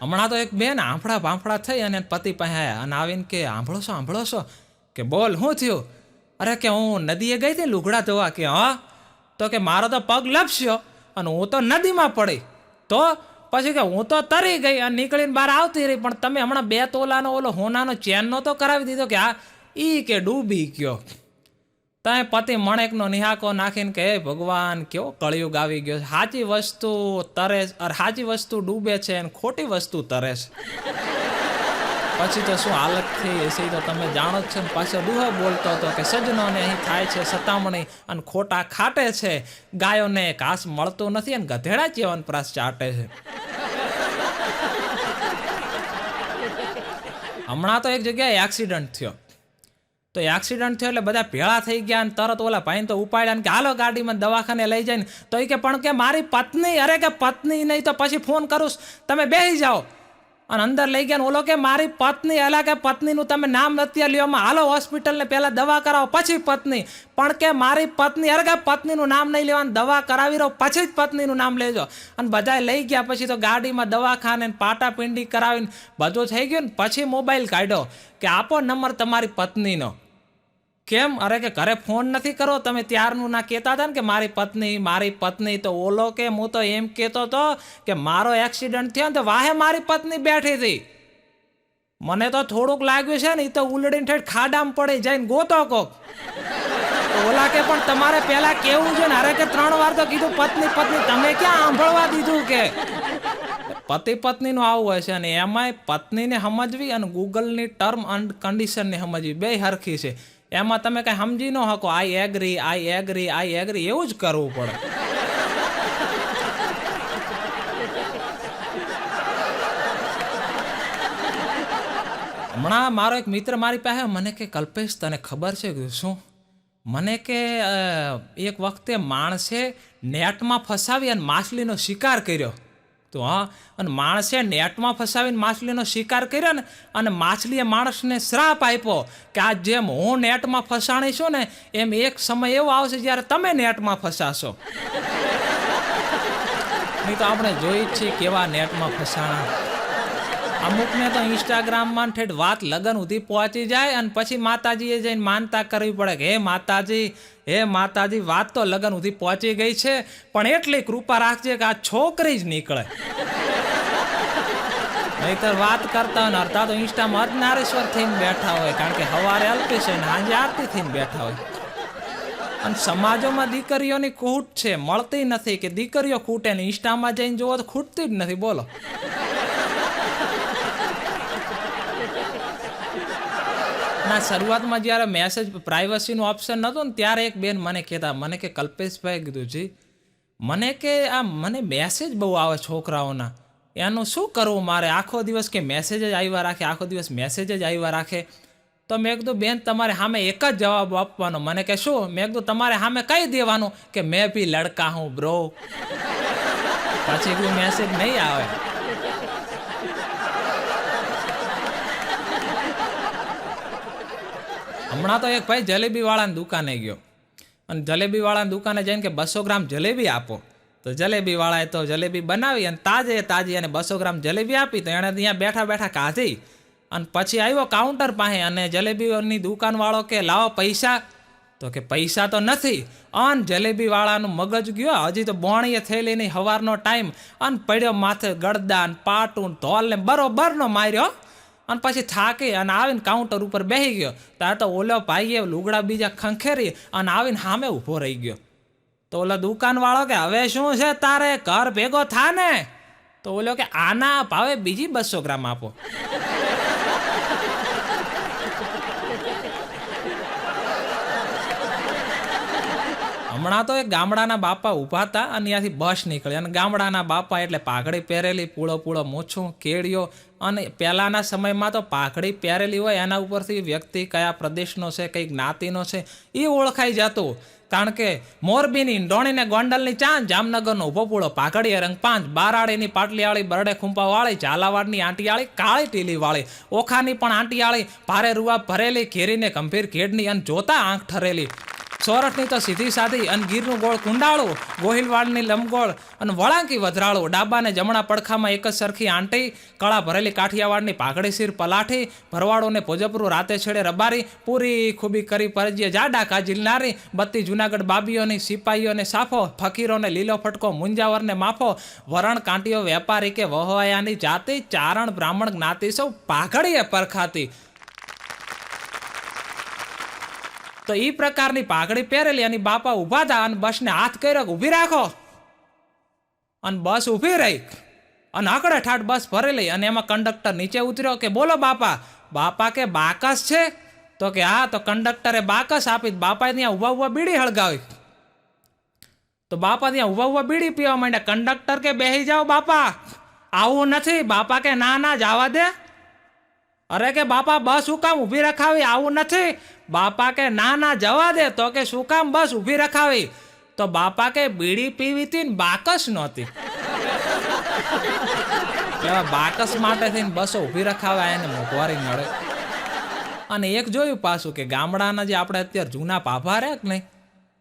હમણાં તો એક બેન આંફળા ભાંફળા થઈ અને પતિ પાસે આવ્યા અને આવીને કે આંભળો છો કે બોલ શું થયું? અરે કે હું નદીએ ગઈ હતી લુગડા ધોવા. કે હા? તો કે મારો તો પગ લપસ્યો અને હું તો નદીમાં પડી. તો પછી કે હું તો તરી ગઈ અને નીકળીને બહાર આવતી રહી, પણ તમે હમણાં 2 તોલાનો ઓલો હોનાનો ચેનનો તો કરાવી દીધો. કે હા, ઈ કે ડૂબી ગયો. તય પતિ મણેકનો નિહાકો નાખીને કે હે ભગવાન, કેવો કળિયુગ આવી ગયો. સાચી વસ્તુ તરે અરે સાચી વસ્તુ ડૂબે છે અને ખોટી વસ્તુ તરે છે. પછી તો શું હાલત થઈ હશે તો તમે જાણો જ છો ને. પાછો દુહો બોલતો હતો કે સજ્જનોને અહીં થાય છે સતામણી અને ખોટા ખાટે છે, ગાયોને ઘાસ મળતું નથી અને ગધેડા ચ્યવનપ્રાશ ચાટે છે. હમણાં તો એક જગ્યાએ એક્સિડન્ટ થયો. તો એક્સિડન્ટ થયો એટલે બધા ભેળા થઈ ગયા અને તરત ઓલા ભાઈને તો ઉપાડ્યા કે હાલો ગાડીમાં દવાખાને લઈ જાય. ને તો એ કે પણ કે મારી પત્ની, અરે કે પત્ની નહીં તો પછી ફોન કરું, તમે બેસી જાઓ. અને અંદર લઈ ગયા ને ઓલો કે મારી પત્ની, એલા કે પત્નીનું તમે નામ નથી લ્યોમાં, હાલો હોસ્પિટલને પહેલાં દવા કરાવો પછી પત્ની. પણ કે મારી પત્ની, અરે કે પત્નીનું નામ નહીં લેવાનું, દવા કરાવી રહો પછી જ પત્નીનું નામ લેજો. અને બધાએ લઈ ગયા. પછી તો ગાડીમાં દવાખાને પાટાપિંડી કરાવીને બધું થઈ ગયું ને પછી મોબાઈલ કાઢ્યો કે આપો નંબર તમારી પત્નીનો. કેમ? અરે કે ઘરે ફોન નથી કરો તમે? ત્યારનું ના કહેતા હતા ને કે મારી પત્ની. તો ઓલો કે હું તો એમ કહેતો હતો કે મારો એક્સિડન્ટ થયો ને તો વાહે મારી પત્ની બેઠી હતી. મને તો થોડુંક લાગ્યું છે ને એ તો ઉલડીને ઠેઠ ખાડામાં પડી જઈને ગોતો કોક. ઓલા કે પણ તમારે પહેલા કેવું છે ને. અરે કે 3 વાર તો કીધું પત્ની, તમે ક્યાં સાંભળવા દીધું? કે પતિ પત્નીનું આવું હોય છે. અને એમાંય પત્નીને સમજવી અને ગૂગલની ટર્મ એન્ડ કન્ડિશનને સમજવી બે હરખી છે. એમાં તમે કઈ સમજી ન શકો. આઈ એગ્રી એવું જ કરવું પડે. હમણાં મારો એક મિત્ર મારી પાસે મને કે કલ્પેશ તને ખબર છે? શું? મને કે એક વખતે માણસે નેટમાં ફસાવી અને માછલીનો શિકાર કર્યો. તો હા, અને માણસે નેટમાં ફસાવીને માછલીનો શિકાર કર્યો ને અને માછલીએ માણસને શ્રાપ આપ્યો કે આ જેમ હું નેટમાં ફસાણી છું ને એમ એક સમય એવો આવશે જ્યારે તમે નેટમાં ફસાશો. નહીં તો આપણે જોઈ જ છીએ કેવા નેટમાં ફસાણા. અમુકને તો ઇન્સ્ટાગ્રામમાં ઠેઠ વાત લગન સુધી પહોંચી જાય અને પછી માતાજીએ જઈને માનતા કરવી પડે કે હે માતાજી વાત તો લગન સુધી પહોંચી ગઈ છે, પણ એટલી કૃપા રાખજે કે આ છોકરી જ નીકળે. નહીતર વાત કરતા હોય ને અડધા તો ઇન્સ્ટામાં અર્ધનારેશ્વર થઈને બેઠા હોય, કારણ કે સવારે અલ્પેશ હોય ને સાંજે આરતી થઈને બેઠા હોય. અને સમાજોમાં દીકરીઓની ખૂટ છે, મળતી નથી. કે દીકરીઓ ખૂટે ને ઇન્સ્ટામાં જઈને જોવો તો ખૂટતી જ નથી. બોલો. ના, શરૂઆતમાં જ્યારે મેસેજ પ્રાઇવસીનું ઓપ્શન નહોતું ને ત્યારે એક બેન મને કહેતા, મને કે કલ્પેશભાઈ કીધું જી, મને કે આ મને મેસેજ બહુ આવે છોકરાઓના, એનું શું કરવું મારે? આખો દિવસ કે મેસેજ જ આવ્યા રાખે. તો મેં કીધું બેન તમારે સામે એક જ જવાબ આપવાનો. મને કે શું? મેં કીધું તમારે સામે કહી દેવાનું કે મેં ભી લડકા હું બ્રો. પછી કોઈ મેસેજ નહીં આવે. હમણાં તો એક ભાઈ જલેબીવાળાની દુકાને ગયો અને જલેબીવાળાની દુકાને જઈને કે 200 ગ્રામ જલેબી આપો. તો જલેબીવાળાએ તો જલેબી બનાવી અને તાજી અને 200 ગ્રામ જલેબી આપી. તો એણે ત્યાં બેઠા કાઢી અને પછી આવ્યો કાઉન્ટર પાસે અને જલેબીની દુકાનવાળો કે લાવો પૈસા. તો કે પૈસા તો નથી. અન જલેબીવાળાનું મગજ ગયો. હજી તો બોણીએ થયેલી નહીં, સવારનો ટાઈમ. અને પડ્યો માથે ગળદાન પાટું ધોલને બરોબરનો માર્યો. અને પછી થાકી અને આવીને કાઉન્ટર ઉપર બેસી ગયો. ત્યારે તો ઓલો ભાઈએ લુગડા બીજા ખંખેરી અને આવીને સામે ઊભો રહી ગયો. તો ઓલો દુકાનવાળો કે હવે શું છે તારે, ઘર ભેગો થા ને. તો ઓલો કે આના ભાવે બીજી 200 ગ્રામ આપો. હમણાં તો એક ગામડાના બાપા ઊભા હતા અને ત્યાંથી બસ નીકળી. અને ગામડાના બાપા એટલે પાઘડી પહેરેલી, પૂળો મૂછું, કેળીઓ. અને પહેલાંના સમયમાં તો પાઘડી પહેરેલી હોય એના ઉપરથી વ્યક્તિ કયા પ્રદેશનો છે, કઈ જ્ઞાતિનો છે એ ઓળખાઈ જતું. કારણ કે મોરબીની ડોણીને ગોંડલની ચાંદ, જામનગરનો ઊભો પૂળો, પાઘડીએ રંગ 5, બારાડીની પાટલીવાળી, બરડે ખુંપાવાળી, ઝાલાવાડની આંટીવાળી, કાળી ટીલીવાળી, ઓખાની પણ આંટીવાળી, ભારે રૂવા ભરેલી, ઘેરીને ગંભીર ઘેડની અને જોતા આંખ ઠરેલી. સોરઠની તો સીધી સાધી અને ગીરનું ગોળ કુંડાળું, ગોહિલવાડની લંબગોળ અને વળાંકી વધરાળું, ડાબાને જમણા પડખામાં એક જ સરખી આંટી, કળા ભરેલી કાઠિયાવાડની પાઘડી સિર પલાઠી, ભરવાડોને ભોજપરું રાતે છેડે રબારી, પૂરી ખૂબી કરી પરજીએ જાડા કાજીલ નારી, બત્તી જુનાગઢ બાબીઓની સિપાહીઓને સાફો, ફકીરોને લીલો ફટકો, મુંજાવરને માફો, વરણ કાંટીઓ વેપારી કે વહોવાયાની જાતિ, ચારણ બ્રાહ્મણ જ્ઞાતિ સૌ પાઘડીએ પરખાતી. તો એ પ્રકારની પાઘડી પહેરેલી અને બાપા ઊભા હતા અને બસને હાથ કર્યો કે ઊભી રાખો, અને બસ ઊભી રહી અને આકડે ઠાઠ બસ ભરેલી. અને એમાં કંડક્ટર નીચે ઉતર્યો કે બોલો બાપા. બાપા કે બાકસ છે? તો કે હા. તો કંડક્ટરે બાકસ આપી. બાપાએ ત્યાં ઊભા ઊભા બીડી હળગાવી. તો બાપા ત્યાં ઊભા ઊભા બીડી પીવા માંડ્યા. કંડક્ટર કે બેહી જાઓ બાપા, આવું નથી. બાપા કે ના ના જવા દે. અરે કે બાપા બસ શું કામ ઊભી રખાવી, આવું નથી. બાપા કે ના ના જવા દે. તો કે શું કામ બસ ઊભી રખાવી? તો બાપા કે બીડી પીવી હતી ને બાકસ નહોતી. બાકસ માટે થઈને બસો ઊભી રખાવા એને મોંઘવારી મળે. અને એક જોયું પાછું કે ગામડાના જે આપણે અત્યારે જૂના પાભા રહ્યા કે નહીં,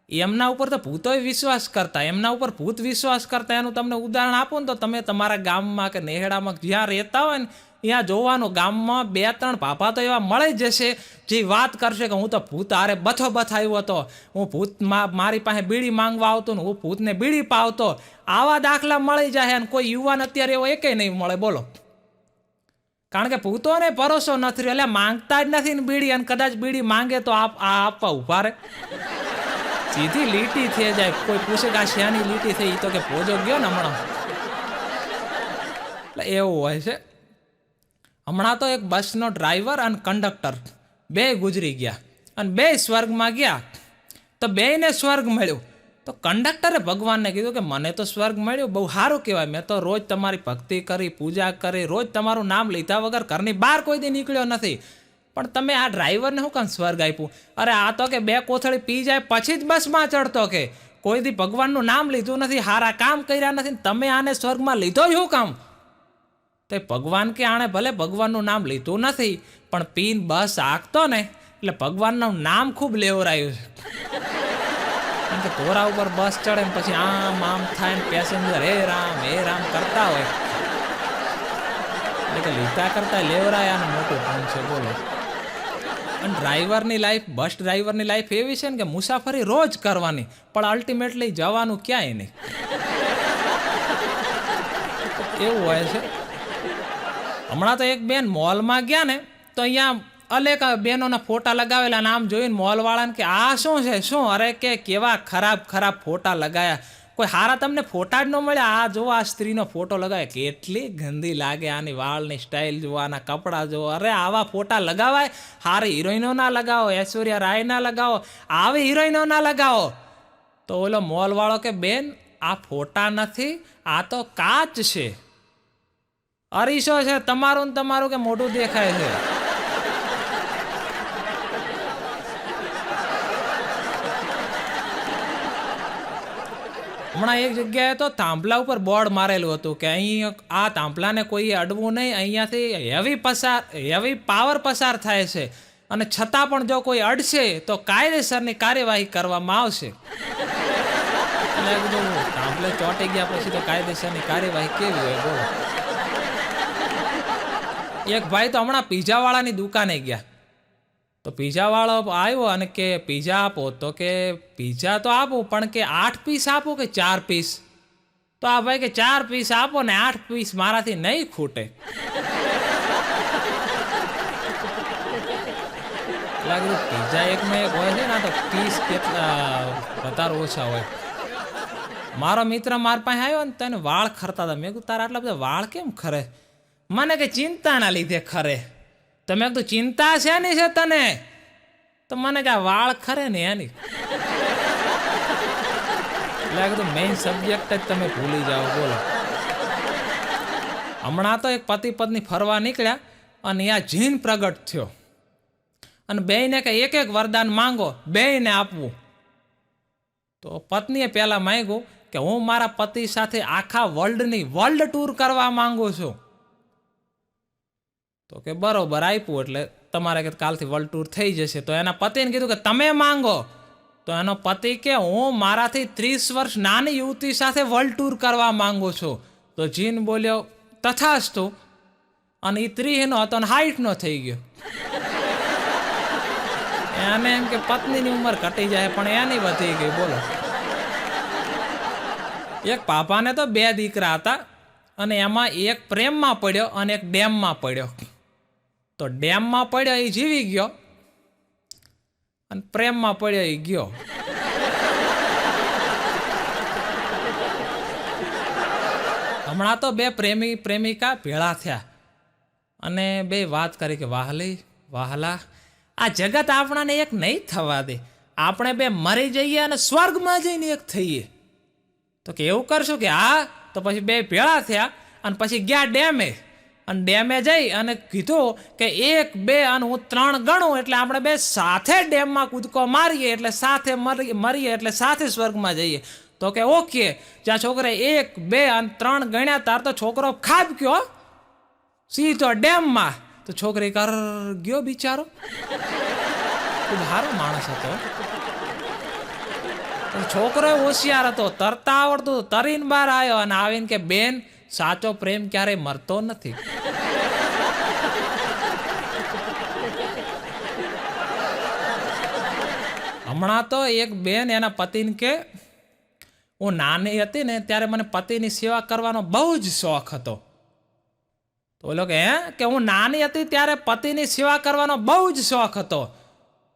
એમના ઉપર તો ભૂતોય વિશ્વાસ કરતા. એમના ઉપર ભૂત વિશ્વાસ કરતા. એનું તમને ઉદાહરણ આપો ને તો તમે તમારા ગામમાં કે નેહડામાં જ્યાં રહેતા હોય ને ત્યાં જોવાનું, ગામમાં 2-3 પાપા તો એવા મળી જશે જે વાત કરશે કે હું તો ભૂત આરે બથો આવ્યો હતો, હું ભૂત મારી પાસે બીડી માંગવા આવતો ને હું ભૂતને બીડી પાવતો. આવા દાખલા મળી જાય. અને કોઈ યુવાન અત્યારે એવો એકેય નહીં મળે બોલો. કારણ કે ભૂતોને ભરોસો નથી રહ્યો. એટલે માંગતા જ નથી ને બીડી. અને કદાચ બીડી માંગે તો આપવા ઉભા રહે. સીધી લીટી થઈ જાય. કોઈ પૂછે કે આ શ્યાની લીટી થઈ, તો કે ભોજો ગયો ને હમણાં. એટલે એવું હોય છે. હમણાં તો એક બસનો ડ્રાઈવર અને કંડક્ટર બે ગુજરી ગયા અને બે સ્વર્ગમાં ગયા. તો બેયને સ્વર્ગ મળ્યું. તો કંડક્ટરે ભગવાનને કીધું કે મને તો સ્વર્ગ મળ્યું, બહુ સારું કહેવાય. મેં તો રોજ તમારી ભક્તિ કરી, પૂજા કરી, રોજ તમારું નામ લીધા વગર ઘરની બહાર કોઈ દી નીકળ્યો નથી. પણ તમે આ ડ્રાઈવરને શું કામ સ્વર્ગ આપ્યું? અરે આ તો કે 2 કોથળી પી જાય પછી જ બસમાં ચડતો, કે કોઈ દી ભગવાનનું નામ લીધું નથી, સારા કામ કર્યા નથી, તમે આને સ્વર્ગમાં લીધો શું કામ? તો ભગવાન કે આણે ભલે ભગવાનનું નામ લીધું નથી પણ પીન બસ આંકતો ને એટલે ભગવાનનું નામ ખૂબ લેવરાયું છે. કારણ કે ધોરા ઉપર બસ ચડે ને પછી આમ આમ થાય ને પેસેન્જર હે રામ કરતા હોય. એટલે કે લીધા કરતા લેવરાયાનું મોટું કામ છે બોલો. અને ડ્રાઈવરની લાઈફ, બસ ડ્રાઈવરની લાઈફ એવી છે ને કે મુસાફરી રોજ કરવાની પણ અલ્ટિમેટલી જવાનું ક્યાંય નહીં. એવું હોય છે. હમણાં તો એક બેન મોલમાં ગયા ને તો અહીંયા અલેક બેનોના ફોટા લગાવેલા. નામ જોઈને મોલવાળાને કે આ શું છે શું? અરે કે કેવા ખરાબ ફોટા લગાયા. કોઈ હારા તમને ફોટા જ ન મળ્યા? આ જો આ સ્ત્રીનો ફોટો લગાવે, કેટલી ગંદી લાગે. આની વાળની સ્ટાઇલ જુઓ, આના કપડાં જુઓ. અરે આવા ફોટા લગાવાય? હારી હિરોઈનો ના લગાવો, ઐશ્વર્યા રાય ના લગાવો, આવી હિરોઈનો ના લગાવો. તો ઓલો મોલવાળો કે બેન આ ફોટા નથી, આ તો કાચ છે, અરીસો છે. તમારું કે મોઢું દેખાય છે. હમણાં એક જગ્યાએ તો થાંભલા ઉપર બોર્ડ મારેલું હતું કે અહીં આ થાંભલાને કોઈએ અડવું નહીં, અહીંયાથી હેવી પાવર પસાર થાય છે અને છતાં પણ જો કોઈ અડશે તો કાયદેસરની કાર્યવાહી કરવામાં આવશે. એટલે બધું થાંભલે ચોંટી ગયા પછી તો કાયદેસરની કાર્યવાહી કેવી હોય બોલો. એક ભાઈ તો હમણાં પીઝાવાળાની દુકાને ગયા. તો પીઝાવાળો આવ્યો અને કે પીઝા આપો. તો કે પીઝા તો આપો પણ કે 8 પીસ આપો કે 4 પીસ? તો આ ભાઈ કે 4 પીસ આપો ને 8 પીસ મારાથી નહીં ખૂટે. લાગ્યું પીઝા એકમાં એક હોય છે ને, તો પીસ કેટલા વધારે ઓછા હોય. મારો મિત્ર મારા પાસે આવ્યો ને તેને વાળ ખરતા હતા. મેં કીધું તારા આટલા બધા વાળ કેમ ખરે? મને કે ચિંતાના લીધે ખરે. તો મેં કીધું ચિંતા શેની છે તને? તો મને કે આ વાળ ખરે ને એની. એટલે કીધું મેઇન સબ્જેક્ટ જ તમે ભૂલી જાઓ બોલો. હમણાં તો એક પતિ પત્ની ફરવા નીકળ્યા અને આ જીન પ્રગટ થયો અને બેયને કે એક વરદાન માંગો, બેયને આપવું. તો પત્નીએ પહેલા માંગ્યું કે હું મારા પતિ સાથે આખા વર્લ્ડ ટૂર કરવા માંગુ છું. તો કે બરોબર આપ્યું. એટલે તમારે કે કાલથી વર્લ્ડ ટૂર થઈ જશે. તો એના પતિને કીધું કે તમે માંગો. તો એનો પતિ કે હું મારાથી 30 વર્ષ નાની યુવતી સાથે વર્લ્ડ ટૂર કરવા માંગુ છું. તો જીન બોલ્યો તથાસ્તુ, અને એ 30 નો હતો અને 60 નો થઈ ગયો. એને એમ કે પત્નીની ઉંમર ઘટી જાય પણ એની વધી ગઈ. બોલો. એક પાપાને તો 2 દીકરા હતા અને એમાં એક પ્રેમમાં પડ્યો અને એક ડેમમાં પડ્યો. તો ડેમમાં પડ્યો એ જીવી ગયો અને પ્રેમમાં પડ્યો એ ગયો. હમણાં તો 2 પ્રેમી પ્રેમિકા ભેળા થયા અને 2 વાત કરી કે વાહલી વાહલા, આ જગત આપણાને એક નહીં થવા દે. આપણે 2 મરી જઈએ અને સ્વર્ગમાં જઈને એક થઈએ. તો કે એવું કરશું કે હા. તો પછી 2 ભેળા થયા અને પછી ગયા ડેમે. અને ડેમે જઈ અને કીધું કે 1 2 અને હું 3 ગણું એટલે આપણે 2 સાથે ડેમમાં કૂદકો મારીએ એટલે સાથે મરીએ એટલે સાથે સ્વર્ગમાં જઈએ. તો કે ઓકે. જ્યાં છોકરે 1 2 અને 3 ગણ્યા તાર તો છોકરો ખાબ ગયો સીધો ડેમમાં. તો છોકરી કર ગયો બિચારો. ખૂબ સારો માણસ હતો. છોકરો હોશિયાર હતો, તરતા આવડતું, તરીને બહાર આવ્યો અને આવીને કે બેન, સાચો પ્રેમ ક્યારેય મરતો નથી. હમણાં તો એક બેન એના પતિને કે હું નાની હતી ને ત્યારે મને પતિની સેવા કરવાનો બહુ જ શોખ હતો. તો બોલો કે હું નાની હતી ત્યારે પતિની સેવા કરવાનો બહુ જ શોખ હતો.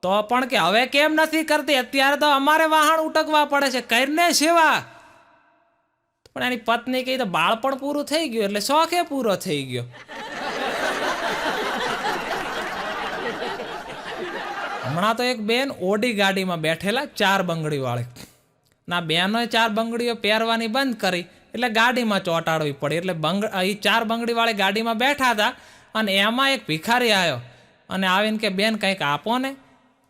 તો પણ કે હવે કેમ નથી કરતી? અત્યારે તો અમારે વાહણ ઉટકવા પડે છે, કરીને સેવા. પણ એની પત્ની કહી તો બાળપણ પૂરું થઈ ગયું એટલે શોખે પૂરો થઈ ગયો. હમણાં તો એક બેન ઓડી ગાડીમાં બેઠેલા 4 બંગડી વાળી. ના બેનોએ 4 બંગડીઓ પહેરવાની બંધ કરી એટલે ગાડીમાં ચોંટાડવી પડી. એટલે એ 4 બંગડી વાળી ગાડીમાં બેઠા હતા અને એમાં એક ભિખારી આવ્યો અને આવીને કે બેન કંઈક આપો ને.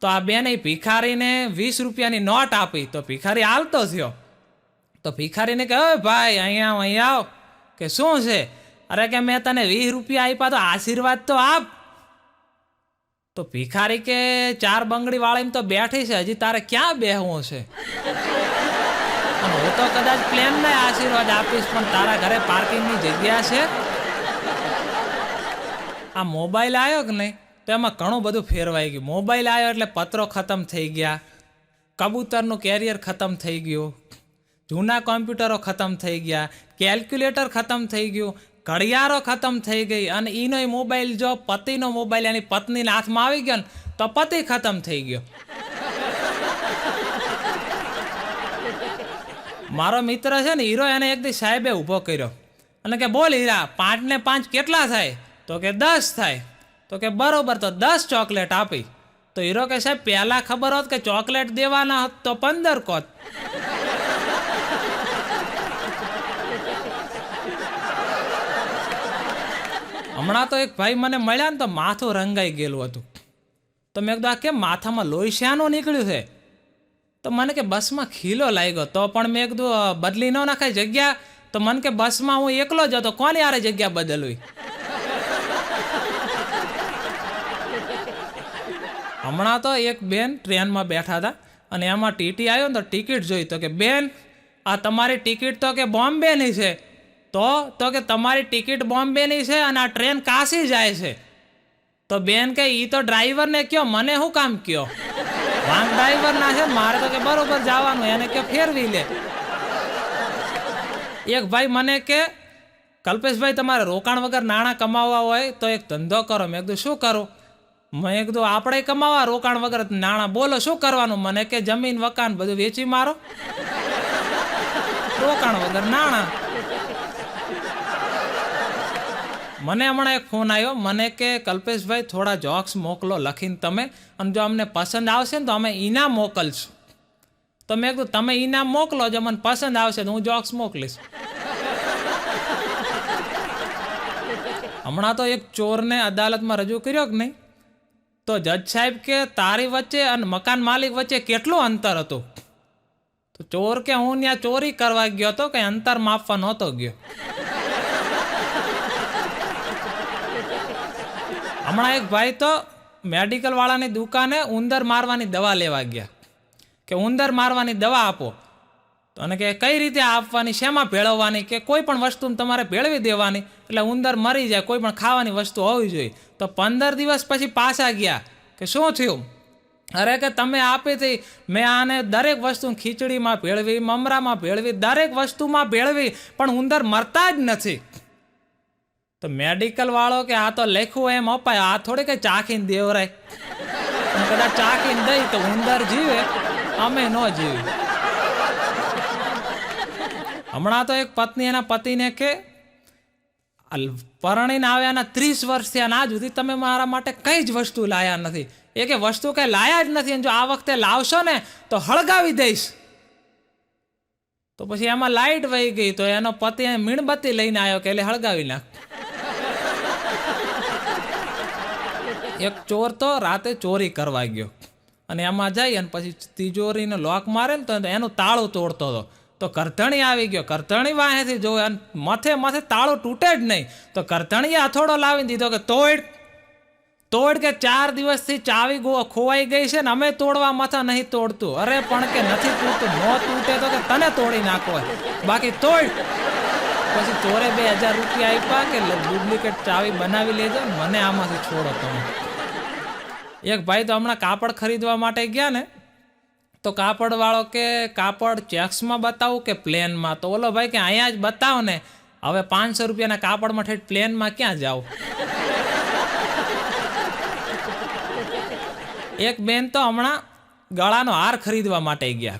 તો આ બેન એ ભિખારીને 20 રૂપિયાની નોટ આપી. તો ભિખારી હાલતો થયો. તો ભિખારીને કહે ભાઈ અહીંયા આવ. કે શું છે? અરે કે મેં તને 20 રૂપિયા આપ્યા તો આશીર્વાદ તો આપ. તો ભિખારી કે 4 બંગડી વાળીને તો બેઠી છે, હજી તારે ક્યાં બેહવું છે? અને હું તો કદાચ પ્લેનને આશીર્વાદ આપીશ પણ તારા ઘરે પાર્કિંગની જગ્યા છે? આ મોબાઈલ આવ્યો કે નહીં તો એમાં ઘણું બધું ફેરવાઈ ગયું. મોબાઈલ આવ્યો એટલે પત્રો ખતમ થઈ ગયા, કબૂતરનું કેરિયર ખતમ થઈ ગયું, જૂના કોમ્પ્યુટરો ખતમ થઈ ગયા, કેલ્ક્યુલેટર ખતમ થઈ ગયું, ઘડિયાળો ખતમ થઈ ગઈ. અને એનો મોબાઈલ જો પતિનો મોબાઈલ એની પત્નીના હાથમાં આવી ગયો ને તો પતિ ખતમ થઈ ગયો. મારો મિત્ર છે ને હીરો, એને એક દી સાહેબે ઊભો કર્યો અને કે બોલ હીરા, 5 ને 5 કેટલા થાય? તો કે 10 થાય. તો કે બરોબર, તો 10 ચોકલેટ આપી. તો હીરો કે સાહેબ પહેલા ખબર હોત કે ચોકલેટ દેવાના હોત તો 15 કોત. હમણાં તો એક ભાઈ મને મળ્યા ને તો માથું રંગાઈ ગયેલું હતું. તો મેં કીધું આ કેમ માથામાં લોહી શ્યાનું નીકળ્યું છે? તો મને કે બસમાં ખીલો લાગ્યો. તો પણ મેં કીધું બદલી ન નાખાય જગ્યા? તો મને કે બસમાં હું એકલો જ હતો, કોની યારે જગ્યા બદલવી? હમણાં તો એક બેન ટ્રેનમાં બેઠા હતા અને એમાં ટીટી આવ્યો ને તો ટિકિટ જોઈ. તો કે બેન, આ તમારી ટિકિટ તો કે બોમ્બેની છે. તો કે તમારી ટિકિટ બોમ્બેની છે અને આ ટ્રેન કાશી જાય છે. તો બેન કે ઈ તો ડ્રાઈવરને કયો, મને શું કામ કયો? વાંક ડ્રાઈવર ના છે, મારે તો કે બરોબર જવાનું, એને કયો ફેરવી લે. એક ભાઈ મને કે કલ્પેશભાઈ, તમારે રોકાણ વગર નાણાં કમાવવા હોય તો એક ધંધો કરો. મેં કીધું શું કરું? મેં કીધું આપણે કમાવા રોકાણ વગર નાણાં, બોલો શું કરવાનું? મને કે જમીન વકાન બધું વેચી મારો, રોકાણ વગર નાણાં. મને હમણાં એક ફોન આવ્યો, મને કે કલ્પેશભાઈ થોડા જોક્સ મોકલો લખીને તમે, અને જો અમને પસંદ આવશે ને તો અમે ઇનામ મોકલશું. તો મેં કીધું તમે ઇનામ મોકલો, જો મને પસંદ આવશે તો હું જોક્સ મોકલીશ. હમણાં તો એક ચોરને અદાલતમાં રજૂ કર્યો કે નહીં, તો જજ સાહેબ કે તારી વચ્ચે અને મકાન માલિક વચ્ચે કેટલું અંતર હતું? તો ચોર કે હું ત્યાં ચોરી કરવા ગયો હતો, કંઈ અંતર માપવા નહોતો ગયો. હમણાં એક ભાઈ તો મેડિકલ વાળાની દુકાને ઉંદર મારવાની દવા લેવા ગયા કે ઉંદર મારવાની દવા આપો, અને કે કઈ રીતે આપવાની, શેમાં ભેળવવાની, કે કોઈ પણ વસ્તુ તમારે ભેળવી દેવાની એટલે ઉંદર મરી જાય, કોઈ પણ ખાવાની વસ્તુ હોવી જોઈએ. તો 15 દિવસ પછી પાછા ગયા કે શું થયું? અરે કે તમે આપી હતી, મેં આને દરેક વસ્તુ ખીચડીમાં ભેળવી, મમરામાં ભેળવી, દરેક વસ્તુમાં ભેળવી, પણ ઉંદર મરતા જ નથી. તો મેડિકલ વાળો કે આ તો લખ્યું એમ અપાય, આ થોડી કઈ ચાખીને દેવરાય, કદાચ ચાખીને દઈ તો ઉંદર જીવે, અમે ન જીવી. હમણાં તો એક પત્ની એના પતિને કે પરણીને આવ્યાના 30 વર્ષ થયા, આજ સુધી તમે મારા માટે કઈ જ વસ્તુ લાયા નથી. એ કે વસ્તુ કઈ લાયા જ નથી, અને જો આ વખતે લાવશો ને તો હળગાવી દઈશ. તો પછી એમાં લાઈટ વહી ગઈ, તો એનો પતિ મીણબત્તી લઈને આવ્યો કે એટલે હળગાવી નાખ. એક ચોર તો રાતે ચોરી કરવા ગયો, અને એમાં જઈ અને પછી તિજોરીનો લોક મારે ને તો એનું તાળું તોડતો હતો. તો કરધણી આવી ગયો, કરધણી વાહેથી જોવે, અને માથે તાળું તૂટે જ નહીં. તો કરધણીએ હથોડો લાવી દીધો કે તોડ કે 4 દિવસથી ચાવી ખોવાઈ ગઈ છે ને અમે તોડવા માથા નહીં તોડતું. અરે પણ કે નથી તૂટતું, ન તૂટે તો કે તને તોડી નાખો, બાકી તોડ. પછી ચોરે 2000 રૂપિયા આપ્યા કે ડુપ્લિકેટ ચાવી બનાવી લેજો, મને આમાંથી છોડો તમે. એક ભાઈ તો હમણાં કાપડ ખરીદવા માટે ગયા ને, તો કાપડ વાળો કે કાપડ ચેક્સમાં બતાવું કે પ્લેનમાં? તો ઓલો ભાઈ કે અહીંયા જ બતાવો ને. હવે 500 રૂપિયાના કાપડમાં ઠેઠ પ્લેનમાં ક્યાં જાવ? એક બેન તો હમણાં ગળાનો હાર ખરીદવા માટે ગયા,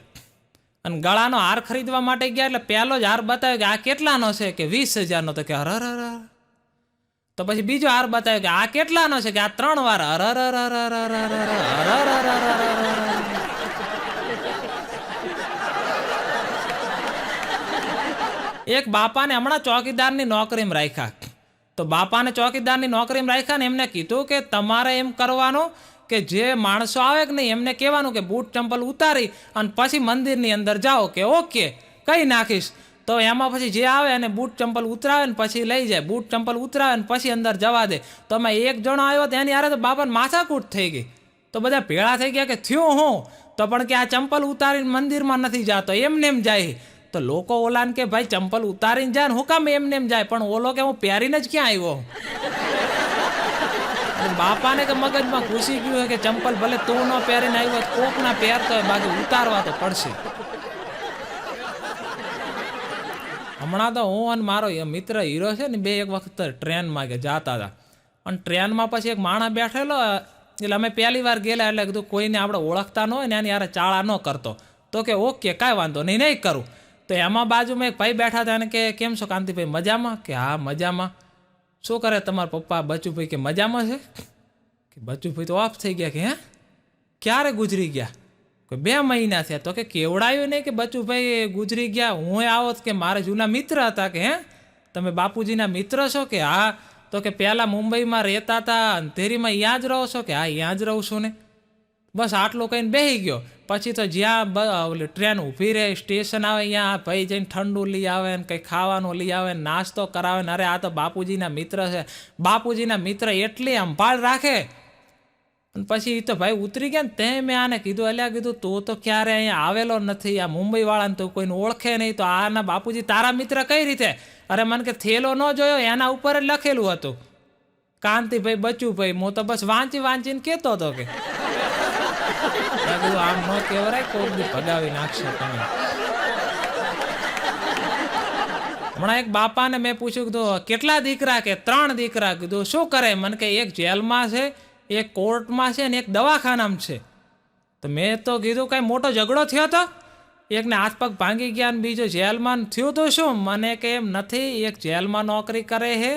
અને ગળાનો હાર ખરીદવા માટે ગયા એટલે પહેલો જ હાર બતાવ્યો કે આ કેટલાનો છે, કે 20,000નો. તો કે અરર. તો પછી બીજો હાર બતાવ્યો કે આ કેટલાનો છે, કે આ 3 વાર. અરર. એક બાપાને હમણાં ચોકીદારની નોકરીમાં રાખ્યા. તો બાપાને ચોકીદારની નોકરીમાં રાખ્યા ને એમને કીધું કે તમારે એમ કરવાનું કે જે માણસો આવે કે નહીં એમને કહેવાનું કે બૂટ ચંપલ ઉતારી અને પછી મંદિરની અંદર જાઓ, કે ઓકે કઈ નાખીશ. તો એમાં પછી જે આવે અને બૂટ ચંપલ ઉતરાવે ને પછી લઈ જાય, બૂટ ચંપલ ઉતરાવે ને પછી અંદર જવા દે. તો અમે એક જણો આવ્યો તો એની યારે તો બાપાને માથાકૂટ થઈ ગઈ. તો બધા ભેળા થઈ ગયા કે થયું હું? તો પણ કે આ ચંપલ ઉતારીને મંદિરમાં નથી જતો, એમને એમ જાય. તો લોકો ઓલાને કે ભાઈ ચંપલ ઉતારીને જાય ને હું કામ એમને એમ જાય? પણ ઓલો કે હું પહેરીને જ ક્યાં આવ્યો? બાપાને કે મગજમાં ઘૂસી ગયું હોય કે ચંપલ ભલે તું ન પહેરીને આવ્યો, કોક ના પહેરતો હોય, બાકી ઉતારવા તો પડશે. હમણાં તો હું અને મારો મિત્ર હીરો છે ને, બે એક વખત ટ્રેનમાં કે જતા હતા, અને ટ્રેનમાં પછી એક માણસ બેઠેલો, એટલે અમે પહેલી વાર ગયેલા એટલે કીધું કોઈને આપણે ઓળખતા ન હોય ને એની યારે ચાળા ન કરતો. તો કે ઓકે કાંઈ વાંધો નહીં, નહીં કરું. તો એમાં બાજુમાં એક ભાઈ બેઠા હતા અને કે કેમ છો કાંતિભાઈ, મજામાં? કે હા મજામાં. શું કરે તમારા પપ્પા બચુભાઈ? કે મજામાં છે. કે બચુભાઈ તો ઓફ થઈ ગયા. કે હે ક્યારે ગુજરી ગયા? કે 2 મહિના થયા. તો કે કેવડાયું નહીં કે બચુભાઈ ગુજરી ગયા? હું આવો કે મારા જૂના મિત્ર હતા. કે હે તમે બાપુજીના મિત્ર છો? કે હા. તો કે પહેલાં મુંબઈમાં રહેતા હતા, અંધેરીમાં અહીંયા જ રહો છો? કે હા અહીંયા જ રહું છું ને. બસ આટલું કહીને બેસી ગયો. પછી તો જ્યાં ટ્રેન ઊભી રહે, સ્ટેશન આવે, અહીંયા ભાઈ જઈને ઠંડુ લઈ આવે ને કંઈ ખાવાનું લઈ આવે ને નાસ્તો કરાવે ને. અરે આ તો બાપુજીના મિત્ર છે. બાપુજીના મિત્ર એટલી સંભાળ રાખે. અને પછી એ તો ભાઈ ઉતરી ગયા ને, તે મેં આને કીધું, અલ્યા કીધું તું તો ક્યારે અહીંયા આવેલો નથી, આ મુંબઈવાળાને તો કોઈને ઓળખે નહીં, તો આના બાપુજી તારા મિત્ર કઈ રીતે? અરે મને કે થેલો ન જોયો, એના ઉપર જ લખેલું હતું કાંતિભાઈ બચુભાઈ. હું તો બસ વાંચીને કહેતો હતો કે આમ ન કહેવાય, કોક દી ભગાવી નાખશો તમે. હમણાં એક બાપાને મેં પૂછ્યું, કીધું કેટલા દીકરા? કે 3 દીકરા. કીધું શું કરે? મને કે એક જેલમાં છે, એક કોર્ટમાં છે ને એક દવાખાનામાં છે. તો મેં તો કીધું કાંઈ મોટો ઝઘડો થયો હતો? એકને હાથ પગ ભાંગી ગયા ને બીજો જેલમાં થયું તો શું? મને કે એમ નથી, એક જેલમાં નોકરી કરે છે,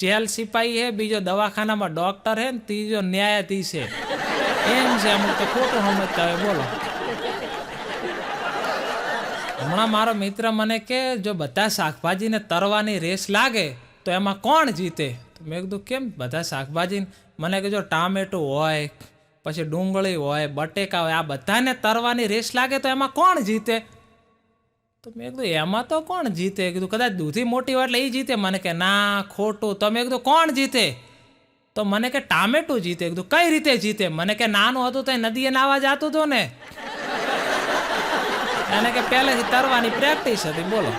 જેલ સિપાહી છે, બીજો દવાખાનામાં ડોક્ટર છે ને ત્રીજો ન્યાયાધીશ છે. એમ છે. અમુક તો ખોટું સમજતા હોય. બોલો. હમણાં મારો મિત્ર મને કે જો બધા શાકભાજીને તરવાની રેસ લાગે તો એમાં કોણ જીતે? તો મેં કીધું કેમ બધા શાકભાજી? મને કે જો ટામેટું હોય, પછી ડુંગળી હોય, બટેકા હોય, આ બધાને તરવાની રેસ લાગે તો એમાં કોણ જીતે? તો મેં કીધું એમાં તો કોણ જીતે? કીધું કદાચ દૂધી મોટી હોય એટલે એ જીતે. મને કે ના ખોટું. તો મેં કીધું કોણ જીતે? તો મને કે ટામેટું જીતે. કીધું કઈ રીતે જીતે? મને કે નાનું હતું તો નદીએ નાવા જતું હતું ને. એને કે પહેલેથી તરવાની પ્રેક્ટિસ હતી. બોલો.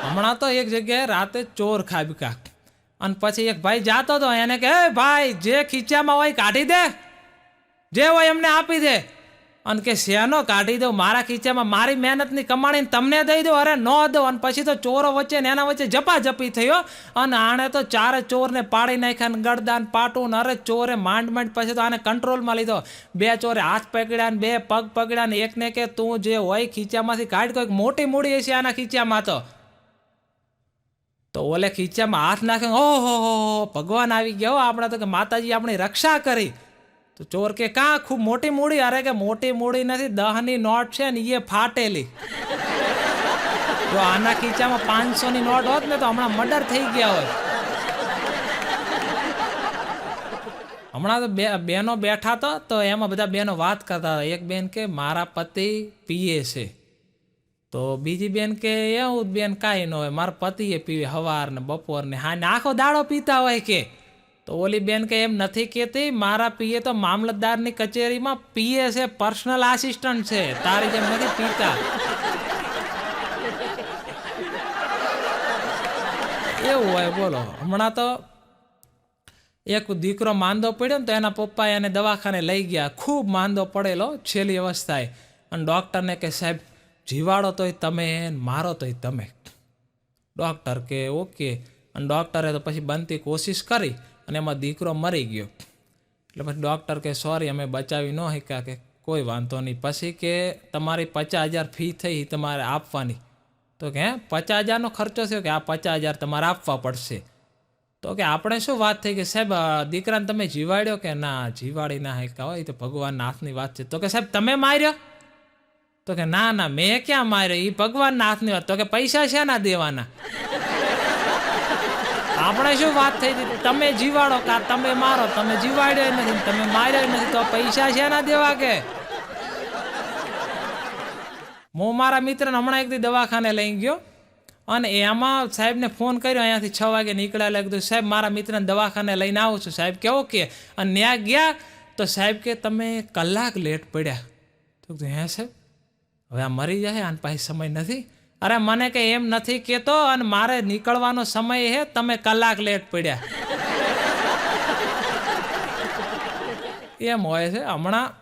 હમણાં તો એક જગ્યાએ રાતે ચોર ખાબકા અને પછી એક ભાઈ જાતો હતો, એને કે એ ભાઈ જે ખીચામાં હોય કાઢી દે, જે હોય એમને આપી દે. અને કે શેનો કાઢી દઉં, મારા ખીચામાં મારી મહેનતની કમાણીને તમને દઈ દો, અરે ન દો. અને પછી તો ચોરો વચ્ચે ને એના વચ્ચે ઝપાઝપી થયો અને આણે તો ચારે ચોરને પાડી નાખ્યા ને ગળદાન પાટું ને. અરે ચોરે માંડ પછી તો આને કંટ્રોલમાં લીધો. 2 ચોરે હાથ પકડ્યા ને 2 પગ પકડ્યા ને એકને કે તું જે હોય ખીચામાંથી કાઢ, કોઈક મોટી મૂડી હશે આના ખીચામાં. તો ઓલે ખીચામાં હાથ નાખે, ઓહો ભગવાન આવી ગયા, આપણે તો કે માતાજી આપણી રક્ષા કરી. તો ચોર કે કાં ખૂબ મોટી મૂડી? અરે કે મોટી મૂડી નથી, 10ની નોટ છે ને એ ફાટેલી. જો આના ખીચામાં 500ની નોટ હોત ને તો હમણાં મર્ડર થઈ ગયા હોય. હમણાં તો બેનો બેઠા તો એમાં બધા બેનો વાત કરતા હતા. એક બેન કે મારા પતિ પીએ છે, તો બીજી બેન કે એવું બેન કાંઈ ન હોય, મારા પતિએ પીવે સવાર ને બપોર ને હા ને આખો દાડો પીતા હોય કે. તો ઓલી બેન કે એમ નથી કહેતી, મારા પીએ તો મામલતદારની કચેરીમાં પીએ છે, પર્સનલ આસિસ્ટન્ટ છે, તારી જેમ નથી પીતા. એવું હોય. બોલો. હમણાં તો એક દીકરો માંદો પડ્યો ને તો એના પપ્પા એને દવાખાને લઈ ગયા, ખૂબ માંદો પડેલો, છેલ્લી અવસ્થાએ. અને ડૉક્ટરને કે સાહેબ જીવાડો તોય તમે, મારો તોય તમે. ડૉક્ટર કે ઓકે. અને ડૉક્ટરે તો પછી બનતી કોશિશ કરી અને એમાં દીકરો મરી ગયો. એટલે પછી ડૉક્ટર કે સોરી અમે બચાવી ન શક્યા, કે કોઈ વાંધો નહીં. પછી કે તમારી 50,000 ફી થઈ તમારે આપવાની. તો કે 50,000નો ખર્ચો થયો? કે આ 50,000 તમારે આપવા પડશે. તો કે આપણે શું વાત થઈ કે સાહેબ દીકરાને તમે જીવાડ્યો? કે ના જીવાડી ના શક્યા હોય, તો ભગવાનના હાથની વાત છે. તો કે સાહેબ તમે માર્યો? તો કે ના મેં ક્યાં માર્યો, એ ભગવાનના હાથની વાત. તો કે પૈસા શેના દેવાના? આપણે શું વાત થઈ હતી, તમે જીવાડો કા તમે મારો, તમે જીવાડ્યો નથી, તમે માર્યો નથી, તો પૈસા શેના દેવા? કે હું મારા મિત્રને હમણાં એક દી દવાખાને લઈ ગયો અને એમાં સાહેબને ફોન કર્યો, અહીંયાથી 6 વાગે નીકળ્યા. કીધું સાહેબ મારા મિત્રને દવાખાને લઈને આવું છું. સાહેબ કે ઓકે. અને ત્યાં ગયા તો સાહેબ કે તમે કલાક લેટ પડ્યા. તો હે સાહેબ હવે આ મરી જાય, આને પાસે સમય નથી. અરે મને કે એમ નથી કહેતો, અને મારે નીકળવાનો સમય હે, તમે કલાક લેટ પડ્યા. એમ હોય છે. હમણાં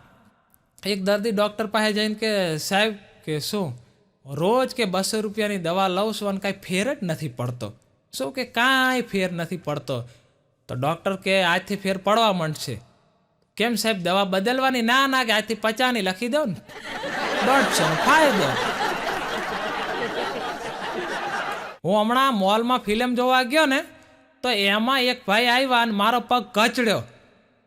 એક દર્દી ડૉક્ટર પાસે જઈને કે સાહેબ કે શું રોજ કે 200 રૂપિયાની દવા લઉં છું અને કાંઈ ફેર જ નથી પડતો. શું કે કાંઈ ફેર નથી પડતો. તો ડૉક્ટર કે આજથી ફેર પડવા માંડશે. કેમ સાહેબ દવા બદલવાની? ના કે આજથી 50ની લખી દો ને, 150 ફાયદો. હું હમણાં મોલમાં ફિલ્મ જોવા ગયો ને તો એમાં એક ભાઈ આવ્યા અને મારો પગ કચડ્યો.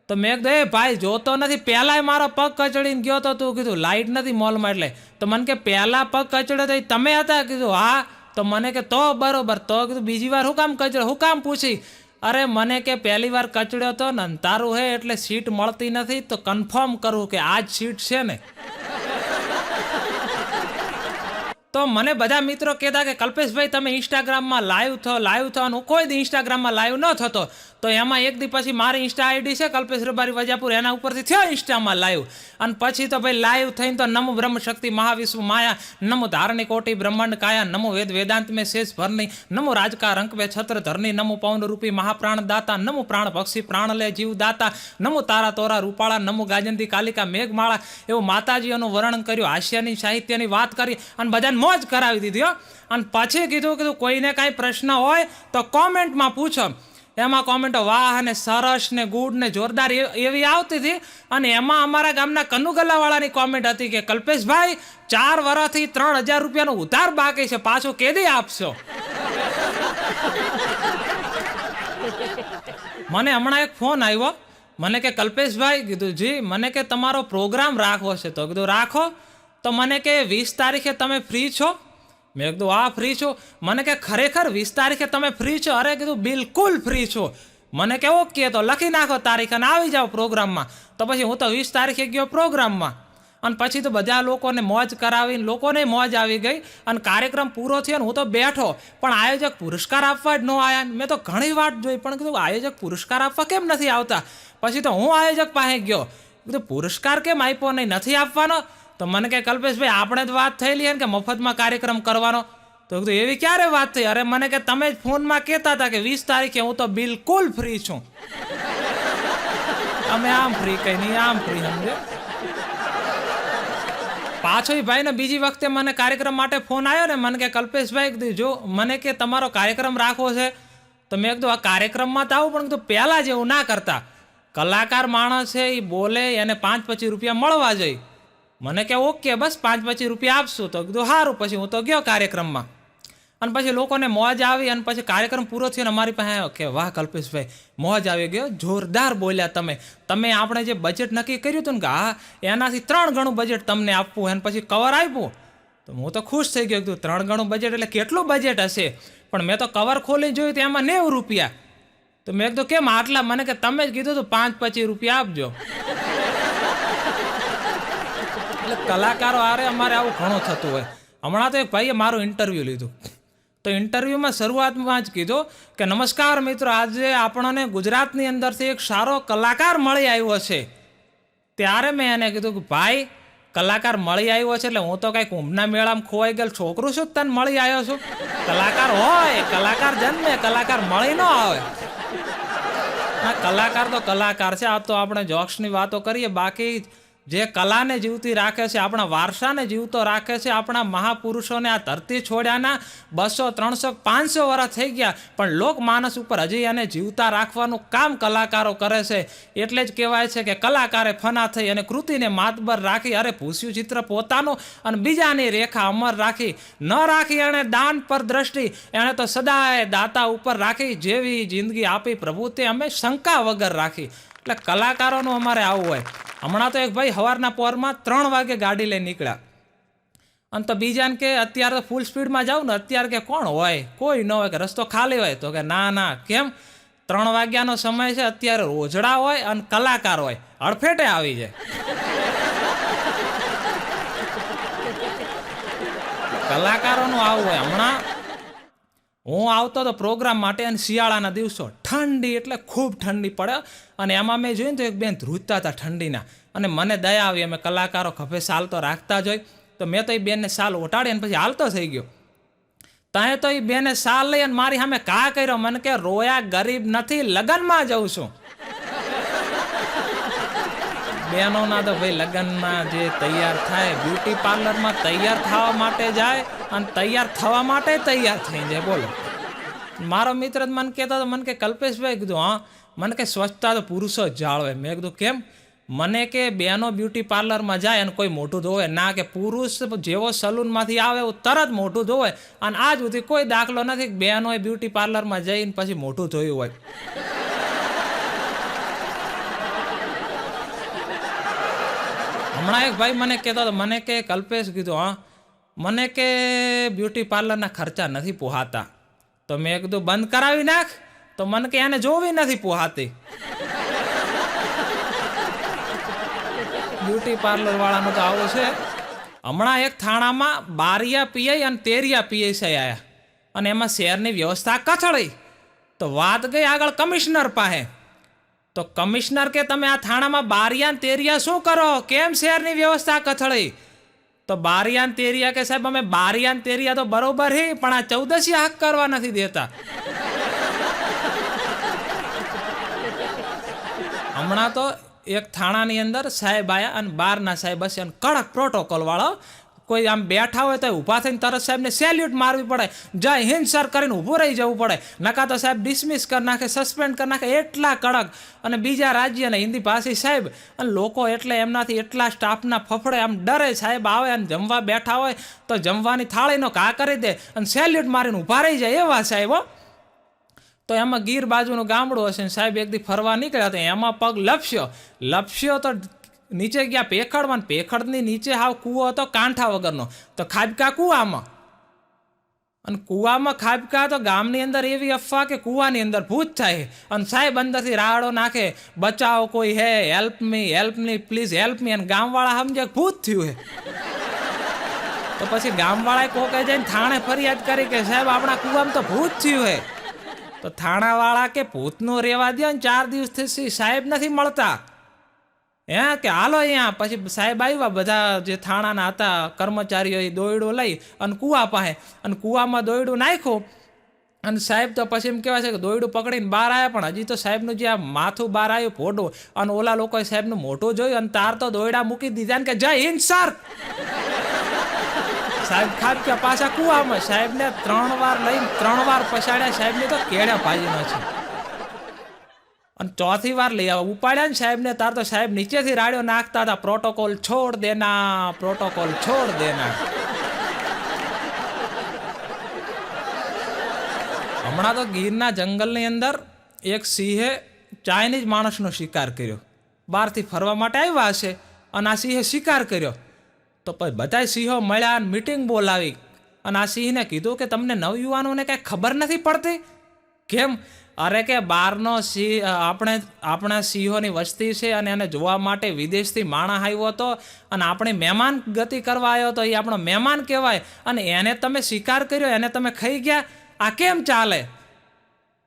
તો મેં કીધું એ ભાઈ જોતો નથી, પહેલાંય મારો પગ કચડીને ગયો તો તું કીધું લાઇટ નથી મોલમાં એટલે. તો મને કે પહેલાં પગ કચડ્યો તો તમે હતા? કીધું હા. તો મને કે તો બરોબર. તો કીધું બીજી વાર હું કામ કચડ્યો, હું કામ પૂછી? અરે મને કે પહેલી વાર કચડ્યો તો ને તારું હે એટલે સીટ મળતી નથી, તો કન્ફર્મ કરવું કે આ જ સીટ છે ને. તો મને બધા મિત્રો કહેતા કે કલ્પેશભાઈ તમે ઇન્સ્ટાગ્રામમાં લાઈવ થો અને હું કોઈ દી ઇન્સ્ટાગ્રામમાં લાઈવ ન થતો. તો એમાં એક દી પછી મારી ઇન્સ્ટા આઈડી છે કલ્પેશ રબારી વજાપુર, એના ઉપરથી થયો ઇન્સ્ટામાં લાઈવ. અને પછી તો ભાઈ લાઈવ થઈને તો નમો બ્રહ્મ શક્તિ મહાવિશ્વ માયા, નમો ધારણી કોટી બ્રહ્માંડ કાયા, નમો વેદ વેદાંત મેં શેષ ભરની, નમો રાજકા રંક વે છત્ર ધરની, નમો પવન રૂપી મહાપ્રાણ દાતા, નમો પ્રાણ પક્ષી પ્રાણ લે જીવ દાતા, નમો તારા તોરા રૂપાળા, નમો ગાજંતી કાલિકા મેઘમાળા. એવું માતાજીઓનું વર્ણન કર્યું, હાસ્યની સાહિત્યની વાત કરી અને બધાને મોજ કરાવી દીધી હો. અને પછી કીધું કોઈને કાંઈ પ્રશ્ન હોય તો કોમેન્ટમાં પૂછો. એમાં કોમેન્ટો વાહ ને સરસ ને ગુડ ને જોરદાર એવી આવતી હતી. અને એમાં અમારા ગામના કનુગલાવાળાની કોમેન્ટ હતી કે કલ્પેશભાઈ 4 વર્ષથી 3,000 રૂપિયાનો ઉધાર બાકી છે, પાછું કેદી આપશો? મને હમણાં એક ફોન આવ્યો, મને કે કલ્પેશભાઈ, કીધું જી, મને કે તમારો પ્રોગ્રામ રાખવો છે. તો કીધું રાખો. તો મને કે 20 તારીખે તમે ફ્રી છો? મેં કીધું હા ફ્રી છું. મને કે ખરેખર 20 તારીખે તમે ફ્રી છો? અરે કીધું બિલકુલ ફ્રી છું. મને કે ઓકે તો લખી નાખો તારીખ અને આવી જાઓ પ્રોગ્રામમાં. તો પછી હું તો 20 તારીખે ગયો પ્રોગ્રામમાં. અને પછી તો બધા લોકોને મોજ કરાવીને લોકોને મોજ આવી ગઈ અને કાર્યક્રમ પૂરો થયો ને હું તો બેઠો, પણ આયોજક પુરસ્કાર આપવા જ ન આવ્યા. મેં તો ઘણી વાત જોઈ, પણ કીધું આયોજક પુરસ્કાર આપવા કેમ નથી આવતા? પછી તો હું આયોજક પાસે ગયો. કીધું પુરસ્કાર કેમ આપ્યો નહીં, નથી આપવાનો? તો મને કે કલ્પેશભાઈ આપણે જ વાત થયેલી હે ને કે મફતમાં કાર્યક્રમ કરવાનો. તો કીધું એવી ક્યારે વાત થઈ? અરે મને કે તમે જ ફોનમાં કહેતા હતા કે 20 તારીખે હું તો બિલકુલ ફ્રી છું. અમે આમ ફ્રી કઈ નહીં, આમ ફ્રી, સમજે. પાછો એ ભાઈને બીજી વખતે મને કાર્યક્રમ માટે ફોન આવ્યો ને, મને કે કલ્પેશભાઈ કીધું જો મને કે તમારો કાર્યક્રમ રાખવો છે. તો મેં કીધું આ કાર્યક્રમમાં તો આવું, પણ કીધું પહેલાં જેવું ના કરતા. કલાકાર માણસ છે, એ બોલે એને 5-25 રૂપિયા મળવા જોઈએ. મને કે ઓકે બસ 5-25 રૂપિયા આપશું. તો કીધું સારું. પછી હું તો ગયો કાર્યક્રમમાં, અને પછી લોકોને મોજ આવી, અને પછી કાર્યક્રમ પૂરો થયો ને અમારી પાસે આવ્યો કે વાહ કલ્પેશભાઈ મોજ આવી ગયો, જોરદાર બોલ્યા તમે આપણે જે બજેટ નક્કી કર્યું હતું ને કે હા એનાથી 3 ગણું બજેટ તમને આપવું, અને પછી કવર આપ્યું. તો હું તો ખુશ થઈ ગયો. કીધું 3 ગણું બજેટ એટલે કેટલું બજેટ હશે? પણ મેં તો કવર ખોલી જોયું તો એમાં 90 રૂપિયા. તો મેં કીધું કેમ આટલા? મને કે તમે જ કીધું તો 5-25 રૂપિયા આપજો. એટલે કલાકારો આરે અમારે આવું ઘણું થતું હોય. હમણાં તો એક ભાઈએ મારું ઇન્ટરવ્યૂ લીધું. તો ઇન્ટરવ્યૂમાં શરૂઆતમાં જ કીધું કે નમસ્કાર મિત્રો, આજે આપણને ગુજરાતની અંદરથી એક સારો કલાકાર મળી આવ્યો છે. ત્યારે મેં એને કીધું કે ભાઈ કલાકાર મળી આવ્યો છે એટલે હું તો કાંઈક ઊંઘના મેળામાં ખોવાઈ ગયેલ છોકરું છું, તને મળી આવ્યો છું? કલાકાર હોય, કલાકાર જન્મે, કલાકાર મળી ન આવે. હા, કલાકાર તો કલાકાર છે. આ તો આપણે જોક્સની વાતો કરીએ, બાકી જે કલાને જીવતી રાખે છે, આપણા વારસાને જીવતો રાખે છે, આપણા મહાપુરુષોને આ ધરતી છોડ્યાના 200, 300, 500 વર્ષ થઈ ગયા, પણ લોકમાનસ ઉપર હજી એને જીવતા રાખવાનું કામ કલાકારો કરે છે. એટલે જ કહેવાય છે કે કલાકારે ફના થઈ અને કૃતિને માતબર રાખી. અરે ભૂસ્યું ચિત્ર પોતાનું અને બીજાની રેખા અમર રાખી. ન રાખી એણે દાન પર દ્રષ્ટિ, એણે તો સદાય દાતા ઉપર રાખી. જેવી જિંદગી આપી પ્રભુ તે અમે શંકા વગર રાખી. એટલે કલાકારોનું અમારે આવું હોય. હમણાં તો એક ભાઈ સવારના પોરમાં 3 વાગે ગાડી લઈને નીકળ્યા, અને તો બીજાને કે અત્યારે તો ફૂલ સ્પીડમાં જાઉં ને, અત્યારે કે કોણ હોય, કોઈ ન હોય, કે રસ્તો ખાલી હોય. તો કે ના કેમ, 3 વાગ્યાનો સમય છે, અત્યારે રોજડા હોય અને કલાકાર હોય, અડફેટે આવી જાય. કલાકારોનું આવું હોય. હમણાં હું આવતો હતો પ્રોગ્રામ માટે, અને શિયાળાના દિવસો, ઠંડી એટલે ખૂબ ઠંડી પડે, અને એમાં મેં જોયું તો એક બેન ધ્રુજતા હતા ઠંડીના, અને મને દયા આવી. અમે કલાકારો ખભે સાલ તો રાખતા જ હોય, તો મેં તો એ બેનને સાલ ઓટાડી અને પછી હાલતો થઈ ગયો. ત્યાં તો એ બેને સાલ લઈ અને મારી સામે કા કર્યો. મને કે રોયા ગરીબ નથી, લગ્નમાં જઉં છું. બહેનોના તો ભાઈ લગ્નમાં જે તૈયાર થાય, બ્યુટી પાર્લરમાં તૈયાર થવા માટે જાય અને તૈયાર થવા માટે તૈયાર થઈ જાય. બોલો, મારો મિત્ર મને કહેતો હતો, મને કે કલ્પેશભાઈ, કીધું હા, મને કે સ્વચ્છતા તો પુરુષો જ જાળવે. મેં કીધું કેમ? મને કે બહેનો બ્યુટી પાર્લરમાં જાય અને કોઈ મોઢું ધોવે ના, કે પુરુષ જેવો સલૂનમાંથી આવે એવું તરત મોઢું ધોવે. અને આજ સુધી કોઈ દાખલો નથી કે બહેનોએ બ્યુટી પાર્લરમાં જઈને પછી મોઢું ધોયું હોય. હમણાં એક ભાઈ મને કહેતો હતો, મને કે કલ્પેશ, કીધું હા, મને કે બ્યુટી પાર્લરના ખર્ચા નથી પોહાતા. તો મેં કીધું બંધ કરાવી નાખ. તો મને કે એને જોવી નથી પોહાતી. બ્યુટી પાર્લર વાળાનું તો આવું છે. હમણાં એક થાણામાં 12 પીઆઈ અને 13 પીએસઆઈ આવ્યા, અને એમાં શહેરની વ્યવસ્થા કથળી. તો વાત ગઈ આગળ કમિશનર પાસે. તો કમિશનર કે તમે આ થાણામાં 12 અને 13 શું કરો, કેમ શહેરની વ્યવસ્થા કથળી? તો 12 અને 13 કે સાહેબ અમે 12 અને 13 તો બરોબર હે, પણ આ 14 હક કરવા નથી દેતા. હમણાં તો એક થાણાની અંદર સાહેબ આવ્યા, અને બહારના સાહેબ હશે, અને કડક પ્રોટોકોલ વાળો. કોઈ આમ બેઠા હોય તો ઊભા થઈને તરત સાહેબને સેલ્યુટ મારવી પડે, જય હિન્દ સર કરીને ઊભું રહી જવું પડે, નકા તો સાહેબ ડિસમિસ કરી નાખે, સસ્પેન્ડ કરી નાખે. એટલા કડક. અને બીજા રાજ્યના હિન્દી ભાષી સાહેબ, અને લોકો એટલે એમનાથી એટલા સ્ટાફના ફફડે, આમ ડરે. સાહેબ આવે અને જમવા બેઠા હોય તો જમવાની થાળીનો ઘા કરી દે અને સેલ્યુટ મારીને ઊભા રહી જાય, એવા સાહેબ. તો એમાં ગીર બાજુનું ગામડું હશે, ને સાહેબ એકદી ફરવા નીકળ્યા તો એમાં પગ લપસ્યો તો નીચે ગયા પેખડમાં. પેખડની નીચે હાવ કૂવો હતો કાંઠા વગરનો, તો ખાબકા કૂવામાં. અને કૂવામાં ખાબકા તો ગામની અંદર એવી અફવા કે કૂવાની અંદર ભૂત થાય. અને સાહેબ અંદરથી રાડો નાખે, બચાવો કોઈ હે, help me please help me. અને ગામવાળા સમજે ભૂત થયું હે. તો પછી ગામવાળાએ કોકે જઈને થાણે ફરિયાદ કરી કે સાહેબ આપણા કૂવામાં તો ભૂત થયું હે. તો થાણાવાળા કે ભૂતનું રેવા દે, 4 દિવસથી સાહેબ નથી મળતા. હે કે હાલો અહીંયા. પછી સાહેબ આવ્યા, બધા જે થાણાના હતા કર્મચારીઓ, એ દોયડું લઈ અને કૂવા પાસે, અને કૂવામાં દોયડું નાખ્યું. અને સાહેબ તો પછી એમ કહેવાય છે કે દોયડું પકડીને બહાર આવ્યા, પણ હજી તો સાહેબનું જે આ માથું બહાર આવ્યું ફોટું, અને ઓલા લોકોએ સાહેબનું મોઢું જોયું અને તાર તો દોયડા મૂકી દીધા ને કે જય હિન્દ સર. સાહેબ ખાબક્યા પાછા કૂવામાં. સાહેબને 3 વાર લઈને 3 વાર પછાડ્યા. સાહેબને તો કેળા ભાજીનો છે. અને 4થી વાર લઈ આવ્યા, ઉપાડ્યા ને સાહેબને, તાર તો સાહેબ નીચેથી રાડ્યો નાખતા હતા, પ્રોટોકોલ છોડ દેના, પ્રોટોકોલ છોડ દેના. હમણાં તો ગીરના જંગલની અંદર એક સિંહે ચાઇનીઝ માણસનો શિકાર કર્યો. બહારથી ફરવા માટે આવ્યા હશે અને આ સિંહે શિકાર કર્યો. તો પછી બધા સિંહો મળ્યા અને મિટિંગ બોલાવી, અને આ સિંહને કીધું કે તમને નવયુવાનોને કાંઈ ખબર નથી પડતી કેમ? અરે કે બહારનો સિંહ, આપણા સિંહોની વસ્તી છે અને એને જોવા માટે વિદેશથી માણસ આવ્યો હતો, અને આપણે મહેમાન ગતિ કરવા આવ્યો હતો, એ આપણો મહેમાન કહેવાય, અને એને તમે શિકાર કર્યો, એને તમે ખાઈ ગયા, આ કેમ ચાલે?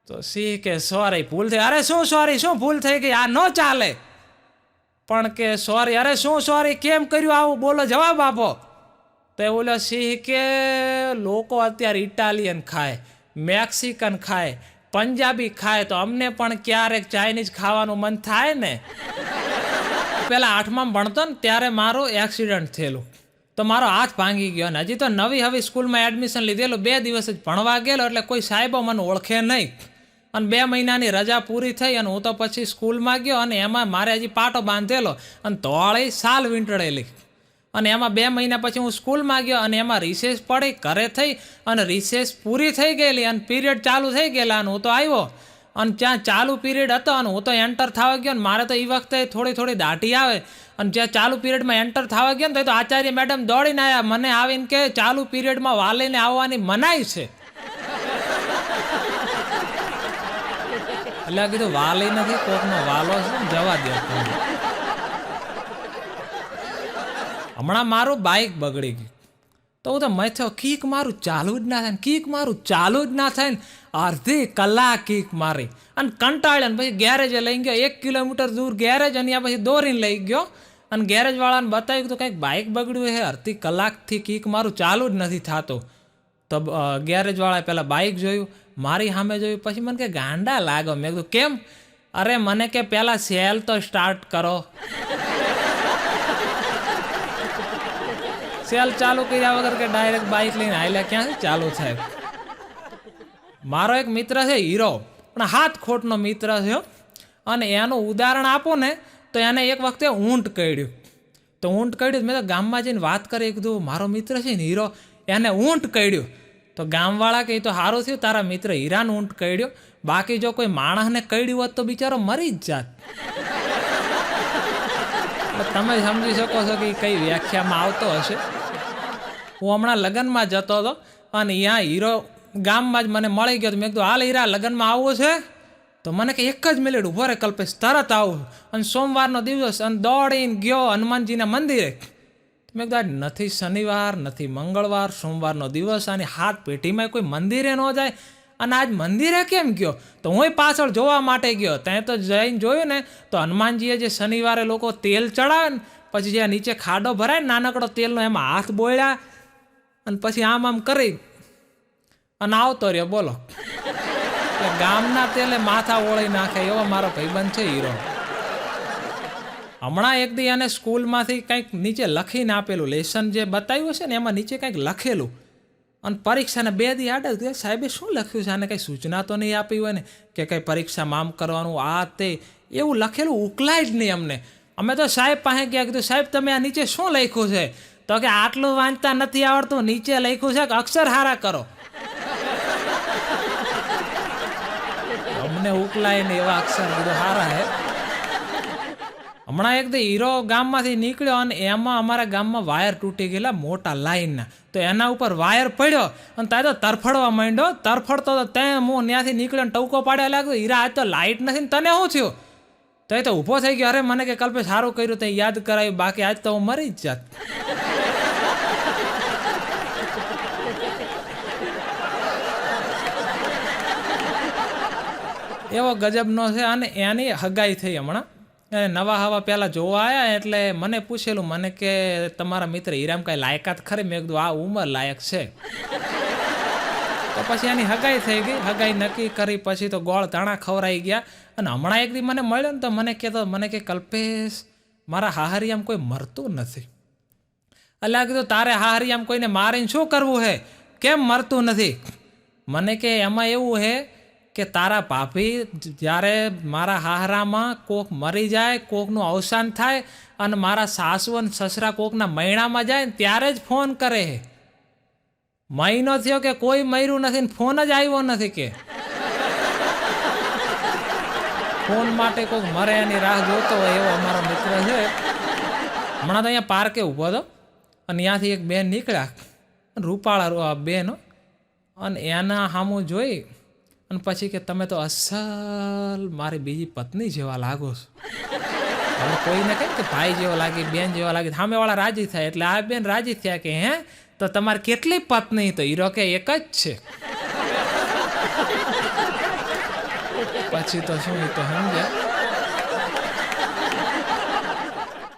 તો સિંહ કે સોરી, ભૂલ થઈ. અરે શું સોરી, શું ભૂલ થઈ ગઈ, આ ન ચાલે. પણ કે સોરી, અરે શું સોરી, કેમ કર્યું આવું, બોલો, જવાબ આપો. તો એ બોલ્યો સિંહ કે લોકો અત્યારે ઇટાલિયન ખાય, મેક્સિકન ખાય, પંજાબી ખાય, તો અમને પણ ક્યારેક ચાઇનીઝ ખાવાનું મન થાય ને. પેલા 8માં ભણતો ને ત્યારે મારું એક્સિડન્ટ થયેલું, તો મારો હાથ ભાંગી ગયો, અને હજી તો નવી સ્કૂલમાં એડમિશન લીધેલું, 2 દિવસ જ ભણવા ગયેલો, એટલે કોઈ સાહેબો મને ઓળખે નહીં. અને 2 મહિનાની રજા પૂરી થઈ અને હું તો પછી સ્કૂલમાં ગયો, અને એમાં મારે હજી પાટો બાંધેલો અને ધોળી સાલ વીંટળેલી, અને એમાં 2 મહિના પછી હું સ્કૂલમાં ગયો, અને એમાં રિસેસ પડી, ઘરે થઈ, અને રિસેસ પૂરી થઈ ગયેલી અને પીરિયડ ચાલુ થઈ ગયેલા, અને હું તો આવ્યો, અને ત્યાં ચાલુ પીરિયડ હતો, અને હું તો એન્ટર થવા ગયો, ને મારે તો એ વખતે થોડી દાઢી આવે, અને જ્યાં ચાલુ પીરિયડમાં એન્ટર થવા ગયો ને તો આચાર્ય મેડમ દોડીને આવ્યા, મને આવીને કે ચાલુ પીરિયડમાં વાલીને આવવાની મનાઈ છે. એટલે કીધું વાલી નથી, કોકનો વાલો છે, જવા દે. હમણાં મારું બાઇક બગડી ગયું, તો હું તો મથ્યો, કીક મારું ચાલુ જ ના થાય, કીક મારું ચાલુ જ ના થાય ને. અડધી કલાક કીક મારી અને કંટાળ્યો, ને પછી ગેરેજે લઈ ગયો, 1 કિલોમીટર દૂર ગેરેજ, અને ત્યાં પછી દોરીને લઈ ગયો, અને ગેરેજવાળાને બતાવ્યું તો કંઈક બાઇક બગડ્યું છે, અડધી કલાકથી કીક મારું ચાલુ જ નથી થતું. તો ગેરેજવાળાએ પહેલાં બાઇક જોયું, મારી સામે જોયું, પછી મને કે ગાંડા લાગો. મેં કીધું કેમ? અરે મને કે પહેલાં સેલ તો સ્ટાર્ટ કરો. સેલ ચાલુ કર્યા વગર કે ડાયરેક્ટ બાઇક લઈને હાલ્યા ક્યાંથી ચાલુ થાય? મારો એક મિત્ર છે હીરો, પણ હાથ ખોટનો મિત્ર છે, અને એનું ઉદાહરણ આપો ને તો એને એક વખતે ઊંટ કરડ્યું. તો ઊંટ કરડ્યું, મેં તો ગામમાં જઈને વાત કરી, કીધું મારો મિત્ર છે ને હીરો, એને ઊંટ કરડ્યું. તો ગામવાળા કહે તો સારું થયું તારા મિત્ર હીરાનું ઊંટ કરડ્યો, બાકી જો કોઈ માણસને કરડ્યું હોત તો બિચારો મરી જ જાત. તમે સમજી શકો છો કે કઈ વ્યાખ્યામાં આવતો હશે. હું હમણાં લગ્નમાં જતો હતો, અને અહીંયા હીરો ગામમાં જ મને મળી ગયો. મેં કીધું હાલ હીરા લગ્નમાં આવવું છે? તો મને કે 1 જ મિનિટ ઊભો રહે કલ્પેશ, તરત આવું. અને સોમવારનો દિવસ, અને દોડીને ગયો હનુમાનજીના મંદિરે. મેં કીધું આજ નથી શનિવાર, નથી મંગળવાર, સોમવારનો દિવસ, અને હાથ પેઢીમાં કોઈ મંદિરે ન જાય, અને આજ મંદિરે કેમ ગયો? તો હું પાછળ જોવા માટે ગયો. ત્યાં તો જઈને જોયું ને તો હનુમાનજીએ જે શનિવારે લોકો તેલ ચડાવે ને, પછી જ્યાં નીચે ખાડો ભરાય ને નાનકડો તેલનો, એમાં હાથ બોળ્યા, અને પછી આમ કરી અને આવતો રહ્યો. બોલો, ગામના તેલે માથા ઓળી નાખે એવો મારો ભાઈબંધ છે હીરો. હમણાં એક દી એને સ્કૂલમાંથી કંઈક નીચે લખીને આપેલું, લેસન જે બતાવ્યું છે ને એમાં નીચે કંઈક લખેલું, અને પરીક્ષાને 2 દી આડે સાહેબે શું લખ્યું છે, આને કંઈ સૂચના તો નહીં આપી હોય ને કે કંઈ પરીક્ષામાં આમ કરવાનું, આ તે એવું લખેલું ઉકલાય જ નહીં અમને. અમે તો સાહેબ પાસે ગયા, કીધું સાહેબ તમે આ નીચે શું લખ્યું છે? તો કે આટલું વાંચતા નથી આવડતું, નીચે લખ્યું છે કે અક્ષર હારા કરો. અમને ઉકલાય ને એવા અક્ષર બધું હારા હે. હમણાં એક દી હીરો ગામમાંથી નીકળ્યો, અને એમાં અમારા ગામમાં વાયર તૂટી ગયેલા મોટા લાઈનના. તો એના ઉપર વાયર પડ્યો, અને ત્યાં તો તરફડવા માંડ્યો. તરફડતો તો ત્યાં હું ત્યાંથી નીકળ્યો, ટવકો પાડ્યા લાગ્યો, હીરા આજ તો લાઇટ નથી ને તને શું થયું? તો એ તો ઊભો થઈ ગયો, અરે મને કે કલ્પેશ સારું કર્યું તે યાદ કરાવ્યું, બાકી આજ તો હું મરી જ જાત. એવો ગજબનો છે. અને એની હગાઈ થઈ હમણાં, અને નવા હવા પહેલાં જોવા આવ્યા એટલે મને પૂછેલું, મને કે તમારા મિત્ર હીરામ કાંઈ લાયકાત ખરી? મેં કીધું આ ઉંમર લાયક છે. તો પછી એની હગાઈ થઈ ગઈ. હગાઈ નક્કી કરી પછી તો ગોળ ધાણા ખવરાઈ ગયા. અને હમણાં એક દી મને મળ્યો ને તો મને કે કલ્પેશ, મારા હાહરિયામ કોઈ મરતું નથી. એટલે કીધું તારે હાહરિયામ કોઈને મારીને શું કરવું હે? કેમ મરતું નથી? મને કે એમાં એવું હે કે તારા ભાભી જ્યારે મારા હાહરામાં કોક મરી જાય, કોકનું અવસાન થાય અને મારા સાસુ અને સસરા કોકના મહિનામાં જાય ને ત્યારે જ ફોન કરે હે. મહિનો થયો કે કોઈ મર્યું નથી ને ફોન જ આવ્યો નથી કે. ફોન માટે કોઈક મરે એની રાહ જોતો હોય એવો અમારો મિત્ર છે. હમણાં તો અહીંયા પાર્કે ઊભો હતો અને ત્યાંથી એક બેન નીકળ્યા, રૂપાળા બેન, અને એના સામું જોઈ અને પછી કે તમે તો અસલ મારી બીજી પત્ની જેવા લાગો છો. હવે કોઈને કહે કે ભાઈ જેવો લાગી, બેન જેવા લાગી, સામેવાળા રાજી થાય. એટલે આ બેન રાજી થયા કે હે તો તમારે કેટલી પત્ની? તો હીરો કે એક જ છે. પછી તો શું, તો સમજ્યા.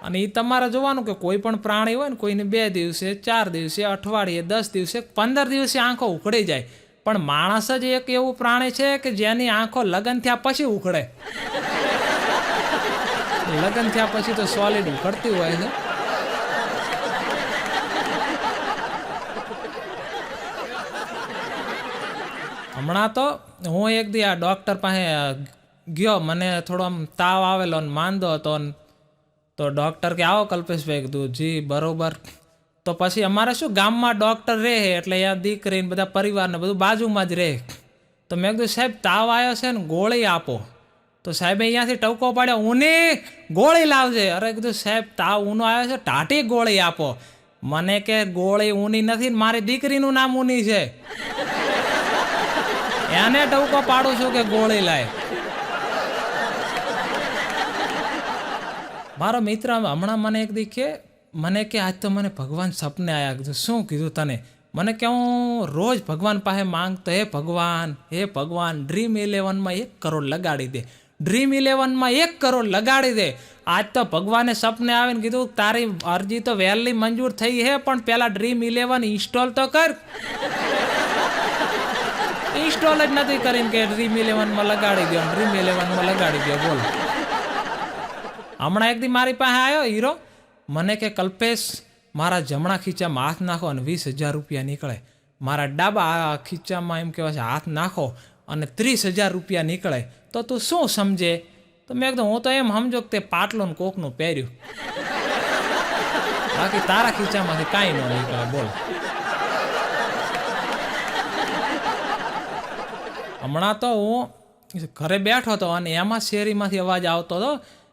અને એ તમારે જોવાનું કે કોઈ પણ પ્રાણી હોય ને, કોઈને 2 દિવસે, 4 દિવસે, અઠવાડિયે, 10 દિવસે, 15 દિવસે આંખો ઉખડી જાય. પણ માણસ જ એક એવું પ્રાણી છે કે જેની આંખો લગ્ન થયા પછી ઉખડે. લગ્ન થયા પછી તો સોલિડ ઉખડતી હોય છે. હમણાં તો હું એક દી આ ડૉક્ટર પાસે ગયો, મને થોડો આમ તાવ આવેલો ને માંદો હતો. તો ડૉક્ટર કે આવો કલ્પેશભાઈ. કીધું જી બરાબર. તો પછી અમારે શું ગામમાં ડૉક્ટર રહે એટલે અહીંયા દીકરીને બધા પરિવારને બધું બાજુમાં જ રહે. તો મેં કીધું સાહેબ તાવ આવ્યો છે ને ગોળી આપો. તો સાહેબે અહીંયાથી ટવકો પાડ્યો, ઊની ગોળી લાવજે. અરે કીધું સાહેબ તાવ ઊનો આવ્યો છે, ટાટી ગોળી આપો. મને કે ગોળી ઊની નથી ને મારી દીકરીનું નામ ઊની છે, એને ટવકો પાડું છું કે ગોળી લાય. મારો મિત્ર હમણાં મને એક દી કે આજ તો મને ભગવાન સપને આવ્યા. કીધું શું કીધું તને? મને કે હું રોજ ભગવાન પાસે માંગતો, હે ભગવાન ડ્રીમ 11માં 1 કરોડ લગાડી દે, ડ્રીમ 11માં 1 કરોડ લગાડી દે. આજ તો ભગવાને સપને આવીને કીધું તારી અરજી તો વહેલી મંજૂર થઈ હે, પણ પહેલાં ડ્રીમ 11 ઇન્સ્ટોલ તો કર. ઇન્સ્ટોલ જ નથી કરીને કે ડ્રીમ 11માં લગાડી દો, ડ્રીમ 11માં લગાડી દો. બોલો. હમણાં એક દી મારી પાસે આવ્યો હીરો, મને કે કલ્પેશ મારા જમણા ખીચામાં હાથ નાખો અને 20,000 રૂપિયા નીકળે. મારા ડાબા ખીચામાં એમ કહેવાય છે હાથ નાખો અને 30,000 રૂપિયા નીકળે. તો તું શું સમજે? તો મેં કીધું હું તો એમ સમજો કે તે પાટલું ને કોકનું પહેર્યું, બાકી તારા ખીચામાંથી કાંઈ ન નીકળે. બોલો. હમણાં તો હું ઘરે બેઠો હતો અને એમાં શેરીમાંથી અવાજ આવતો હતો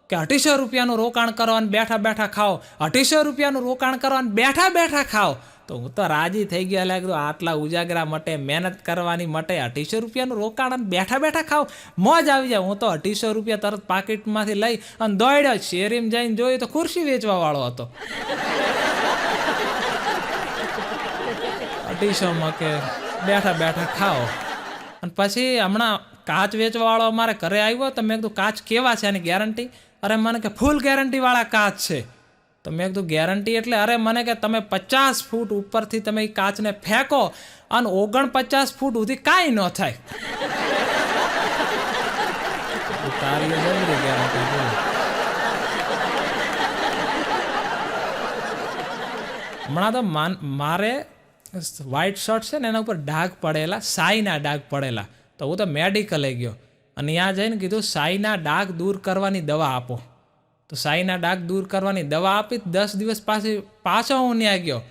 કે 250 રૂપિયાનું રોકાણ કરો અને બેઠા બેઠા ખાઓ, 250 રૂપિયાનું રોકાણ કરો અને બેઠા બેઠા ખાઓ. તો હું તો રાજી થઈ ગયો. લાગ્યું આટલા ઉજાગરા માટે, મહેનત કરવાની માટે 250 રૂપિયાનું રોકાણ અને બેઠા બેઠા ખાઓ, મોજ આવી જાય. હું તો 250 રૂપિયા તરત પાકીટમાંથી લઈ અને દોડ્યો. શેરીમાં જઈને જોયું તો ખુરશી વેચવા વાળો હતો. 250માં કે બેઠા બેઠા ખાઓ. અને પછી હમણાં કાચ વેચવાવાળો અમારે ઘરે આવ્યો. તો મેં કીધું કાચ કેવા છે, એની ગેરંટી? અરે મને કે ફૂલ ગેરંટીવાળા કાચ છે. તો મેં કીધું ગેરંટી એટલે? અરે મને કે તમે 50 ફૂટ ઉપરથી તમે એ કાચને ફેંકો અને 49 ફૂટ સુધી કાંઈ ન થાય. તારી જબરી ગેરંટી. હમણાં તો મારે વ્હાઇટ શર્ટ છે ને એના ઉપર ડાઘ પડેલા, સાઈના ડાઘ પડેલા. તો હું તો મેડિકલે ગયો અને ત્યાં જઈને કીધું સાઈના ડાઘ દૂર કરવાની દવા આપો. તો સાઈના ડાઘ દૂર કરવાની દવા આપી. 10 દિવસ પાછો હું ત્યાં ગયો.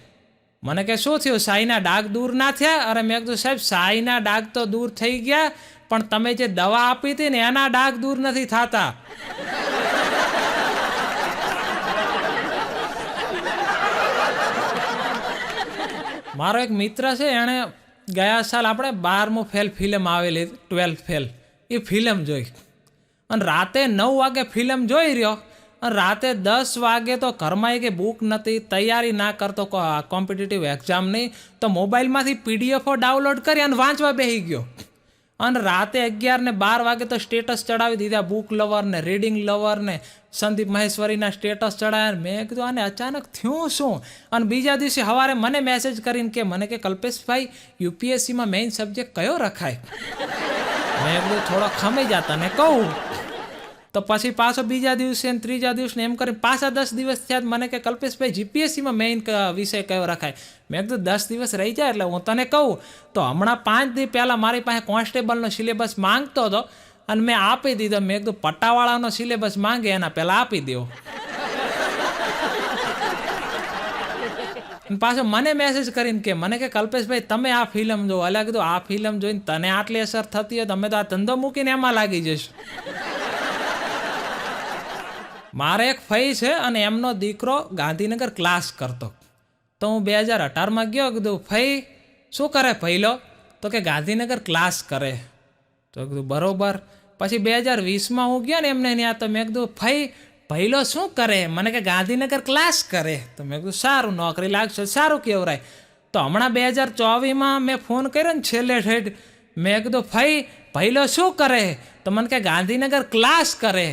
મને કે શું થયું, સાઈના ડાઘ દૂર ના થયા? અરે મેં કીધું સાહેબ સાઈના ડાઘ તો દૂર થઈ ગયા, પણ તમે જે દવા આપી હતી ને એના ડાઘ દૂર નથી થતા. મારો એક મિત્ર છે, એણે ગયા સાલ આપણે 12મું ફેલ ફિલ્મ આવેલી 12th ફેલ, એ ફિલ્મ જોઈ અને રાતે 9 વાગે ફિલ્મ જોઈ રહ્યો અને રાતે 10 વાગે તો ઘરમાં કે બુક નથી, તૈયારી ના કરતો કોમ્પિટિટિવ એક્ઝામની, તો મોબાઈલમાંથી પીડીએફો ડાઉનલોડ કરી અને વાંચવા બેસી ગયો. અને રાતે 11 ને 12 વાગે તો સ્ટેટસ ચડાવી દીધા, બુક લવર ને રીડિંગ લવર ને સંદીપ મહેશ્વરીના સ્ટેટસ ચડાયા. મેં કીધું આને અચાનક થયું શું? અને બીજા દિવસે સવારે મને મેસેજ કરીને કે મને કે કલ્પેશભાઈ યુપીએસસીમાં મેઇન સબ્જેક્ટ કયો રખાય? મેં કીધું થોડો ખમી જતા ને કહું. તો પછી પાછો બીજા દિવસે ને ત્રીજા દિવસે એમ કરી પાછા 10 દિવસ થયા મને કે કલ્પેશભાઈ જીપીએસસીમાં મેઇન વિષય કયો રખાય? મેં કીધું 10 દિવસ રહી જાય એટલે હું તને કહું. તો હમણાં 5 દિવસ પહેલાં મારી પાસે કોન્સ્ટેબલનો સિલેબસ માંગતો હતો અને મેં આપી દીધો. મેં કીધું પટ્ટાવાળાનો સિલેબસ માંગે એના પહેલાં આપી દો. પાછો મને મેસેજ કરીને કે મને કે કલ્પેશભાઈ તમે આ ફિલ્મ જો. એટલે કીધું આ ફિલ્મ જોઈને તને આટલી અસર થતી હોય તમે તો આ ધંધો મૂકીને એમાં લાગી જશો. મારે એક ફઈ છે અને એમનો દીકરો ગાંધીનગર ક્લાસ કરતો. તો હું 2018માં ગયો, કીધું ફઈ શું કરે પહેલો? તો કે ગાંધીનગર ક્લાસ કરે. તો કીધું બરોબર. પછી 2020માં હું ગયો ને એમને ત્યાં, તો મેં કીધું ફઈ પહેલો શું કરે? મને કે ગાંધીનગર ક્લાસ કરે. તો મેં કીધું સારું, નોકરી લાગશે સારું કેવરાય. તો હમણાં 2024માં મેં ફોન કર્યો ને છેલ્લે ઠેઠ, મેં કીધું ફઈ પહેલો શું કરે? તો મને કે ગાંધીનગર ક્લાસ કરે.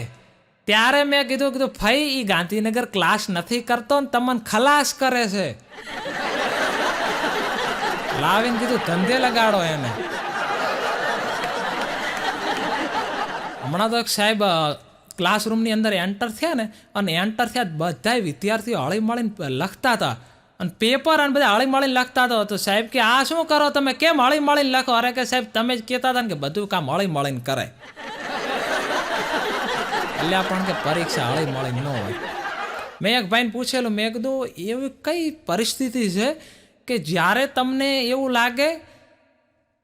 ત્યારે મેં કીધું ફઈ એ ગાંધીનગર ક્લાસ નથી કરતો ને તમને ખલાસ કરે છે. લાવીને કીધું ધંધે લગાડો એને. હમણાં તો એક સાહેબ ક્લાસરૂમની અંદર એન્ટર થયા ને, અને એન્ટર થયા બધા વિદ્યાર્થીઓ હળી મળીને લખતા હતા અને પેપર અને બધા હળી મળીને લખતા હતા. તો સાહેબ કે આ શું કરો તમે, કેમ હળી મળીને લખો? અરે કે સાહેબ તમે જ કહેતા હતા ને કે બધું કામ હળી મળીને કરાય. એટલે પણ કે પરીક્ષા હળી મળી ન હોય. મેં એક ભાઈને પૂછેલું, મેં કીધું એવી કઈ પરિસ્થિતિ છે કે જ્યારે તમને એવું લાગે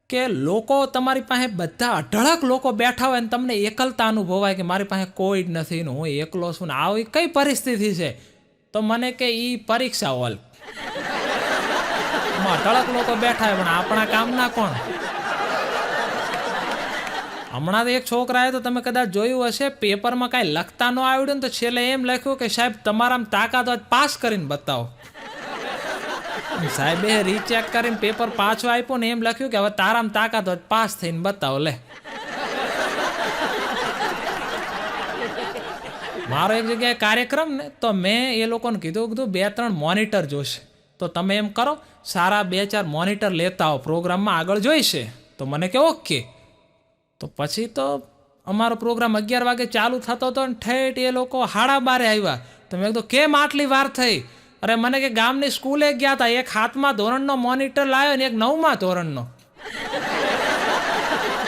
કે લોકો તમારી પાસે બધા અઢળક લોકો બેઠા હોય ને તમને એકલતા અનુભવાય કે મારી પાસે કોઈ જ નથી ને હું એકલો છું ને, આવી કઈ પરિસ્થિતિ છે? તો મને કે એ પરીક્ષા હોલ. એમાં અઢળક લોકો બેઠા હોય પણ આપણા કામના કોણ? હમણાં તો એક છોકરાએ તો તમે કદાચ જોયું હશે, પેપરમાં કાંઈ લખતા ન આવડ્યું ને તો છેલ્લે એમ લખ્યું કે સાહેબ તમારામાં તાકાત હોય પાસ કરીને બતાવો. સાહેબે રીચેક કરીને પેપર પાછું આપ્યું ને એમ લખ્યું કે હવે તારામાં તાકાત હોય પાસ થઈને બતાવો. લે, મારો એક જગ્યાએ કાર્યક્રમ ને, તો મેં એ લોકોને કીધું 2-3 મોનિટર જોશે, તો તમે એમ કરો સારા 2-4 મોનિટર લેતા આવો, પ્રોગ્રામમાં આગળ જોઈશે. તો મને કે ઓકે. તો પછી તો અમારો પ્રોગ્રામ 11 વાગે ચાલુ થતો હતો ને ઠેઠ એ લોકો 12:30 આવ્યા. તો મેં કીધું કેમ આટલી વાર થઈ? અરે મને કે ગામની સ્કૂલે ગયા હતા, એક 7મા ધોરણનો મોનિટર લાવ્યો ને એક 9મા ધોરણનો.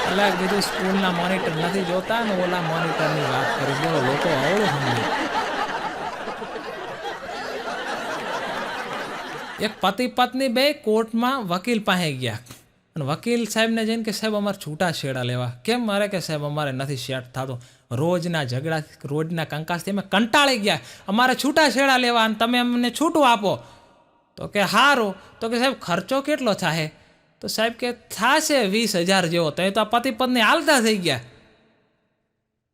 એટલે કીધું સ્કૂલના મોનિટર નથી જોતા ને ઓલા મોનિટરની વાત કરી. બોલો લોકો આવડું સમજે. એક પતિ પત્ની બે કોર્ટમાં વકીલ પાસે ગયા અને વકીલ સાહેબને જઈને કે સાહેબ અમારે છૂટા છેડા લેવા. કેમ? મારે કે સાહેબ અમારે નથી સેટ થતો, રોજના ઝઘડા રોજના કંકાસથી અમે કંટાળી ગયા, અમારે છૂટા છેડા લેવા અને તમે અમને છૂટું આપો. તો કે સારું. તો કે સાહેબ ખર્ચો કેટલો થાય? તો સાહેબ કે થશે 20,000 જેવો. તો એ તો પતિ પત્ની હાલતા થઈ ગયા.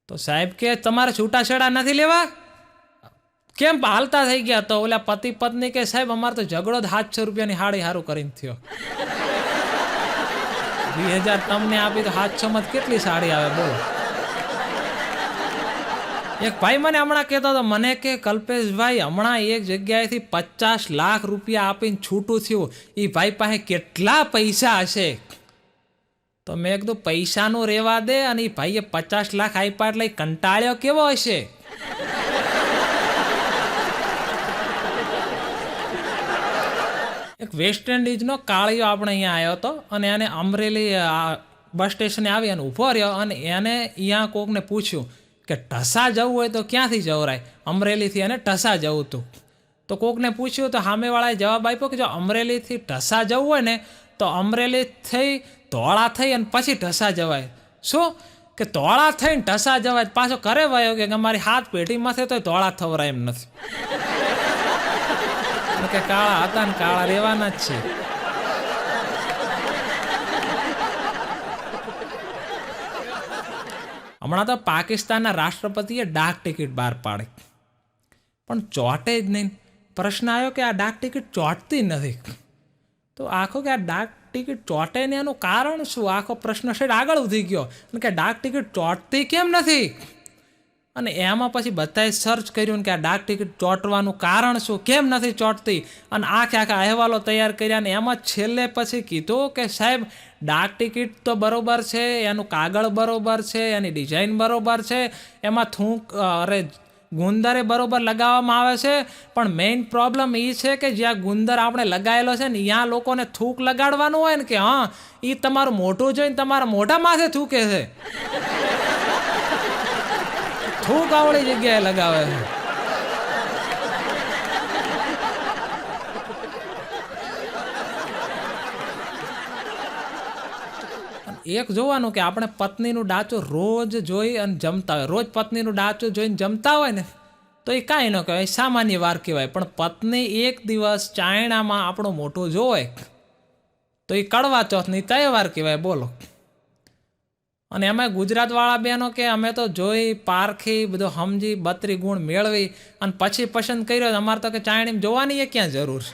તો સાહેબ કે તમારે છૂટા છેડા નથી લેવા? કેમ હાલતા થઈ ગયા? તો ઓલા પતિ પત્ની કે સાહેબ અમારે તો ઝઘડો જ 700 રૂપિયાની હાડી હારું કરીને થયો. 20,000 તમને આપી તો 700માં કેટલી સાડી આવે બોલો? એક ભાઈ મને હમણાં કહેતો હતો, મને કે કલ્પેશભાઈ હમણાં એક જગ્યાએથી 50 લાખ રૂપિયા આપીને છૂટું થયું, એ ભાઈ પાસે કેટલા પૈસા હશે? તો મેં કીધું પૈસાનું રહેવા દે, અને એ ભાઈએ 50 લાખ આપ્યા એટલે કંટાળ્યો કેવો હશે? એક વેસ્ટ ઇન્ડિઝનો કાળિયો આપણે અહીંયા આવ્યો હતો અને એને અમરેલી બસ સ્ટેશને આવી અને ઊભો રહ્યો અને એને અહીંયા કોકને પૂછ્યું કે ઢસા જવું હોય તો ક્યાંથી જવરાય? અમરેલીથી એને ઢસા જવું હતું. તો કોકને પૂછ્યું તો સામેવાળાએ જવાબ આપ્યો કે જો અમરેલીથી ઢસા જવું હોય ને તો અમરેલી થઈ ધોળા થઈ અને પછી ઢસા જવાય. શું કે ધોળા થઈને ઢસા જવાય? પાછો કરે વાયો કે અમારી 7 પેઢીમાં તો ધોળા થવરાય એમ નથી. કે કાળા હતા ને કાળા રહેવાના જ છે. હમણાં તો પાકિસ્તાનના રાષ્ટ્રપતિએ ડાક ટિકિટ બહાર પાડી પણ ચોટે જ નહીં. પ્રશ્ન આવ્યો કે આ ડાક ટિકિટ ચોટતી નથી. તો આખો કે આ ડાક ટિકિટ ચોટે ને એનું કારણ શું, આખો પ્રશ્ન છે આગળ વધી ગયો અને કે ડાક ટિકિટ ચોટતી કેમ નથી. અને એમાં પછી બધાએ સર્ચ કર્યું કે આ ડાક ટિકિટ ચોંટવાનું કારણ શું, કેમ નથી ચોંટતી, અને આખા અહેવાલો તૈયાર કર્યા. અને એમાં છેલ્લે પછી કીધું કે સાહેબ ડાક ટિકિટ તો બરોબર છે, એનું કાગળ બરોબર છે, એની ડિઝાઇન બરોબર છે, એમાં ગુંદરે બરોબર લગાવવામાં આવે છે, પણ મેઇન પ્રોબ્લેમ એ છે કે જ્યાં ગુંદર આપણે લગાવેલો છે ને ત્યાં લોકોને થૂક લગાડવાનું હોય ને કે હા એ તમારું મોઢું જોઈને તમારા મોઢા માથે થૂકે છે, થૂક આવડી જગ્યાએ લગાવે છે. એક જોવાનું કે આપણે પત્નીનું ડાચું રોજ જોઈ અને જમતા હોય, રોજ પત્નીનું ડાચું જોઈને જમતા હોય ને તો એ કાંઈ ન કહેવાય, સામાન્ય વાર કહેવાય. પણ પત્ની એક દિવસ ચાયણામાં આપણું મોટું જોવે તો એ કડવા ચોથની તહેવાર કહેવાય. બોલો. અને એમાં ગુજરાતવાળા બહેનો કે અમે તો જોઈ પારખી બધું સમજી 32 ગુણ મેળવી અને પછી પસંદ કર્યો. અમારે તો કે ચાયણીમાં જોવાની એ ક્યાં જરૂર છે.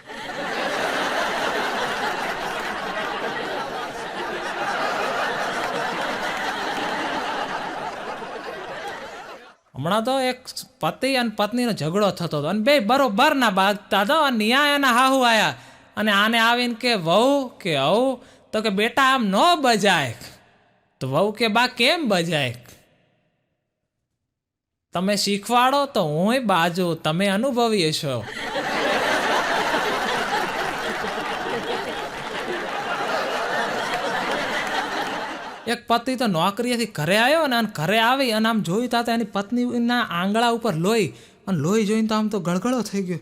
હમણાં તો એક પતિ અને પત્નીનો ઝઘડો થતો હતો અને બે બરોબર ના બાગતા હતો અને ન્યા એના હાહુ આયા અને આને આવીને કે વહુ કે હવ તો કે બેટા આમ ન બજાય. તો વહુ કે બા કેમ બજાય, તમે શીખવાડો તો હુંય બાજુ, તમે અનુભવી છો. એક પતિ તો નોકરીએથી ઘરે આવ્યો ને અને ઘરે આવી અને આમ જોયું તા એની પત્નીના આંગળા ઉપર લોહી, અને લોહી જોઈને તો આમ તો ગળગળો થઈ ગયો.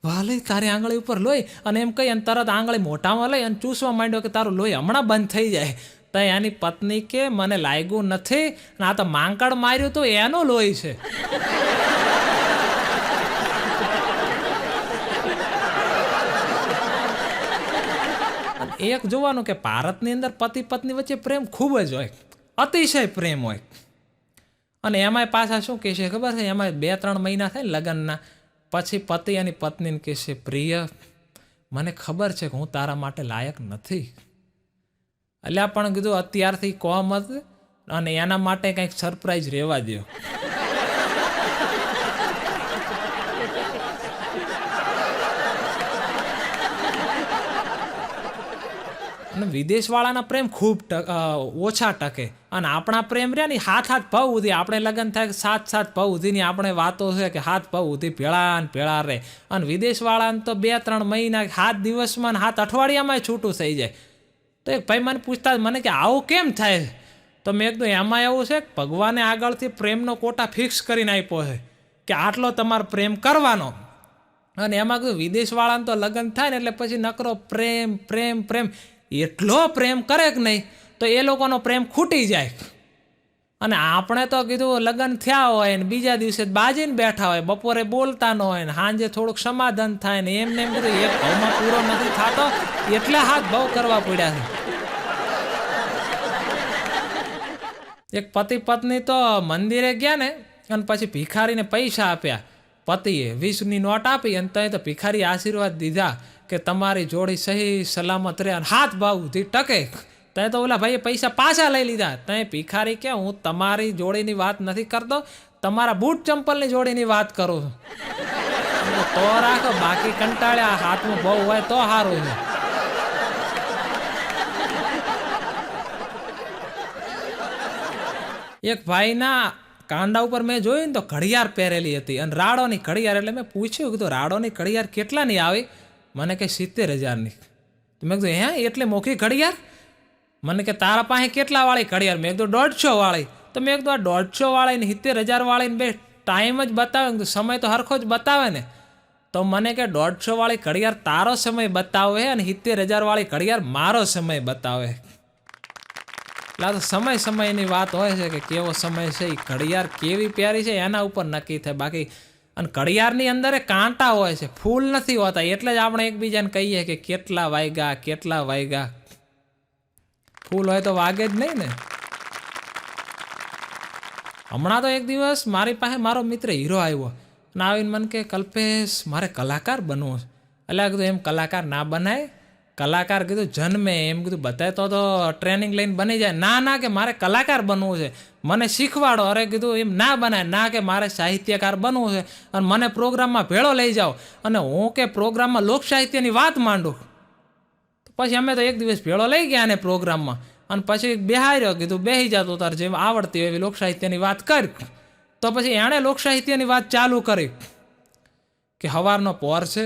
વાલે તારી આંગળી ઉપર લોહી, અને એમ કહી અને તરત આંગળી મોઢામાં લઈ અને ચૂસવા માંડ્યો કે તારું લોહી હમણાં બંધ થઈ જાય. તો એની પત્ની કે મને લાગ્યું નથી, અને આ તો માંકડ માર્યું તો એનું લોહી છે. એક જોવાનું કે ભારતની અંદર પતિ પત્ની વચ્ચે પ્રેમ ખૂબ જ હોય, અતિશય પ્રેમ હોય. અને એમાંય પાછા શું કહે છે ખબર છે, એમાં 2-3 મહિના થાય લગ્નના પછી પતિ અને પત્નીને કહે છે પ્રિય મને ખબર છે કે હું તારા માટે લાયક નથી, એટલે પણ કીધું અત્યારથી કોમ હતું અને એના માટે કંઈક સરપ્રાઈઝ રહેવા દો. અને વિદેશવાળાના પ્રેમ ખૂબ ઓછા ટકે, અને આપણા પ્રેમ રહ્યા ને 7 ભાવ સુધી, આપણે લગ્ન થાય 7 ભાવ સુધીની આપણે વાતો છે કે 7 ભાવ સુધી ભેળા ને ભેળા રહે. અને વિદેશવાળાને તો 2-3 મહિના 7 દિવસમાં ને 7 અઠવાડિયામાં છૂટું થઈ જાય. તો એક ભાઈ મને પૂછતા મને કે આવું કેમ થાય, તો મેં કીધું એમાં એવું છે કે ભગવાને આગળથી પ્રેમનો કોટા ફિક્સ કરીને આપ્યો છે કે આટલો તમારે પ્રેમ કરવાનો. અને એમાં કીધું વિદેશવાળાને તો લગ્ન થાય ને એટલે પછી નકરો પ્રેમ પ્રેમ પ્રેમ, એટલો પ્રેમ કરે કે નહીં તો એ લોકોનો પ્રેમ ખૂટી જાય. અને આપણે તો કીધું લગ્ન થયા હોય ને બીજા દિવસે બાજીને બેઠા હોય, બપોરે બોલતા ન હોય ને સાંજે થોડુંક સમાધાન થાય ને એમને એમ કીધું એક ભાવમાં પૂરો નથી થતો એટલે 7 ભાવ કરવા પડ્યા છે. એક પતિ પત્ની તો મંદિરે ગયા ને અને પછી ભિખારીને પૈસા આપ્યા. પતિએ 20ની નોટ આપી અને ત્યાં તો ભિખારી આશીર્વાદ દીધા કે તમારી જોડી સહી સલામત રહે અને 7 ભાવ સુધી ટકે. ત્યાં તો ઓલા ભાઈએ પૈસા પાછા લઈ લીધા. ત્યાં ભિખારી કે હું તમારી જોડીની વાત નથી કરતો, તમારા બૂટ ચંપલની જોડીની વાત કરું છું. તો રાખો, બાકી કંટાળ્યા, હાથમાં ભાવ હોય તો સારું છે. એક ભાઈના કાંડા ઉપર મેં જોયું ને તો ઘડિયાળ પહેરેલી હતી અને રાડોની ઘડિયાળ. એટલે મેં પૂછ્યું કીધું રાડોની ઘડિયાળ કેટલાની આવી, મને કે 70,000ની. મેં કીધું હે એટલે મોખી ઘડિયાળ, મને કે તારા પાસે કેટલા વાળી ઘડિયાળ, મેં કીધું 150 વાળી. તો મેં કીધું આ 150 વાળી ને 70,000 વાળી ને બે ટાઈમ જ બતાવે, સમય તો હરખો જ બતાવે ને. તો મને કે 150 વાળી ઘડિયાળ તારો સમય બતાવે અને 70,000 વાળી ઘડિયાળ મારો સમય બતાવે. એટલે તો સમયની વાત હોય છે કે કેવો સમય છે, એ ઘડિયાળ કેવી પ્યારી છે એના ઉપર નક્કી થાય. બાકી અને ઘડિયાળની અંદર કાંટા હોય છે, ફૂલ નથી હોતા. એટલે જ આપણે એકબીજાને કહીએ કે કેટલા વાગ્યા કેટલા વાગ્યા. ફૂલ હોય તો વાગે જ નહીં ને. હમણાં તો એક દિવસ મારી પાસે મારો મિત્ર હીરો આવ્યો અને આવીને મને કે કલ્પેશ મારે કલાકાર બનવું છે. એટલે કીધું એમ કલાકાર ના બનાય, કલાકાર કીધું જન્મે એમ કીધું બધાય તો ટ્રેનિંગ લઈને બની જાય. ના ના કે મારે કલાકાર બનવું છે, મને શીખવાડો. અરે કીધું એમ ના બનાય. ના કે મારે સાહિત્યકાર બનવું છે અને મને પ્રોગ્રામમાં ભેળો લઈ જાઓ અને હું કે પ્રોગ્રામમાં લોક સાહિત્યની વાત માંડું. પછી અમે તો એક દિવસ ભેળો લઈ ગયા ને પ્રોગ્રામમાં અને પછી બેહાર્યો. કીધું બેસી જતો તાર જેમ આવડતી હોય એવી લોક સાહિત્યની વાત કર. તો પછી એણે લોક સાહિત્યની વાત ચાલુ કરી કે હવારનો પોર છે,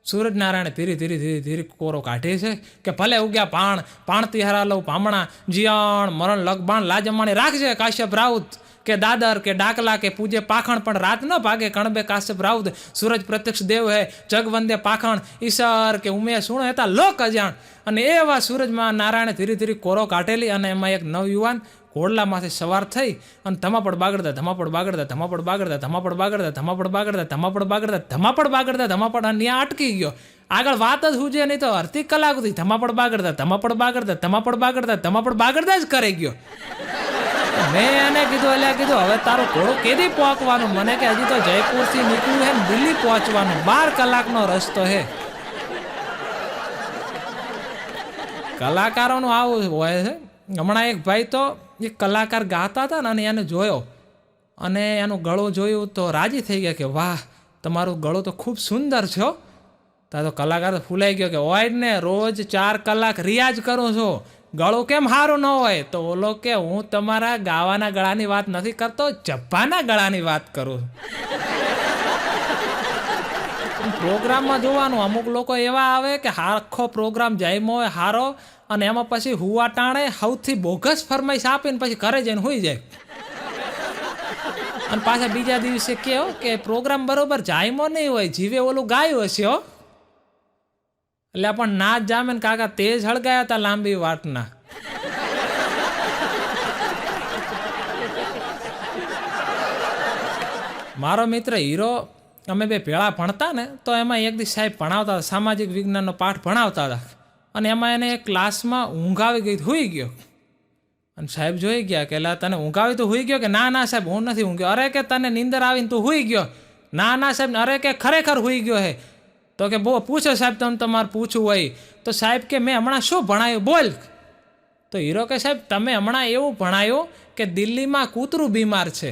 સૂરજનારાયણે ધીરે ધીરે ધીરે ધીરે કોરો કાઢે છે કે ભલે ઉગ્યા પાણતી હરા લઉં પામણા જીયાણ મરણ લગબાણ લાજમાણી રાખજે કાશ્યપ રાઉત કે દાદર કે ડાકલા કે પૂજે પાખણ પણ રાત ન ભાગે કણબે કાશ્યપ રાઉત સૂરજ પ્રત્યક્ષ દેવ હે જગ વંદે પાખણ ઈશ્વર કે ઉમે સુણ હતા લોક અજાણ. અને એવા સૂરજમાં નારાયણે ધીરે ધીરે કોરો કાઢેલી અને એમાં એક નવયુવાન ઘોડલામાંથી સવાર થઈ અને ધમાપડ બાગડતા ધમાપડ બાગડતા ધમાપડ બાગડતા ધમાપડ બાગડતા ધમાપડ બાગડતા ધમાપડ બાગડતા ધમાપડ બાગડતા ધમાપડ અને ત્યાં અટકી ગયો. આગળ વાત જ હુજે નહીં તો અડધી કલાક સુધી ધમાપડ બાગડતા ધમાપડ બાગડતા ધમાપડ બાગડતા ધમાપડ બાગડતા જ કરી ગયો. મેં એને કીધું એટલે કીધું હવે તારું ઘોડું કેદી પહોંચવાનું? મને કે હજી તો જયપુરથી નીકળ્યું હે ને દિલ્હી પહોંચવાનું, 12 કલાકનો રસ્તો હે. કલાકારોનું આવું હોય છે. હમણાં એક ભાઈ તો એક કલાકાર ગાતા હતા ને અને એને જોયો અને એનું ગળું જોયું તો રાજી થઈ ગયા કે વાહ તમારું ગળું તો ખૂબ સુંદર છે. તો કલાકાર તો ફૂલાઈ ગયો કે હોય ને રોજ 4 કલાક રિયાઝ કરું છું, ગળું કેમ સારું ન હોય? તો ઓલો કે હું તમારા ગાવાના ગળાની વાત નથી કરતો, જબ્બાના ગળાની વાત કરું છું. પ્રોગ્રામમાં જોવાનું અમુક લોકો એવા આવે કે આખો પ્રોગ્રામ જાયમો હોય હારો અને એમાં પછી હુવા ટાણે સૌથી બોગસ ફરમાઈશ આપીને પછી ઘરે જઈને હુઈ જાય અને પાછા બીજા દિવસે કહો કે પ્રોગ્રામ બરોબર જાયમો નહીં હોય, જીવે ઓલું ગાયું હશે હો. એટલે પણ નાચ જામે ને કાકા તેજ હળગાયા હતા લાંબી વાટના. મારો મિત્ર હીરો અમે બે ભેળા ભણતા ને તો એમાં એક દિવસ સાહેબ ભણાવતા હતા, સામાજિક વિજ્ઞાનનો પાઠ ભણાવતા હતા અને એમાં એને ક્લાસમાં ઊંઘ આવી ગઈ, હુઈ ગયો. અને સાહેબ જોઈ ગયા કે લા તને ઊંઘ આવી તો હુઈ ગયો? કે ના ના સાહેબ હું નથી ઊંઘ્યો. અરે કે તને નીંદર આવીને તું હુઈ ગયો? ના ના સાહેબ. અરે કે ખરેખર હુઈ ગયો હે? તો કે બહુ પૂછો સાહેબ, તમે તમારે પૂછવું હોય તો. સાહેબ કે મેં હમણાં શું ભણાયું બોલ? તો હીરો કે સાહેબ તમે હમણાં એવું ભણાયું કે દિલ્હીમાં કૂતરું બીમાર છે.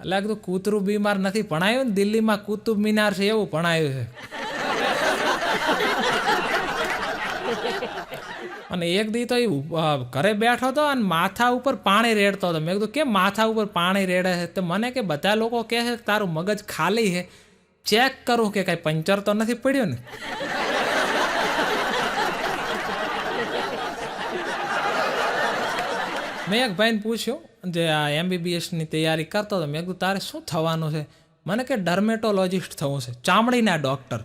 એટલે કીધું કૂતરું બીમાર નથી ભણાયું ને, દિલ્હીમાં કુતુબ મિનાર છે એવું ભણાયું છે. અને એક દી તો એ ઘરે બેઠો હતો અને માથા ઉપર પાણી રેડતો હતો. મેં કીધું કેમ માથા ઉપર પાણી રેડે છે? તો મને કે બધા લોકો કહે છે તારું મગજ ખાલી છે, ચેક કરું કે કાંઈ પંચર તો નથી પડ્યું ને. મેં એક ભાઈને પૂછ્યું જે આ MBBSની તૈયારી કરતો હતો. મેં કીધું તારે શું થવાનું છે? મને કે ડર્મેટોલોજિસ્ટ થવું છે, ચામડીના ડૉક્ટર.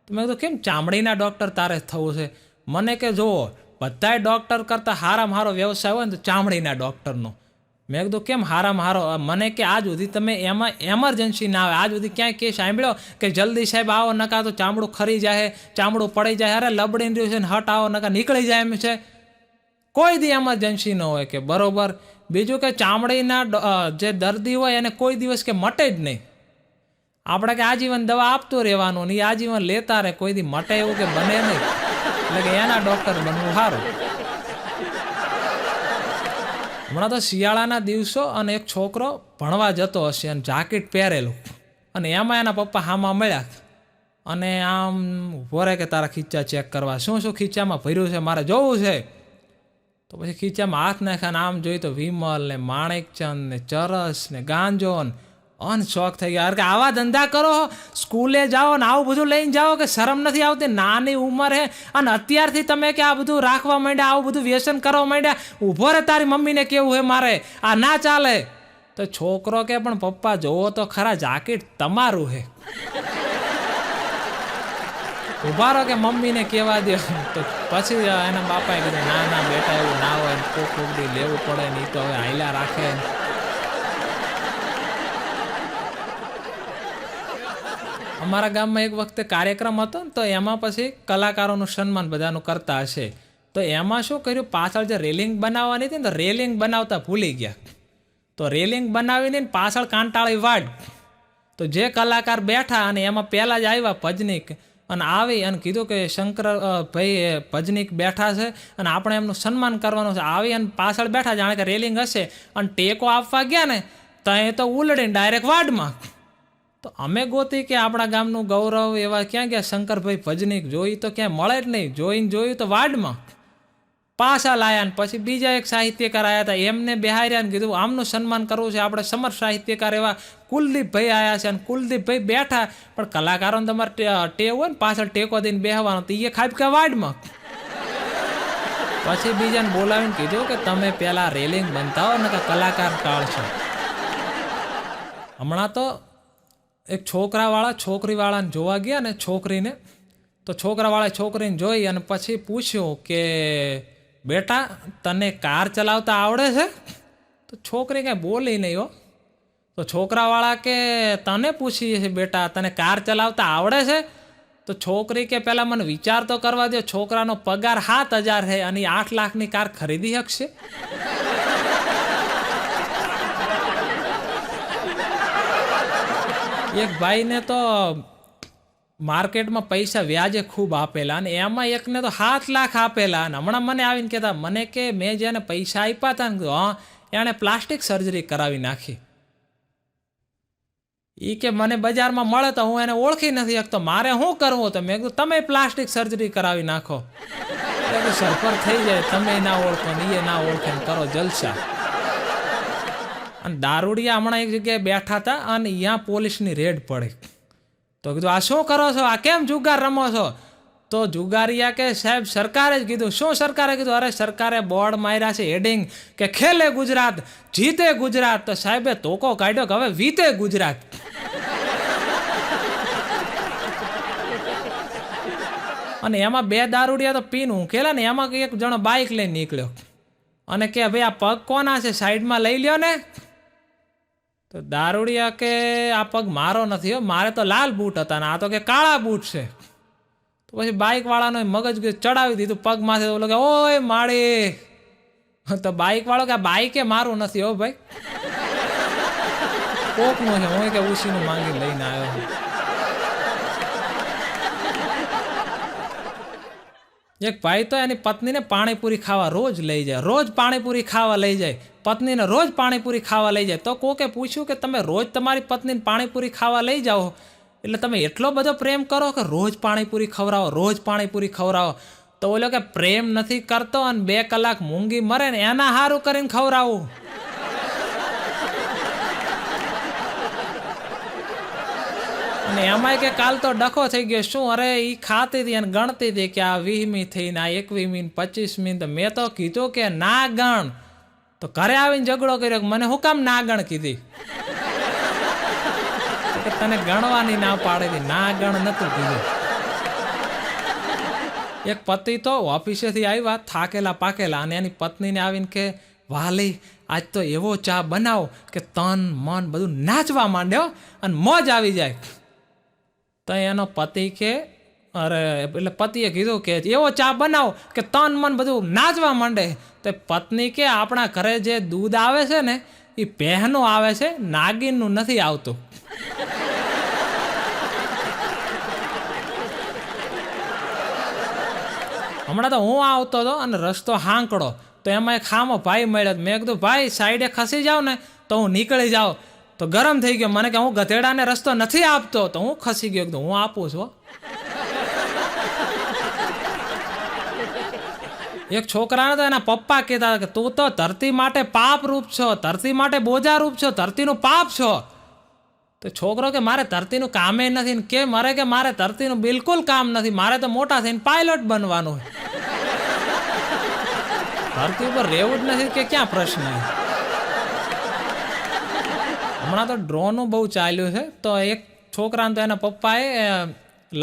તો મેં કીધું કેમ ચામડીના ડૉક્ટર તારે થવું છે? મને કે જુઓ બધાય ડૉક્ટર કરતાં હારામાં હારો વ્યવસાય હોય ને તો ચામડીના ડૉક્ટરનો. મેં કીધું કેમ હારામાં હારો? મને કે આજ સુધી તમે એમાં એમરજન્સી ના આવે, આજ સુધી ક્યાંય કેસ સાંભળ્યો કે જલ્દી સાહેબ આવો નકા તો ચામડું ખરી જાય, ચામડું પડી જાય, અરે લબડીને રહ્યું છે ને હટ આવો નકા નીકળી જાય એમ છે? કોઈ દી એમરજન્સી ન હોય કે બરોબર. બીજું કે ચામડીના જે દર્દી હોય એને કોઈ દિવસ કે મટે જ નહીં. આપણે કે આજીવન દવા આપતું રહેવાનું ને એ આજીવન લેતા રહે, કોઈ દી મટે એવું કે બને નહીં. એટલે કે એના ડૉક્ટર બનવું સારું. હમણાં તો શિયાળાના દિવસો અને એક છોકરો ભણવા જતો હશે અને જાકેટ પહેરેલું અને એમાં એના પપ્પા હામાં મળ્યા અને આમ ઉભો રહે કે તારા ખીચા ચેક કરવા. શું શું ખીચામાં ભર્યું છે મારે જોવું છે. તો પછી ખીચામાં હાથ નાખ્યા આમ જોઈ તો વિમલ ને માણેકચંદ ને ચરસ ને ગાંજો ને શોખ થઈ ગયા. કે આવા ધંધા કરો, સ્કૂલે જાઓ ને આવું બધું લઈને જાઓ કે શરમ નથી આવતી? નાની ઉંમર હે અને અત્યારથી તમે કે આ બધું રાખવા માંડ્યા, આવું બધું વ્યસન કરવા માંડ્યા. ઊભો રહે તારી મમ્મીને કેવું હે મારે, આ ના ચાલે. તો છોકરો કે પણ પપ્પા જોવો તો ખરા જાકેટ તમારું હે. ઉભા રહો કે મમ્મીને કહેવા દો. તો પછી એના બાપાએ કીધું ના ના બેટા એવું ના હોય, કોક દી લેવું પડે ને એ તો હવે હાઈલા રાખે. અમારા ગામમાં એક વખતે કાર્યક્રમ હતો ને તો એમાં પછી કલાકારોનું સન્માન બધાનું કરતા હશે. તો એમાં શું કર્યું, પાછળ જે રેલિંગ બનાવવાની હતી ને તો રેલિંગ બનાવતા ભૂલી ગયા. તો રેલિંગ બનાવીને પાછળ કાંટાળી વાડ. તો જે કલાકાર બેઠા અને એમાં પહેલાં જ આવ્યા ભજનીક અને આવી અને કીધું કે શંકર ભાઈ ભજનીક બેઠા છે અને આપણે એમનું સન્માન કરવાનું છે. આવી અને પાછળ બેઠા જાણે કે રેલિંગ હશે અને ટેકો આપવા ગયા ને ત્યાં તો ઉલડીને ડાયરેક્ટ વાડમાં. તો અમે ગોતી કે આપણા ગામનું ગૌરવ એવા ક્યાં ગયા શંકરભાઈ ભજનીક, જોઈ તો ક્યાંય મળે જ નહીં. જોયું તો વાડમાં પાછા લાયા ને પછી બીજા એક સાહિત્યકાર આવ્યા હતા, એમને બેહાર્યા ને કીધું આમનું સન્માન કરવું છે. આપણે સમર સાહિત્યકાર એવા કુલદીપભાઈ આવ્યા છે અને કુલદીપભાઈ બેઠા, પણ કલાકારોને તમારે ટેવ હોય ને પાછળ ટેકો દઈને બેહવાનો, તો એ ખાબક્યા વાડમાં. પછી બીજાને બોલાવીને કીધું કે તમે પેલા રેલિંગ બનતા હો ને કે કલાકાર કાળ છે. હમણાં તો એક છોકરાવાળા છોકરીવાળાને જોવા ગયા ને છોકરીને, તો છોકરાવાળાએ છોકરીને જોઈ અને પછી પૂછ્યું કે બેટા તને કાર ચલાવતા આવડે છે? તો છોકરી કાંઈ બોલી નહીં હો. તો છોકરાવાળા કે તને પૂછીએ છે બેટા તને કાર ચલાવતા આવડે છે? તો છોકરી કે પહેલાં મને વિચાર તો કરવા દો, છોકરાનો પગાર 7,000 છે અને 8 લાખની કાર ખરીદી શકશે? એક ભાઈને તો માર્કેટમાં પૈસા વ્યાજે ખૂબ આપેલા અને એમાં એકને તો 7 લાખ આપેલા. અને હમણાં મને આવીને કહેતા, મને કે મેં જેને પૈસા આપ્યા હતા ને હા એણે પ્લાસ્ટિક સર્જરી કરાવી નાખી. એ કે મને બજારમાં મળે તો હું એને ઓળખી નથી શકતો, મારે શું કરવું? તો મેં કીધું તમે પ્લાસ્ટિક સર્જરી કરાવી નાખો, સરફર થઈ જાય, તમે ના ઓળખો ને એ ના ઓળખે ને કરો જલસા. અને દારૂડિયા હમણાં એક જગ્યાએ બેઠા હતા અને અહીંયા પોલીસની રેડ પડી. તો કીધું આ શું કરો છો, આ કેમ જુગાર રમો છો? તો જુગારિયા કે સાહેબ સરકારે જ કીધું. શું સરકારે કીધું? અરે સરકારે બોર્ડ માર્યા છે હેડિંગ કે ખેલે ગુજરાત જીતે ગુજરાત. તો સાહેબે તોકો કાઢ્યો કે હવે વીતે ગુજરાત. અને એમાં 2 દારૂડિયા તો પીન ઊંઘેલા ને એમાં એક જણો બાઇક લઈને નીકળ્યો અને કે ભાઈ આ પગ કોના છે, સાઈડમાં લઈ લ્યો ને. તો દારૂડિયા કે આ પગ મારો નથી હો, મારે તો લાલ બૂટ હતા ને આ તો કે કાળા બૂટ છે. તો પછી બાઇકવાળાનો મગજ ચડાવી દીધું પગ માથે. તો કે ઓય માળી. તો બાઇકવાળો કે આ બાઇકે મારું નથી હો ભાઈ, કોકનું છે, હું કે ઉસીનું માંગી લઈને આવ્યો. એક ભાઈ તો એની પત્નીને પાણીપુરી ખાવા રોજ લઈ જાય, રોજ પાણીપુરી ખાવા લઈ જાય, પત્નીને રોજ પાણીપુરી ખાવા લઈ જાય. તો કોકે પૂછ્યું કે તમે રોજ તમારી પત્નીને પાણીપુરી ખાવા લઈ જાઓ એટલે તમે એટલો બધો પ્રેમ કરો કે રોજ પાણીપુરી ખવડાવો, રોજ પાણીપુરી ખવડાવો? તો ઓલો કે પ્રેમ નથી કરતો અને 2 કલાક મૂંગી મરે ને એના હારું કરીને ખવડાવું. અને એમાંય કે કાલ તો ડખો થઈ ગયો. શું? અરે એ ખાતી હતી અને ગણતી હતી કે આ 20મી થઈને આ 21મી 25મી. તો મેં તો કીધું કે ના ગણ. તો ઘરે આવીને ઝઘડો કર્યો કે મને હું કામ ના ગણ કીધી? કે તને ગણવાની ના પાડી હતી, ના ગણ નતું કીધું. એક પતિ તો ઓફિસેથી આવ્યા થાકેલા પાકેલા અને એની પત્નીને આવીને કે વાલી આજ તો એવો ચા બનાવો કે તન મન બધું નાચવા માંડ્યો અને મોજ આવી જાય. તો એનો પતિ કે અરે એટલે પતિએ કીધું કે એવો ચા બનાવો કે તન મન બધું નાચવા માંડે. તો પત્ની કે આપણા ઘરે જે દૂધ આવે છે ને એ બહેનું આવે છે, નાગીનનું નથી આવતું. હમણાં તો હું આવતો હતો અને રસ્તો હાંકડો, તો એમાં એક ખામો ભાઈ મળ્યો. મેં કીધું ભાઈ સાઈડે ખસી જાવ ને તો હું નીકળી જાઉં. તો ગરમ થઈ ગયો, મને કે હું ગધેડાને રસ્તો નથી આપતો. તો હું ખસી ગયો, કીધું હું આપું છું. એક છોકરાને તો એના પપ્પા કહેતા કે તું તો ધરતી માટે પાપ રૂપ છો, ધરતી માટે બોજા રૂપ છો, ધરતીનું પાપ છો. તો છોકરો કે મારે ધરતીનું કામે નથી ને કે મારે ધરતીનું બિલકુલ કામ નથી, મારે તો મોટા થઈને પાયલોટ બનવાનું. ધરતી ઉપર રહેવું જ નથી કે ક્યાં પ્રશ્ન? હમણાં તો ડ્રોનનું બહુ ચાલ્યું છે. તો એક છોકરાને તો એના પપ્પાએ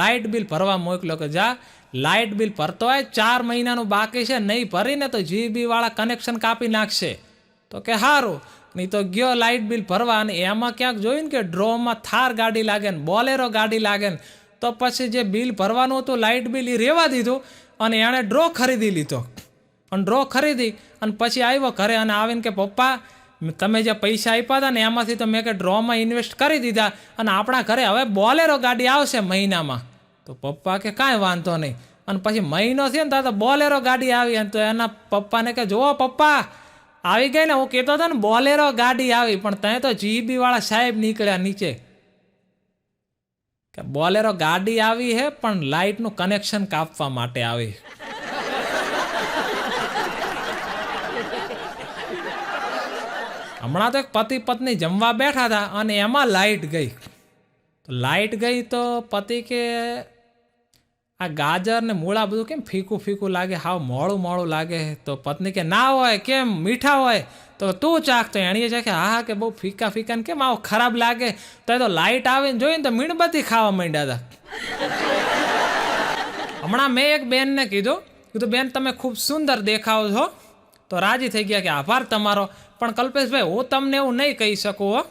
લાઇટ બિલ ભરવા મોકલ્યો કે જા લાઇટ બિલ ભરતો હોય, 4 મહિનાનું બાકી છે, નહીં ભરીને તો જીબી વાળા કનેક્શન કાપી નાખશે. તો કે સારું. નહીં તો ગયો લાઇટ બિલ ભરવા અને એમાં ક્યાંક જોયું ને કે ડ્રોમાં થાર ગાડી લાગે ને બોલેરો ગાડી લાગે ને. તો પછી જે બિલ ભરવાનું હતું લાઇટ બિલ એ રહેવા દીધું અને એણે ડ્રો ખરીદી લીધો. અને ડ્રો ખરીદી અને પછી આવ્યો ઘરે અને આવીને કે પપ્પા તમે જે પૈસા આપ્યા હતા ને એમાંથી તો મેં કે ડ્રોમાં ઇન્વેસ્ટ કરી દીધા અને આપણા ઘરે હવે બોલેરો ગાડી આવશે મહિનામાં. તો પપ્પા કે કાંઈ વાંધો નહીં. અને પછી મહિનો થયો ને તો બોલેરો ગાડી આવી. અને તો એના પપ્પાને કે જુઓ પપ્પા આવી ગઈ ને, હું કહેતો હતો ને બોલેરો ગાડી આવી, પણ ત્યાં તો જીબી વાળા સાહેબ નીકળ્યા નીચે કે બોલેરો ગાડી આવી હે પણ લાઇટનું કનેક્શન કાપવા માટે આવી. હમણાં તો એક પતિ પત્ની જમવા બેઠા હતા અને એમાં લાઇટ ગઈ. તો લાઇટ ગઈ તો પતિ કે આ ગાજર ને મૂળા બધું કેમ ફીકું ફીકું લાગે, હાવ મોળું મોળું લાગે. તો પત્ની કે ના હોય, કેમ મીઠા હોય? તો તું ચાખ. તો એણીએ ચાખે, હા કે બહુ ફીકા ફીકા ને કેમ આવો ખરાબ લાગે. તો લાઇટ આવીને જોઈને તો મીણબત્તી ખાવા માંડ્યા હતા. હમણાં મેં એક બેનને કીધું બેન તમે ખૂબ સુંદર દેખાવ છો. તો રાજી થઈ ગયા કે આભાર તમારો, પણ કલ્પેશભાઈ હું તમને એવું નહીં કહી શકું હો.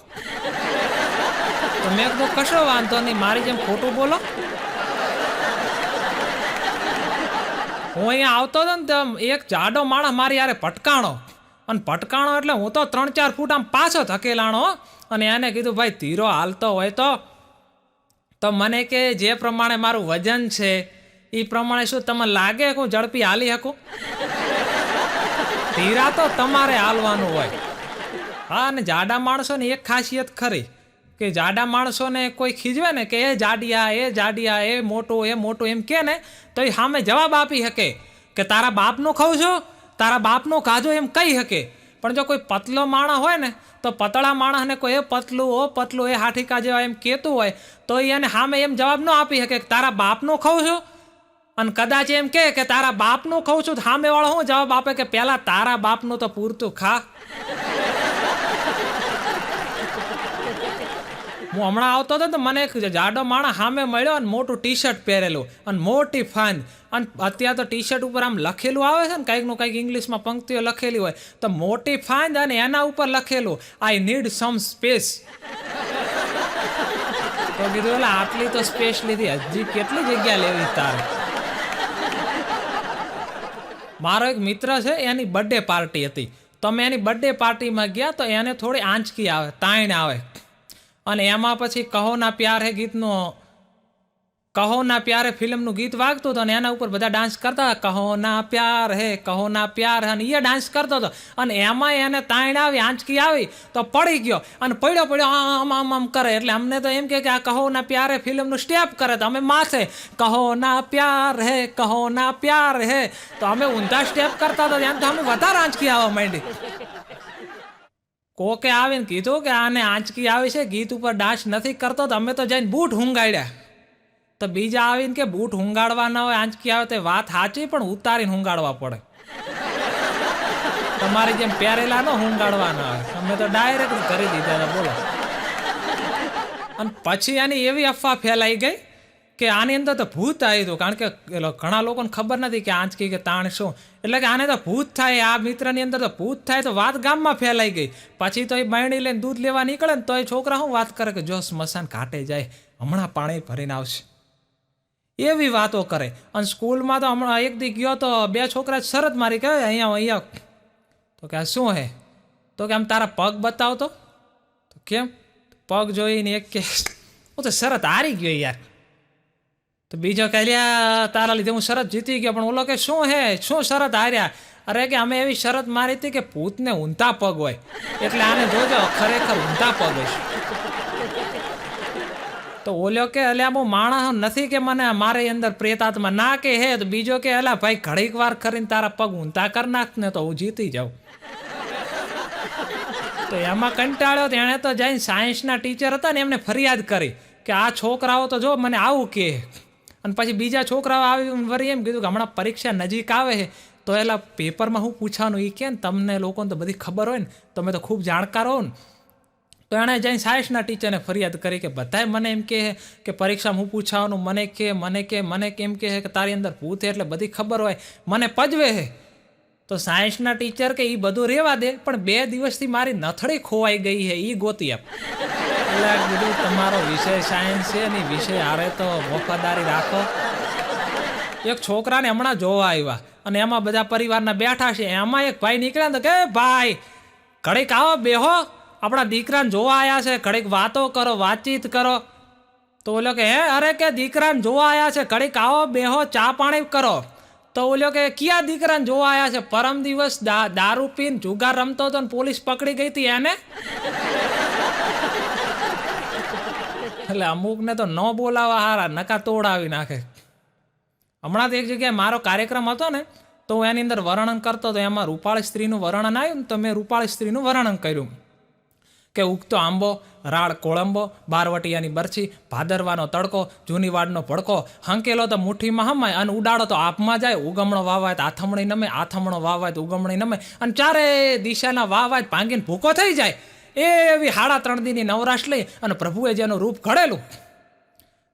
તો મેં કીધું કશો વાંધો નહીં, મારી જેમ ખોટું બોલો. હું અહીંયા આવતો હતો ને તો એક જાડો માણસ મારી યારે પટકાણો. અને પટકાણો એટલે હું તો 3-4 ફૂટ આમ પાછો ધકેલાણો. અને એને કીધું ભાઈ ધીરો હાલતો હોય તો મને કે જે પ્રમાણે મારું વજન છે એ પ્રમાણે શું તમને લાગે કે હું ઝડપી હાલી શકું? ધીરા તો તમારે હાલવાનું હોય. હા, અને જાડા માણસોની એક ખાસિયત ખરી કે જાડા માણસોને કોઈ ખીજવે ને કે એ જાડિયા એ મોટું એમ કે ને તો એ સામે જવાબ આપી શકે કે તારા બાપનું ખાઉં છો, તારા બાપનું કાજો એમ કહી શકે. પણ જો કોઈ પતલો માણસ હોય ને તો પતળા માણસને કોઈ એ પતલું એ હાઠીકા જેવા એમ કહેતું હોય તો એને સામે એમ જવાબ ન આપી શકે કે તારા બાપનું ખાઉં છું. અને કદાચ એમ કે તારા બાપનું ખાઉં છું, સામે વાળો શું જવાબ આપે કે પેલા તારા બાપનું તો પૂરતું ખા. હું હમણાં આવતો હતો તો મને એક જાડો માણસ સામે મળ્યો અને મોટું ટી શર્ટ પહેરેલું અને મોટી ફાંદ. અને અત્યારે તો ટી શર્ટ ઉપર આમ લખેલું આવે છે ને કંઈકનું કંઈક ઇંગ્લિશમાં પંક્તિઓ લખેલી હોય તો મોટી ફાંદ અને એના ઉપર લખેલું આઈ નીડ સમ સ્પેસ. તો કીધું એટલે આટલી તો સ્પેસ લીધી, હજી કેટલી જગ્યા લેવી તારે. મારો એક મિત્ર છે, એની બર્થડે પાર્ટી હતી. તો અમે એની બર્થડે પાર્ટીમાં ગયા તો એને થોડી આંચકી આવે, તાણ આવે. અને એમાં પછી કહો ના પ્યાર હે ફિલ્મનું ગીત વાગતું હતું અને એના ઉપર બધા ડાન્સ કરતા હતા. કહો ના પ્યાર હે અને એ ડાન્સ કરતો હતો. અને એમાં એને તાણ આવી, આંચકી આવી તો પડી ગયો અને પડ્યો આમ કરે. એટલે અમને તો એમ કે આ કહો ના પ્યાર હે ફિલ્મનું સ્ટેપ કરે તો અમે માથે કહો ના પ્યાર હે તો અમે ઊંધા સ્ટેપ કરતા હતા. એમ તો અમે વધારે આંચકી આવવા માંડી. કોકે આવીને કીધું કે આને આંચકી આવી છે, ગીત ઉપર ડાન્સ નથી કરતો, તો અમે તો જઈને બૂટ હુંગાડ્યા. તો બીજા આવીને કે બૂટ હુંગાડવા ના હોય, આંચકી આવે તો વાત સાચી, પણ ઉતારીને હુંગાડવા પડે. તમારી જેમ પહેરેલા ન હુંગાડવા ના હોય, અમે તો ડાયરેક્ટ કરી દીધા હતા. બોલો. અને પછી આની એવી અફવા ફેલાઈ ગઈ કે આની અંદર તો ભૂત આવ્યું હતું. કારણ કે ઘણા લોકોને ખબર નથી કે આંચકી કે તાણ શું, એટલે કે આને તો ભૂત થાય, આ મિત્રની અંદર તો ભૂત થાય. તો વાત ગામમાં ફેલાઈ ગઈ. પછી તો એ બાયણી લઈને દૂધ લેવા નીકળે ને તો એ છોકરા શું વાત કરે કે જો સ્મશાન ઘાટે જાય હમણાં પાણી ભરીને આવશે, એવી વાતો કરે. અને સ્કૂલમાં તો હમણાં એક દી ગયો તો 2 છોકરા શરત મારી કહે અહીંયા. તો કે આ શું હે? તો કે આમ તારા પગ બતાવતો. તો કેમ? પગ જોઈને એક કે હું તો શરત હારી ગયો યાર. તો બીજો કહે લ્યા તારા લીધે હું શરત જીતી ગયો. પણ ઓલો કે શું શરત હાર્યા? અરે કે અમે એવી શરત મારી હતી કે ભૂતને ઊંધા પગ હોય, એટલે આને જોજો ખરેખર ઊંધા પગ હશે. તો ઓલો કે અલ્યા બહુ માણસ નથી કે મને મારી અંદર પ્રેતાત્મા ના કે હે. તો બીજો કે અલા ભાઈ ઘડીક વાર કરીને તારા પગ ઊંધા કરી નાખ ને તો હું જીતી જાઉં. તો એમાં કંટાળ્યો. એણે તો જઈને સાયન્સના ટીચર હતા ને એમને ફરિયાદ કરી કે આ છોકરાઓ તો જો મને આવું કે. અને પછી બીજા છોકરાઓ આવી વળી એમ કીધું કે હમણાં પરીક્ષા નજીક આવે છે તો એલા પેપરમાં હું પૂછવાનું એ કે ને તમને લોકોને તો બધી ખબર હોય ને, તમે તો ખૂબ જાણકાર હો ને. તો એણે જઈને સાયન્સના ટીચરને ફરિયાદ કરી કે બધાએ મને એમ કહે કે પરીક્ષામાં હું પૂછવાનું, મને કેમ કહે કે તારી અંદર ભૂત છે એટલે બધી ખબર હોય, મને પજવે છે. તો સાયન્સના ટીચર કે એ બધું રહેવા દે, પણ 2 દિવસથી મારી નથડી ખોવાઈ ગઈ છે, એ ગોતી આપ. એટલે કીધું તમારો વિષય સાયન્સ છે ને, વિષય હારે તો વફાદારી રાખો. એક છોકરાને હમણાં જોવા આવ્યા અને એમાં બધા પરિવારના બેઠા છે. એમાં એક ભાઈ નીકળ્યા તો કે ભાઈ ઘડીક આવો બેહો, આપણા દીકરાને જોવા આવ્યા છે, ઘડીક વાતો કરો, વાતચીત કરો. તો ઓલો કે હે અરે કે દીકરાને જોવા આવ્યા છે, ઘડીક આવો બેહો ચા પાણી કરો. તો ઓલો કે ક્યાં દીકરાને જોવા આવ્યા છે? પરમ દિવસ દારૂ પીને જુગાર રમતો હતો ને પોલીસ પકડી ગઈ હતી એને. એટલે અમુકને તો ન બોલાવા હારા, નકા તોડાવી નાખે. હમણાં તો એક જગ્યાએ મારો કાર્યક્રમ હતો ને, તો હું એની અંદર વર્ણન કરતો હતો. એમાં રૂપાળી સ્ત્રીનું વર્ણન આવ્યું ને, તો મેં રૂપાળી સ્ત્રીનું વર્ણન કર્યું કે ઉગતો આંબો, રાળ કોળંબો, બારવટિયાની બરછી, ભાદરવાનો તડકો, જૂની વાડનો ભડકો, હંકેલો તો મુઠ્ઠીમાં હમાય અને ઉડાડો તો આપમાં જાય. ઉગમણો વાવાય તો આથમણી નમે, આથમણો વાવાય તો ઉગમણી નમે, અને ચારે દિશાના વાવાય ભાંગીને ભૂકો થઈ જાય. એવી 3.5 દીની નવરાશ લઈ અને પ્રભુએ જેનું રૂપ ઘડેલું.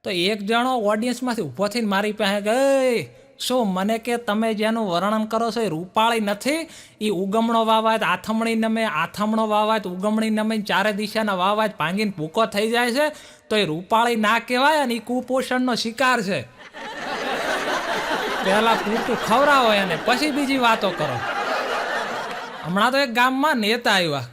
તો એક જણો ઓડિયન્સમાંથી ઊભો થઈને મારી પાસે ગઈ, શું મને કે તમે જેનું વર્ણન કરો છો એ રૂપાળી નથી? એ ઉગમણો વાવાય તો આથમણી નમે, આથમણો વાવાય તો ઉગમણી નમે, ચારે દિશાના વાવાય ભાંગીને ભૂકો થઈ જાય છે. તો એ રૂપાળી ના કહેવાય અને એ કુપોષણનો શિકાર છે. પહેલા પૂરતું ખવડાવો એને, પછી બીજી વાતો કરો. હમણાં તો એક ગામમાં નેતા આવ્યા.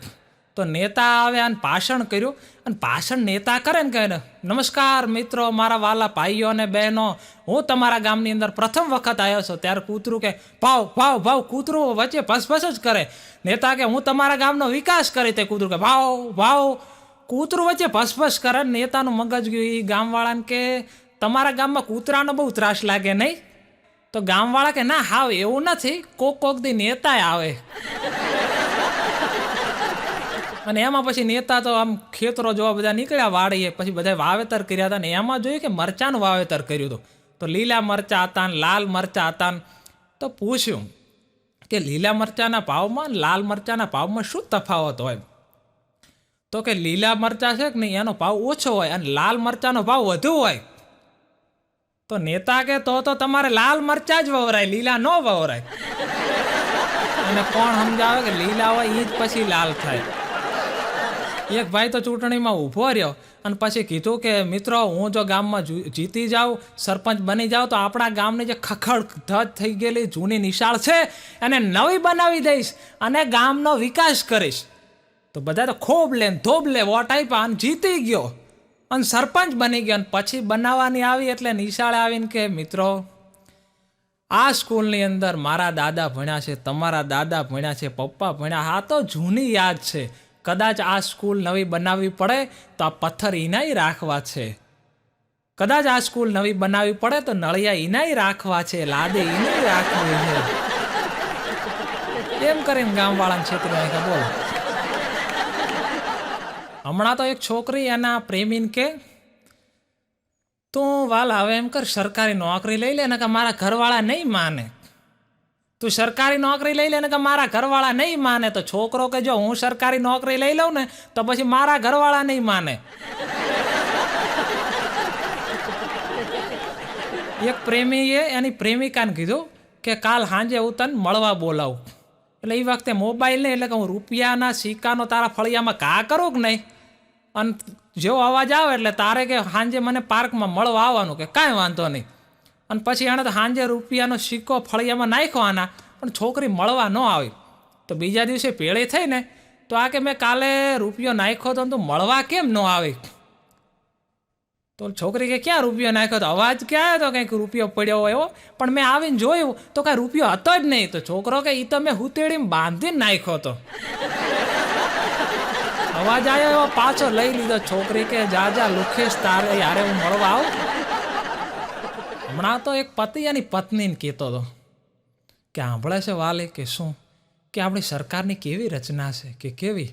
તો નેતા આવ્યા અને ભાષણ કર્યું. અને ભાષણ નેતા કરે ને કહે, નમસ્કાર મિત્રો, મારા વાલા ભાઈઓ અને બહેનો, હું તમારા ગામની અંદર પ્રથમ વખત આવ્યો છું. ત્યારે કૂતરું કે ભાવ ભાવ ભાવ. કૂતરું વચ્ચે ભસભસ જ કરે. નેતા કે હું તમારા ગામનો વિકાસ કરી. તે કૂતરું કે ભાવ ભાવ. કૂતરું વચ્ચે ભસભસ કરે. નેતાનું મગજ ગયું એ ગામવાળાને કે તમારા ગામમાં કૂતરાનો બહુ ત્રાસ લાગે નહીં? તો ગામવાળા કે ના હાવ એવું નથી, કોક દી નેતા આવે. અને એમાં પછી નેતા તો આમ ખેતરો જોવા બધા નીકળ્યા વાડીએ. પછી બધા વાવેતર કર્યા હતા ને એમાં જોયું કે મરચાંનું વાવેતર કર્યું હતું. તો લીલા મરચાં હતા ને લાલ મરચાં હતા ને. તો પૂછ્યું કે લીલા મરચાંના ભાવમાં ને લાલ મરચાંના ભાવમાં શું તફાવત હોય? તો કે લીલા મરચાં છે કે નહીં એનો ભાવ ઓછો હોય અને લાલ મરચાંનો ભાવ વધુ હોય. તો નેતા કે તો તમારે લાલ મરચાં જ વવરાય, લીલા ન વવરાય. અને કોણ સમજાવે કે લીલા હોય એ જ પછી લાલ થાય. એક ભાઈ તો ચૂંટણીમાં ઊભો રહ્યો અને પછી કીધું કે મિત્રો, હું જો ગામમાં જીતી જાઉં, સરપંચ બની જાઉં, તો આપણા ગામની જે ખખડ ધજ થઈ ગયેલી જૂની નિશાળ છે એને નવી બનાવી દઈશ અને ગામનો વિકાસ કરીશ. તો બધા તો ખૂબ લે ધોબ લે વોટ આપ્યા અને જીતી ગયો અને સરપંચ બની ગયો. અને પછી બનાવવાની આવી એટલે નિશાળે આવીને કે મિત્રો, આ સ્કૂલની અંદર મારા દાદા ભણ્યા છે, તમારા દાદા ભણ્યા છે, પપ્પા ભણ્યા. હા તો જૂની યાદ છે. કદાચ આ સ્કૂલ નવી બનાવવી પડે તો આ પથ્થર ઇનાય રાખવા છે. કદાચ આ સ્કૂલ નવી બનાવવી પડે તો નળિયા ઇનાય રાખવા છે, લાદે ઇનાય રાખવી છે. એમ કરીને ગામવાળાને છેતરી નાખ્યા. બોલો. હમણાં તો એક છોકરી એના પ્રેમીને કે તું વાલા હવે એમ કર, સરકારી નોકરી લઈ લે ને કે મારા ઘરવાળા નહીં માને. તું સરકારી નોકરી લઈ લે ને કે મારા ઘરવાળા નહીં માને. તો છોકરો કે જો હું સરકારી નોકરી લઈ લઉં ને તો પછી મારા ઘરવાળા નહીં માને. એક પ્રેમીએ એની પ્રેમિકાને કીધું કે કાલ સાંજે હું તને મળવા બોલાવું. એટલે એ વખતે મોબાઈલ નહીં, એટલે કે હું રૂપિયાના સિક્કાનો તારા ફળિયામાં ઘા કરું કે નહીં, અને જેવો અવાજ આવે એટલે તારે કે સાંજે મને પાર્કમાં મળવા આવવાનું. કે કાંઈ વાંધો નહીં. અને પછી એણે તો સાંજે રૂપિયાનો સિક્કો ફળિયામાં નાખ્યો આના, પણ છોકરી મળવા ન આવી. તો બીજા દિવસે ભેળી થઈ ને તો આ કે મેં કાલે રૂપિયો નાખ્યો તો તું મળવા કેમ ન આવી? તો છોકરી કે ક્યાં રૂપિયો નાખ્યો? તો અવાજ ક્યાં આવ્યો? તો કંઈક રૂપિયો પડ્યો હોય એવો, પણ મેં આવીને જોયું તો કાંઈ રૂપિયો હતો જ નહીં. તો છોકરો કે એ તો મેં હુતેડીમાં બાંધીને નાખ્યો હતો. અવાજ આવ્યો એવો પાછો લઈ લીધો. છોકરી કે જા લુખેશ, તારે યારે હું મળવા આવું. હમણાં તો એક પતિ એની પત્નીને કહેતો હતો કે સાંભળે છે વાલે કે શું કે આપણી સરકારની કેવી રચના છે કે કેવી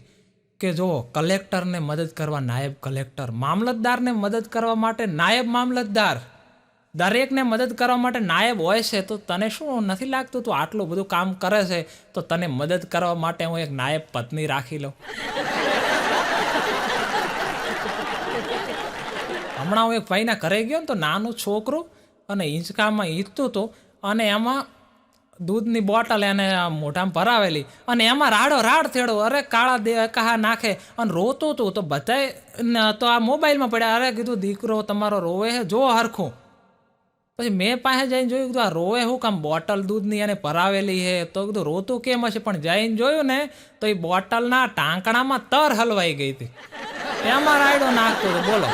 કે જો કલેક્ટરને મદદ કરવા નાયબ કલેક્ટર, મામલતદારને મદદ કરવા માટે નાયબ મામલતદાર, દરેકને મદદ કરવા માટે નાયબ હોય છે. તો તને શું નથી લાગતું તું આટલું બધું કામ કરે છે તો તને મદદ કરવા માટે હું એક નાયબ પત્ની રાખી લઉં? હમણાં હું એક ભાઈના ઘરે ગયો ને તો નાનું છોકરું અને હિંચકામાં ઈંચતું હતું અને એમાં દૂધની બોટલ એને મોઢામાં ભરાવેલી અને એમાં રાડો રાડ થેડો, અરે કાળા કહા નાખે અને રોતું હતું. તો બધાય તો આ મોબાઈલમાં પડ્યા. અરે કીધું દીકરો તમારો રોવે છે, જો હરખું. પછી મેં પાસે જઈને જોયું, કીધું આ રોવે શું કામ? બોટલ દૂધની એને ભરાવેલી છે. તો કીધું રોતું કેમ હશે? પણ જઈને જોયું ને તો એ બોટલના ટાંકણામાં તર હલવાઈ ગઈ હતી, એમાં રાયડો નાખતો હતો. બોલો.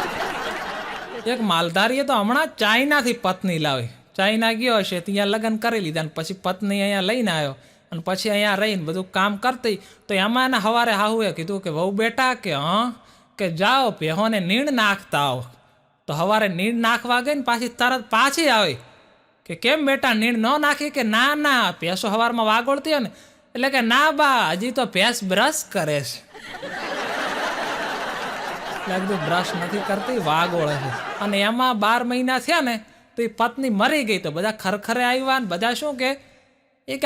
એક માલધારીએ તો હમણાં ચાઇનાથી પત્ની લાવી. ચાઇના ગયો હશે, ત્યાં લગ્ન કરી લીધા અને પછી પત્ની અહીંયા લઈને આવ્યો અને પછી અહીંયા રહીને બધું કામ કરતી. તો એમાં એને સવારે હાહુએ કીધું કે વહુ બેટા કે જાઓ ભેહોને નીણ નાખતા આવો. તો સવારે નીણ નાખવા ગઈ ને પાછી તરત પાછી આવી કે કેમ બેટા નીણ ન નાખી? કે ના ના, ભેંસો સવારમાં વાગોળતી હોય ને એટલે કે ના બા, હજી તો ભેંસ બ્રશ કરે છે. લાગતું બ્રશ નથી કરતી, વાગોળે છે. અને એમાં 12 મહિના થયા ને તો એ પત્ની મરી ગઈ. તો બધા ખરખરે આવ્યા ને બધા શું કે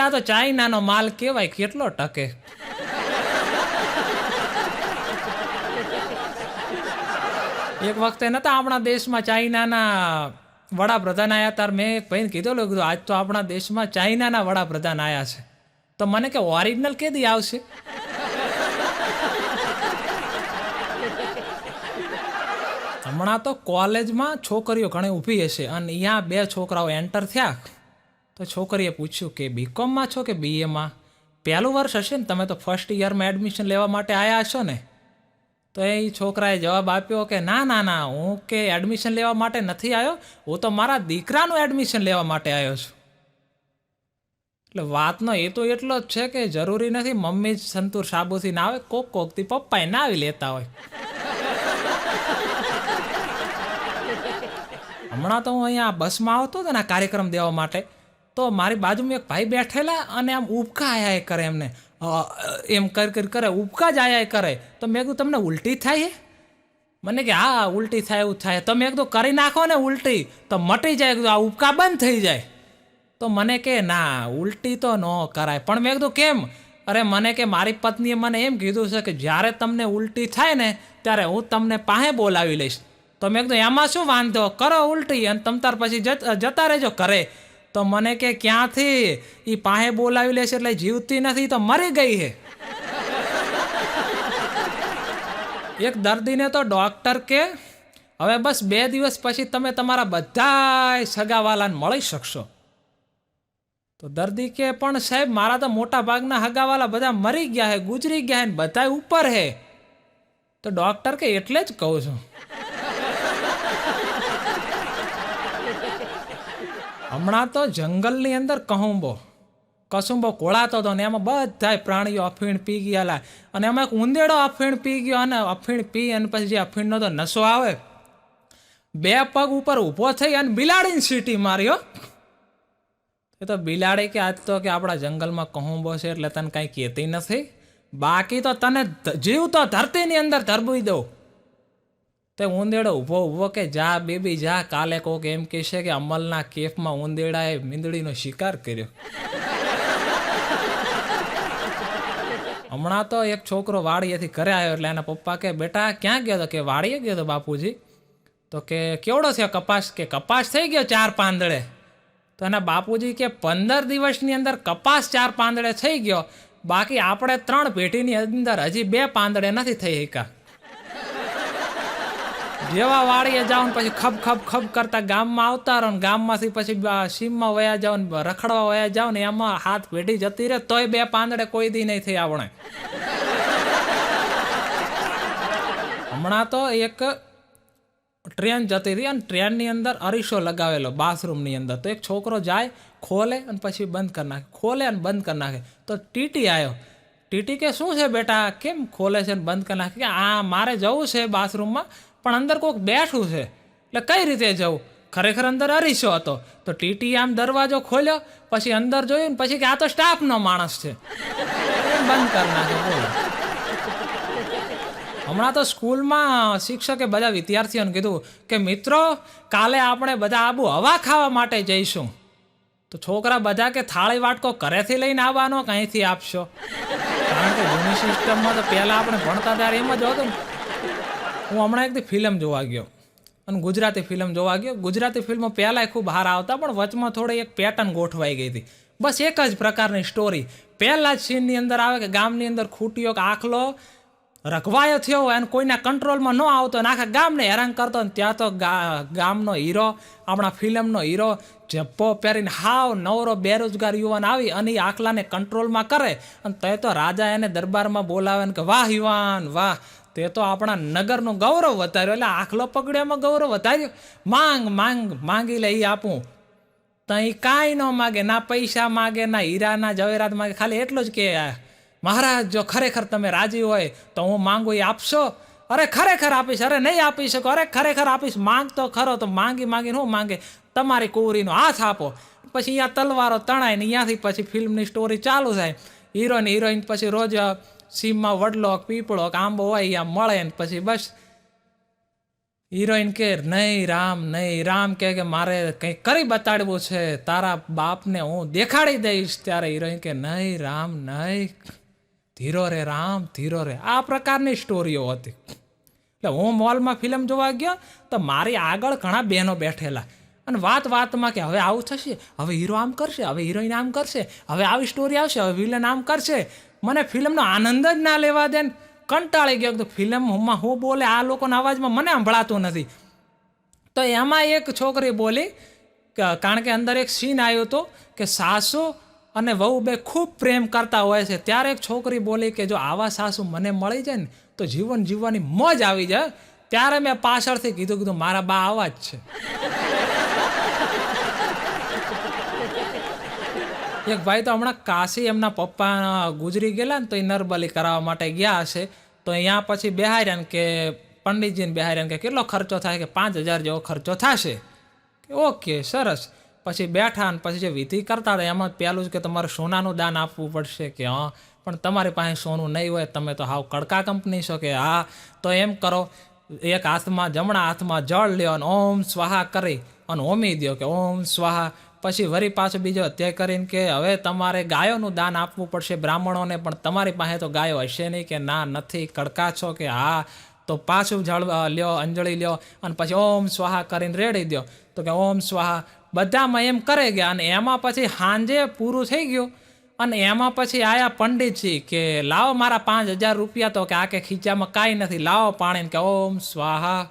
આ તો ચાઇનાનો માલ કહેવાય, કેટલો ટકે. એક વખતે નતા આપણા દેશમાં ચાઇનાના વડાપ્રધાન આવ્યા, ત્યારે મેં એક ભાઈને કીધું આજ તો આપણા દેશમાં ચાઇનાના વડાપ્રધાન આવ્યા છે. તો મને કે ઓરિજિનલ કેદી આવશે? હમણાં તો કોલેજમાં છોકરીઓ ઘણી ઊભી હશે અને અહીંયા 2 છોકરાઓ એન્ટર થયા. તો છોકરીએ પૂછ્યું કે બીકોમમાં છો કે બીએમાં? પહેલું વર્ષ હશે ને, તમે તો ફર્સ્ટ યરમાં એડમિશન લેવા માટે આવ્યા હશો ને? તો એ છોકરાએ જવાબ આપ્યો કે ના ના ના, હું કે એડમિશન લેવા માટે નથી આવ્યો, હું તો મારા દીકરાનું એડમિશન લેવા માટે આવ્યો છું. એટલે વાતનો એ તો એટલો જ છે કે જરૂરી નથી મમ્મી જ સંતૂર સાબુથી ના આવે, કોકથી પપ્પાએ નાવી લેતા હોય. હમણાં તો હું અહીંયા બસમાં આવતો હતો ને કાર્યક્રમ દેવા માટે, તો મારી બાજુમાં એક ભાઈ બેઠેલા અને આમ ઉબકા આયા કરે, એમને એમ કરે ઉબકા જ આયા કરે. તો મેં કીધું તમને ઉલટી થાય? મને કે હા ઉલટી થાય એવું થાય. તો મેં કીધું કરી નાખો ને ઉલટી તો મટી જાય, કીધું આ ઉબકા બંધ થઈ જાય. તો મને કે ના ઉલટી તો ન કરાય. પણ મેં કીધું કેમ? અરે મને કે મારી પત્નીએ મને એમ કીધું છે કે જ્યારે તમને ઉલટી થાય ને ત્યારે હું તમને પાસે બોલાવી લઈશ. તો મેં કીધું એમાં શું વાંધો, કરો ઉલટી અને તમ તાર પછી જતા રહેજો કરે. તો મને કે ક્યાંથી એ પાસે બોલાવી લેશે એટલે જીવતી નથી, તો મરી ગઈ છે. એક દર્દીને તો ડૉક્ટર કે હવે બસ 2 દિવસ પછી તમે તમારા બધા સગાવાલાને મળી શકશો. તો દર્દી કે પણ સાહેબ મારા તો મોટા ભાગના હગાવાલા બધા મરી ગયા હે, ગુજરી ગયા હે ને બધા ઉપર હે. તો ડૉક્ટર કે એટલે જ કહું છું. હમણાં તો જંગલની અંદર કસુંબો કોળાતો હતો ને એમાં બધા પ્રાણીઓ અફીણ પી ગયેલા અને એમાં એક ઉંદેડો અફીણ પી ગયો અને અફીણ પી અને પછી જે અફીણનો તો નશો આવે, 2 પગ ઉપર ઊભો થઈ અને બિલાડીને સીટી માર્યો. એ તો બિલાડી કે આજ તો કે આપણા જંગલમાં કહુંબો છે એટલે તને કાંઈ કહેતી નથી, બાકી તો તને જીવ તો ધરતીની અંદર ધરબી દઉં. તે ઉંદેડો ઊભો કે જા બેબી જા, કાલે કોક એમ કહેશે કે અમલના કેફમાં ઉંદેડાએ મીંદડીનો શિકાર કર્યો. હમણાં તો એક છોકરો વાડીએથી ઘરે આવ્યો એટલે એના પપ્પા કે બેટા ક્યાં ગયો હતો? કે વાડીએ ગયો હતો બાપુજી. તો કે કેવડો થયો કપાસ? કે કપાસ થઈ ગયો 4 પાંદડે. તો એના બાપુજી કે 15 દિવસની અંદર કપાસ 4 પાંદડે થઈ ગયો, બાકી આપણે 3 પેઢીની અંદર હજી 2 પાંદડે નથી થઈ શક્યા. જેવા વાડીએ જાઓ ને પછી ખબ કરતા ગામમાં આવતા રહો ને ગામમાંથી પછી સીમમાં વયા જાઓ ને રખડવા વયા જાઓ ને એમાં હાથ પેઢી જતી રહે તોય 2 પાંદડે કોઈ દી નહીં થઈ આપણે. હમણાં તો એક ટ્રેન જતી હતી અને ટ્રેનની અંદર અરીસો લગાવેલો બાથરૂમની અંદર. તો એક છોકરો જાય, ખોલે અને પછી બંધ કરી નાખે, ખોલે અને બંધ કરી નાખે. તો ટીટી આવ્યો. ટીટી કે શું છે બેટા, કેમ ખોલે છે ને બંધ કરી નાખે? કે આ મારે જવું છે બાથરૂમમાં પણ અંદર કોઈક બેઠું છે, એટલે કઈ રીતે જવું? ખરેખર અંદર અરીસો હતો. તો ટીટી આમ દરવાજો ખોલ્યો, પછી અંદર જોયું ને પછી કે આ તો સ્ટાફનો માણસ છે, બંધ કરી નાખે. બોલો. હમણાં તો સ્કૂલમાં શિક્ષકે બધા વિદ્યાર્થીઓને કીધું કે મિત્રો કાલે આપણે બધા આબુ હવા ખાવા માટે જઈશું. તો છોકરા બધા કે થાળી વાટકો ઘરેથી લઈને આવવાનો કંઈથી આપશો? કારણ કે જૂની સિસ્ટમમાં તો પહેલાં આપણે ભણતા ત્યારે એમ જ હતું ને. હું હમણાં એકદી ફિલ્મ જોવા ગયો અને ગુજરાતી ફિલ્મ જોવા ગયો. ગુજરાતી ફિલ્મો પહેલાંય ખૂબ સારા આવતા પણ વચમાં થોડી એક પેટર્ન ગોઠવાઈ ગઈ હતી. બસ એક જ પ્રકારની સ્ટોરી. પહેલાં જ સીનની અંદર આવે કે ગામની અંદર ખૂટ્યો કે આખલો રખવાયો થયો હોય અને કોઈના કંટ્રોલમાં ન આવતો અને આખા ગામને હેરાન કરતો ને ત્યાં તો ગામનો હીરો, આપણા ફિલ્મનો હીરો જપ્પો પહેરીને હાવ નવરો બેરોજગાર યુવાન આવી અને એ આખલાને કંટ્રોલમાં કરે અને તે તો રાજા એને દરબારમાં બોલાવે ને કે વાહ યુવાન વાહ, તે તો આપણા નગરનું ગૌરવ વધાર્યો, એટલે આખલો પકડ્યામાં ગૌરવ વધાર્યો. માંગ માંગ માંગી લે એ આપું. તો એ કાંઈ ન માગે, ના પૈસા માગે, ના હીરા ના જવેરાત માગે, ખાલી એટલું જ કે મહારાજ જો ખરેખર તમે રાજી હોય તો હું માંગુ એ આપશો? અરે ખરેખર આપીશ. અરે નહીં આપી શકો. અરે ખરેખર આપીશ. માંગ તો ખરો. તો માંગીને હું માંગે? તમારી કુંવરીનો હાથ આપો. પછી અહીંયા તલવારો તણાય ને અહીંયાથી પછી ફિલ્મની સ્ટોરી ચાલુ થાય. હિરોઈન પછી રોજ સીમમાં વડલો પીપળો આંબો હોય અહીંયા મળે ને પછી બસ હિરોઈન કે નહીં રામ કે મારે કંઈક કરી બતાડવું છે, તારા બાપને હું દેખાડી દઈશ. ત્યારે હિરોઈન કે નહીં રામ નહીં, ધીરો રે રામ ધીરો રે. આ પ્રકારની સ્ટોરીઓ હતી. એટલે હું મોલમાં ફિલ્મ જોવા ગયો તો મારી આગળ ઘણા બહેનો બેઠેલા અને વાતમાં કે હવે આવું થશે, હવે હીરો આમ કરશે, હવે હિરોઈન આમ કરશે, હવે આવી સ્ટોરી આવશે, હવે વિલન આમ કરશે. મને ફિલ્મનો આનંદ જ ના લેવા દે. કંટાળી ગયો. તો ફિલ્મમાં હું બોલે આ લોકોના અવાજમાં મને સંભળાતું નથી. તો એમાં એક છોકરી બોલી કારણ કે અંદર એક સીન આવ્યો હતો કે સાસુ અને વહુ બે ખૂબ પ્રેમ કરતા હોય છે. ત્યારે એક છોકરી બોલી કે જો આવા સાસુ મને મળી જાય ને તો જીવન જીવવાની મોજ આવી જાય. ત્યારે મેં પાછળથી કીધું મારા બા આવા જ છે. એક ભાઈ તો હમણાં કાશી એમના પપ્પા ગુજરી ગયેલા ને તો એ નરબલી કરાવવા માટે ગયા હશે. તો અહીંયા પછી બેહાર્યા ને કે પંડિતજીને બેહાર્યા કે કેટલો ખર્ચો થાય કે 5,000 જેવો ખર્ચો થશે. ઓકે સરસ. પછી બેઠા ને પછી જે વિધિ કરતા હતા એમાં પહેલું જ કે તમારે સોનાનું દાન આપવું પડશે. કે હા પણ તમારી પાસે સોનું નહીં હોય, તમે તો હાવ કડકા કંપની છો. કે હા તો એમ કરો, એક હાથમાં જમણા હાથમાં જળ લ્યો અને ઓમ સ્વાહા કરી અને હોમી દો કે ઓમ સ્વાહા. પછી વરી પાછો બીજો અત્યાર કરીને કે હવે તમારે ગાયોનું દાન આપવું પડશે બ્રાહ્મણોને, પણ તમારી પાસે તો ગાયો હશે નહીં. કે ના નથી, કડકા છો. કે હા તો પાછું જળ લ્યો, અંજળી લ્યો અને પછી ઓમ સ્વાહા કરીને રેડી દો. તો કે ઓમ સ્વાહા. બધામાં એમ કરે ગયા અને એમાં પછી સાંજે પૂરું થઈ ગયું અને એમાં પછી આયા પંડિતજી કે લાવો મારા 5,000 રૂપિયા. તો કે આ કે ખીચામાં કાંઈ નથી, લાવો પાણી. કે ઓમ સ્વાહા.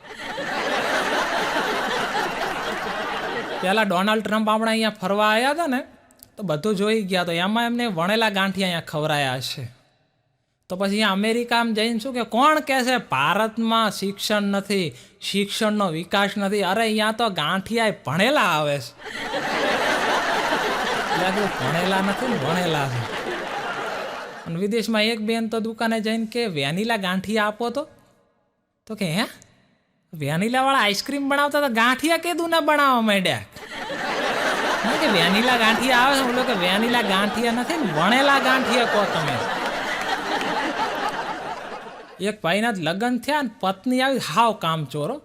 પહેલાં ડોનાલ્ડ ટ્રમ્પ આપણે અહીંયા ફરવા આવ્યા હતા ને તો બધું જોઈ ગયા. તો એમાં એમને વણેલા ગાંઠિયા અહીંયા ખવડાયા હશે. તો પછી અહીંયા અમેરિકામાં જઈને શું કે કોણ કહે છે ભારતમાં શિક્ષણ નથી, શિક્ષણનો વિકાસ નથી. અરે અહીંયા તો ગાંઠિયા ભણેલા આવે છે. ભણેલા નથી ને ભણેલા છે. અને વિદેશમાં એક બેન તો દુકાને જઈને કે વેનીલા ગાંઠિયા આપો તો કે હે વેનીલા વાળા આઈસ્ક્રીમ બનાવતા તો ગાંઠિયા કીધું ના બનાવવા માંડ્યા. કે વેનીલા ગાંઠિયા આવે છે, બોલો કે વેનીલા ગાંઠિયા નથી ને વણેલા ગાંઠિયા કહો તમે. એક ભાઈના લગ્ન થયા ને પત્ની આવી હાવ કામ ચોરો,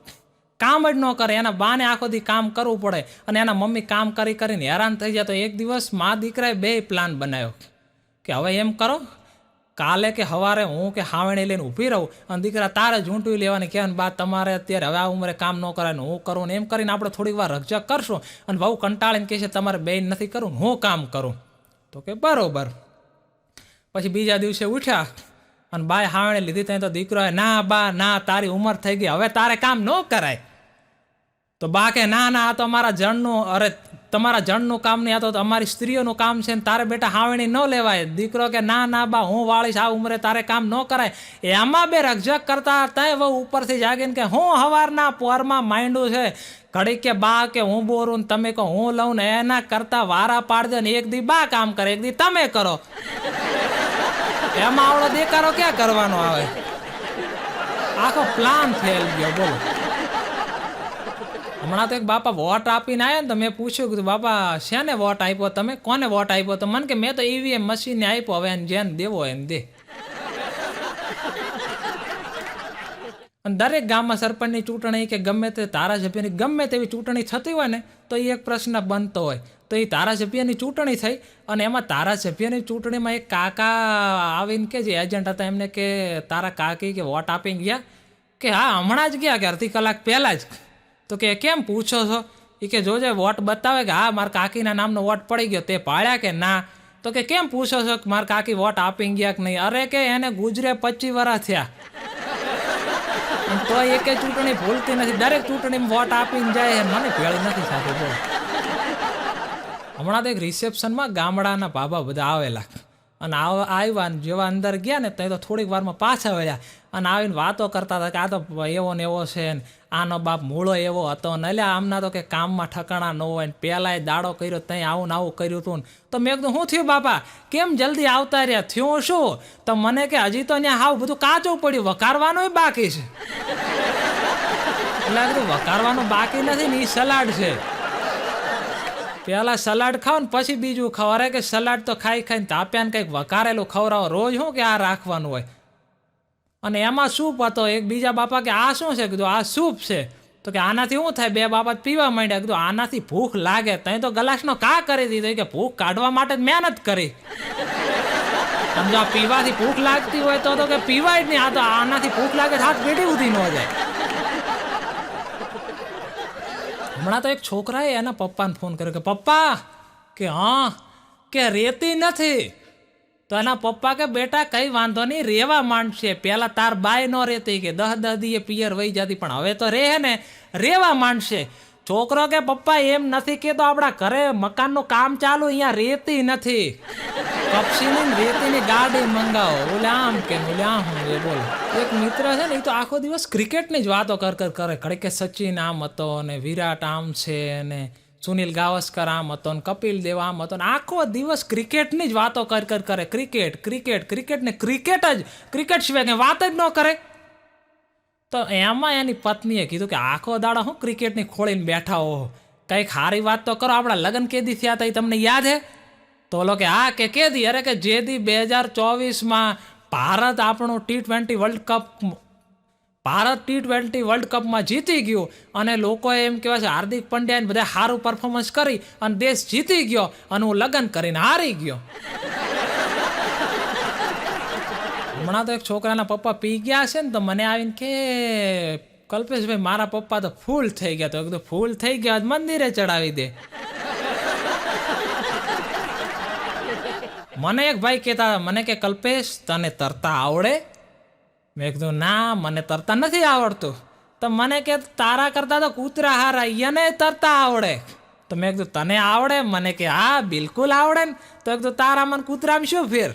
કામ જ ન કરે. એના બાને આખો દી કામ કરવું પડે અને એના મમ્મી કામ કરીને હેરાન થઈ જાય. તો એક દિવસ મા દીકરાએ 2 પ્લાન બનાવ્યો કે હવે એમ કરો કાલે કે સવારે હું કે હાવણી લઈને ઊભી રહું અને દીકરા તારે ઝૂંટવી લેવાની કહેવાય બા તમારે અત્યારે હવે આ ઉંમરે કામ ન કરાય ને હું કરું ને એમ કરીને આપણે થોડીક વાર રકઝક કરશું અને બહુ કંટાળીને કહે છે તમારે બેન નથી કરવું, હું કામ કરું. તો કે બરોબર. પછી બીજા દિવસે ઉઠ્યા અને બાએ હાવણી લીધી ત્યાં તો દીકરોએ ના બા ના તારી ઉંમર થઈ ગઈ હવે તારે કામ ન કરાય. તો બા કે ના આ તો અમારા જણનું, અરે તમારા જણનું કામ નહીં, આ તો અમારી સ્ત્રીઓનું કામ છે ને તારે બેટા હાવણી ન લેવાય. દીકરો કે ના બા હું વાળીશ, આ ઉંમરે તારે કામ ન કરાય. એમાં બે રકઝક કરતા તય બહુ ઉપરથી જાગીને કે હું હવારના પોરમાં માંડ્યું છે ઘડી કે બા કે હું બોરું ને તમે કહો હું લઉં ને એના કરતા વારા પાડજો ને એક દી બા કામ કરે એક દી તમે કરો. એમાં આવડો દેકારો ક્યાં કરવાનો આવે? આખો પ્લાન ફેલ ગયો. બોલો. હમણાં તો એક બાપા વોટ આપીને આવ્યા ને તો મેં પૂછ્યું કે બાપા શેને વોટ આપ્યો તમે, કોને વોટ આપ્યો? તો મને કે મેં તો ઈવીએમ મશીનને આપ્યો, હવે એને જેને દેવો એને દે. અને દરેક ગામમાં સરપંચની ચૂંટણી કે ગમે તે ધારાસભ્યની ગમે તેવી ચૂંટણી થતી હોય ને તો એ એક પ્રશ્ન બનતો હોય. તો એ ધારાસભ્યની ચૂંટણી થઈ અને એમાં ધારાસભ્યની ચૂંટણીમાં એક કાકા આવીને કે જે એજન્ટ હતા એમને કે તારા કાકી કે વોટ આપીને ગયા? કે હા હમણાં જ ગયા કે અડધી કલાક પહેલાં જ. તો કે કેમ પૂછો છો? એ કે જોજે વોટ બતાવે કે હા મારા કાકીના નામનો વોટ પડી ગયો. તે પાડ્યા કે ના? તો કે કેમ પૂછો છો કે મારા કાકી વોટ આપી ગયા કે નહીં? અરે કે એને ગુજરે 25 વર્ષ થયા તો એકે ચૂંટણી ભૂલતી નથી, દરેક ચૂંટણીમાં વોટ આપીને જાય. મને ભેળી નથી થતી. બોલ. હમણાં તો એક રિસેપ્શનમાં ગામડાના ભાભા બધા આવેલા અને આવ્યા ને જેવા અંદર ગયા ને ત્યાં તો થોડીક વારમાં પાછા વળ્યા અને આવીને વાતો કરતા હતા કે આ તો એવો ને એવો છે ને આનો બાપ મૂળો એવો હતો ને એટલે આમના તો કે કામમાં ઠકાણા ન હોય ને પહેલાંય દાડો કર્યો ત્યાં આવું ને આવું કર્યું હતું ને તો મેં કીધું શું થયું બાપા કેમ જલ્દી આવતા રહ્યા થયું શું તો મને કે હજી તો ત્યાં હાવ બધું કાચું પડ્યું વકારવાનું બાકી છે એટલે કીધું વકારવાનું બાકી નથી ને એ સલાડ છે પેલા સલાડ ખાવ ને પછી બીજું ખાવ અરે કે સલાડ તો ખાઈ ખાઈને તાપ્યા ને કંઈક વકારેલું ખવડાવો રોજ શું કે આ રાખવાનું હોય અને એમાં સૂપ હતો એક બીજા બાપા કે આ શું છે કીધું આ સૂપ છે તો કે આનાથી શું થાય બે બાપા પીવા માંડ્યા કીધું આનાથી ભૂખ લાગે તઈ તો ગલાસનો કા કરી દીધો કે ભૂખ કાઢવા માટે જ મહેનત કરી સમજો પીવાથી ભૂખ લાગતી હોય તો કે પીવાય જ નહીં આ તો આનાથી ભૂખ લાગે હાથ પેટી ઉધી ન જાય હમણાં તો એક છોકરાએ એના પપ્પાને ફોન કર્યો કે પપ્પા કે હા કે રેતી નથી તો એના પપ્પા કે બેટા કઈ વાંધો નહીં રેવા માંડશે પેલા તાર બાય ન રેતી કે 10 દીએ પિયર વહી જતી પણ હવે તો રહે ને રેવા માંડશે છોકરો કે પપ્પા એમ નથી કે તો આપણા ઘરે મકાનનું કામ ચાલુ અહીંયા રેતી નથી કપસીની રેતીની ગાડી મંગાવો ઓલે આમ કે ઓલે આમ એ બોલો એક મિત્ર છે ને એ તો આખો દિવસ ક્રિકેટની જ વાતો કરે ઘડી કે સચિન આમ હતો ને વિરાટ આમ છે ને સુનિલ ગાવસ્કર આમ હતો ને કપિલ દેવ આમ હતો ને આખો દિવસ ક્રિકેટની જ વાતો કરે ક્રિકેટ ક્રિકેટ ક્રિકેટ ને ક્રિકેટ સિવાય કંઈ વાત જ ન કરે તો એમાં એની પત્નીએ કીધું કે આખો દાડો હું ક્રિકેટની ખોળીને બેઠા હો કંઈક સારી વાત તો કરો આપણા લગ્ન કેદી થયા હતા એ તમને યાદ હે તો ઓલો કે હા કે કેદી અરે કે જેદી 2024માં ભારત આપણું T20 વર્લ્ડ કપમાં જીતી ગયું અને લોકોએ એમ કહેવાય છે હાર્દિક પંડ્યાને બધા સારું પરફોર્મન્સ કરી અને દેશ જીતી ગયો અને હું લગ્ન કરીને હારી ગયો હમણાં તો એક છોકરાના પપ્પા પી ગયા છે ને તો મને આવીને કે કલ્પેશભાઈ મારા પપ્પા તો ફૂલ થઈ ગયા તો કીધું ફૂલ થઈ ગયા મંદિરે ચડાવી દે મને એક ભાઈ કહેતા મને કે કલ્પેશ તને તરતા આવડે મેં કીધું ના મને તરતા નથી આવડતું તો મને કે તારા કરતા તો કૂતરા હારા એને તરતા આવડે તો મેં કીધું તને આવડે મને કે હા બિલકુલ આવડે ને તો કીધું તારા મને કૂતરામાં શું ફેર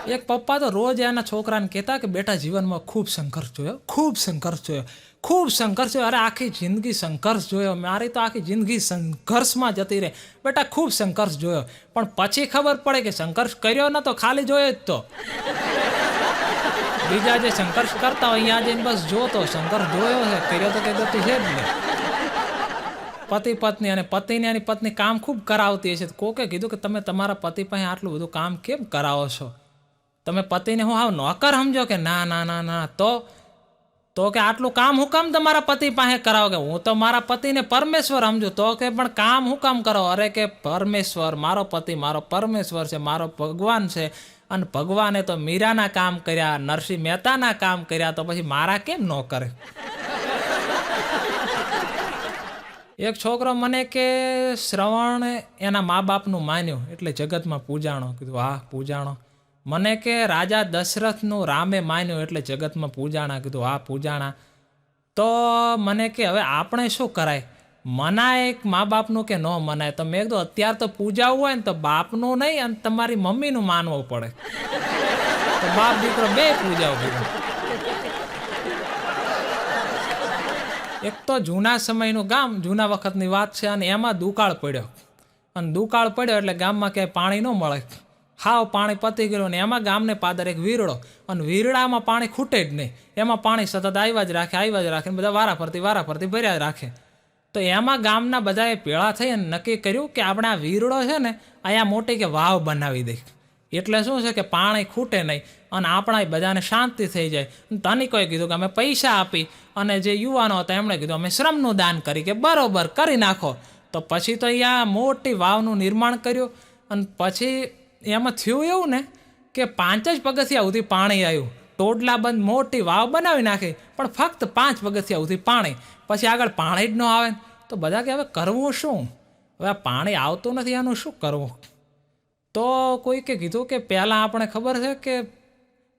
એક પપ્પા તો રોજ એના છોકરાને કહેતા કે બેટા જીવનમાં ખૂબ સંઘર્ષ જોયો અરે આખી જિંદગી સંઘર્ષ જોયો મારી તો આખી જિંદગી સંઘર્ષમાં જતી રહે બેટા ખૂબ સંઘર્ષ જોયો પણ પછી ખબર પડે કે સંઘર્ષ કર્યો ન તો ખાલી જોયો જ તો બીજા જે સંઘર્ષ કરતા હોય અહીંયા જઈને બસ જોતો સંઘર્ષ જોયો છે કર્યો તો કઈ ગતિ છે જ નહીં પતિ પત્ની અને પતિને એની પત્ની કામ ખૂબ કરાવતી હશે કોકે કીધું કે તમે તમારા પતિ પાસે આટલું બધું કામ કેમ કરાવો છો તમે પતિને હું હાવ નોકર સમજો કે ના ના ના ના તો કે આટલું કામ હું કામ તમારા પતિ પાસે કરાવો કે હું તો મારા પતિને પરમેશ્વર સમજુ તો કે પણ કામ હું કામ કરો અરે કે પરમેશ્વર મારો પતિ મારો પરમેશ્વર છે મારો ભગવાન છે અને ભગવાને તો મીરાના કામ કર્યા નરસિંહ મહેતાના કામ કર્યા તો પછી મારા કેમ ન કરે એક છોકરો મને કે શ્રવણ એના મા બાપનું માન્યું એટલે જગતમાં પૂજાણો કીધું હા પૂજાણો મને કે રાજા દશરથનું રામે માન્યું એટલે જગતમાં પૂજાણા કીધું હા પૂજાણા તો મને કે હવે આપણે શું કરાય મનાય એક મા બાપનું કે ન મનાય તો મેં કીધું અત્યારે તો પૂજાવું હોય ને તો બાપનું નહીં અને તમારી મમ્મીનું માનવું પડે તો બાપ દીકરો બે પૂજાવું કીધું એક તો જૂના સમયનું ગામ જૂના વખતની વાત છે અને એમાં દુકાળ પડ્યો એટલે ગામમાં ક્યાંય પાણી ન મળે હાવ પાણી પતી ગયેલું ને એમાં ગામને પાદર એક વીરડો અને વીરડામાં પાણી ખૂટે જ નહીં એમાં પાણી સતત આવ્યા જ રાખે ને બધા વારાફરતી ભર્યા જ રાખે તો એમાં ગામના બધાએ ભેળા થઈ અને નક્કી કર્યું કે આપણે આ વીરડો છે ને અહીંયા મોટી કે વાવ બનાવી દે એટલે શું છે કે પાણી ખૂટે નહીં અને આપણા બધાને શાંતિ થઈ જાય ધનિકોએ કીધું કે અમે પૈસા આપી અને જે યુવાનો હતા એમણે કીધું અમે શ્રમનું દાન કરી કે બરોબર કરી નાખો તો પછી તો અહીંયા મોટી વાવનું નિર્માણ કર્યું અને પછી એમાં થયું એવું ને કે 5 જ પગથિયા સુધી પાણી આવ્યું ટોડલા બંધ મોટી વાવ બનાવી નાખી પણ ફક્ત 5 પગથિયા સુધી પાણી પછી આગળ પાણી જ ન આવે તો બધા કે હવે કરવું શું હવે આ પાણી આવતું નથી આનું શું કરવું તો કોઈકે કીધું કે પહેલાં આપણે ખબર છે કે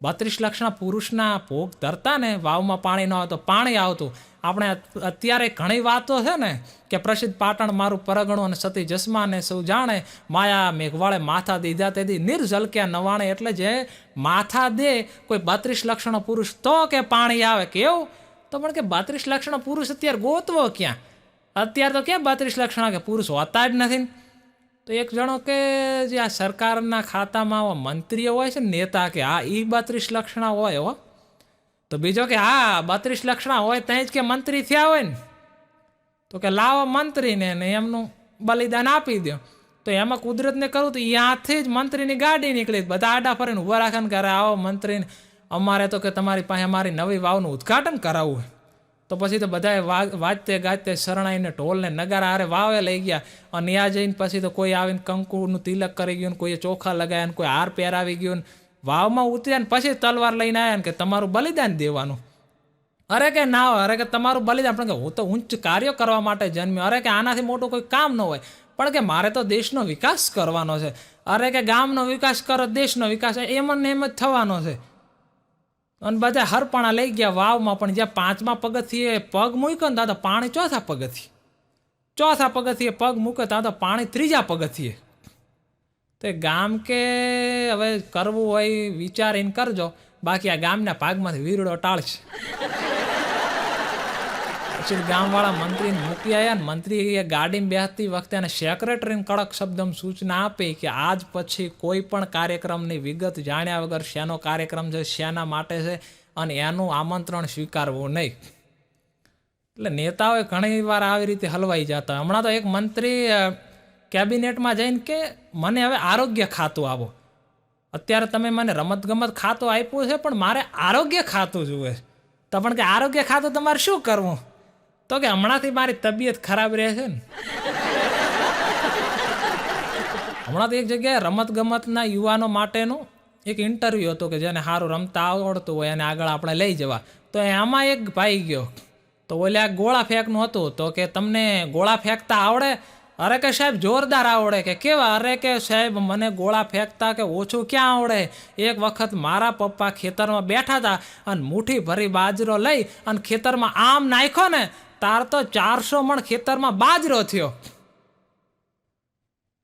32 લાખના પુરુષના ભોગ ધરતા ને વાવમાં પાણી ન આવતું પાણી આવતું. આપણે અત્યારે ઘણી વાતો છે ને કે પ્રસિદ્ધ પાટણ મારું પરગણું અને સતી જસમા ને સૌ જાણે માયા મેઘવાળે માથા દીધા તેથી નિર્જલક્યા નવાણે. એટલે જે માથા દે કોઈ 32 લાખનો પુરુષ તો કે પાણી આવે. કેવું તો પણ કે 32 લાખનો પુરુષ અત્યારે ગોતવો ક્યાં? અત્યારે તો ક્યાં 32 લાખના કે પુરુષ હોતા જ નથી. તો એક જણો કે જે આ સરકારના ખાતામાં મંત્રીઓ હોય છે નેતા કે હા એ 32 લાખના હોય હો. તો બીજો કે હા 32 લાખના હોય ત્યાં જ કે મંત્રી થયા હોય ને. તો કે લાવો મંત્રીને ને એમનું બલિદાન આપી દો. તો એમાં કુદરતને કરું તો ત્યાંથી જ મંત્રીની ગાડી નીકળી. બધા આડા ફરીને ઊભા રાખે ને કરે આવો મંત્રીને અમારે તો કે તમારી પાસે અમારી નવી વાવનું ઉદ્ઘાટન કરાવવું. તો પછી તો બધાએ વાજતે ગાજતે શરણાઈને ઢોલને નગારા હારે વાવે લઈ ગયા. અને ત્યાં જઈને પછી તો કોઈ આવીને કંકુનું તિલક કરી ગયું ને કોઈએ ચોખા લગાવ્યા ને કોઈ હાર પહેરાવી ગયું ને વાવમાં ઉતર્યા ને પછી તલવાર લઈને આવ્યા ને કે તમારું બલિદાન દેવાનું. અરે કે ના હોય. અરે કે તમારું બલિદાન પણ કે હું તો ઉચ્ચ કાર્યો કરવા માટે જન્મ્યો. અરે કે આનાથી મોટું કોઈ કામ ન હોય. પણ કે મારે તો દેશનો વિકાસ કરવાનો છે. અરે કે ગામનો વિકાસ કરો દેશનો વિકાસ એમ ને એમ જ થવાનો છે. અને બધા હરપણા લઈ ગયા વાવમાં. પણ જ્યાં 5મા પગથિયે પગ મૂક્યો ને ત્યાં તો પાણી 4થા પગથિયે પગ મૂક્યો ત્યાં તો પાણી 3જા પગથિયે. તો ગામ કે હવે કરવું હોય વિચારીને કરજો, બાકી આ ગામના ભાગમાંથી વીરડો ટાળશે. પછી ગામવાળા મંત્રીને મૂકી આવ્યા ને મંત્રીએ ગાડીમાં બેસતી વખતે અને સેક્રેટરીને કડક શબ્દમાં સૂચના આપી કે આજ પછી કોઈ પણ કાર્યક્રમની વિગત જાણ્યા વગર શેનો કાર્યક્રમ છે, શેના માટે છે અને એનું આમંત્રણ સ્વીકારવું નહીં. એટલે નેતાઓએ ઘણી વાર આવી રીતે હલવાઈ જતા. હમણાં તો એક મંત્રી કેબિનેટમાં જઈને કે મને હવે આરોગ્ય ખાતું આપો. અત્યારે તમે મને રમતગમત ખાતું આપ્યું છે પણ મારે આરોગ્ય ખાતું જોઈએ. તો પણ કે આરોગ્ય ખાતું તમારે શું કરવું? તો કે હમણાંથી મારી તબિયત ખરાબ રહે છે ને. હમણાં તો એક જગ્યાએ રમતગમતના યુવાનો માટેનું એક ઇન્ટરવ્યૂ હતો કે જેને સારું રમતા આવડતું હોય એને આગળ આપણે લઈ જવા. તો એમાં એક ભાઈ ગયો તો ઓલે આ ગોળા ફેંકનું હતું. તો કે તમને ગોળા ફેંકતા આવડે? અરે કે સાહેબ જોરદાર આવડે. કે કેવા? અરે કે સાહેબ મને ગોળા ફેંકતા કે ઓછું ક્યાં આવડે. એક વખત મારા પપ્પા ખેતરમાં બેઠા હતા અને મુઠ્ઠી ભરી બાજરો લઈ અને ખેતરમાં આમ નાખ્યો ને તાર તો 400 મણ ખેતરમાં બાજરો થયો.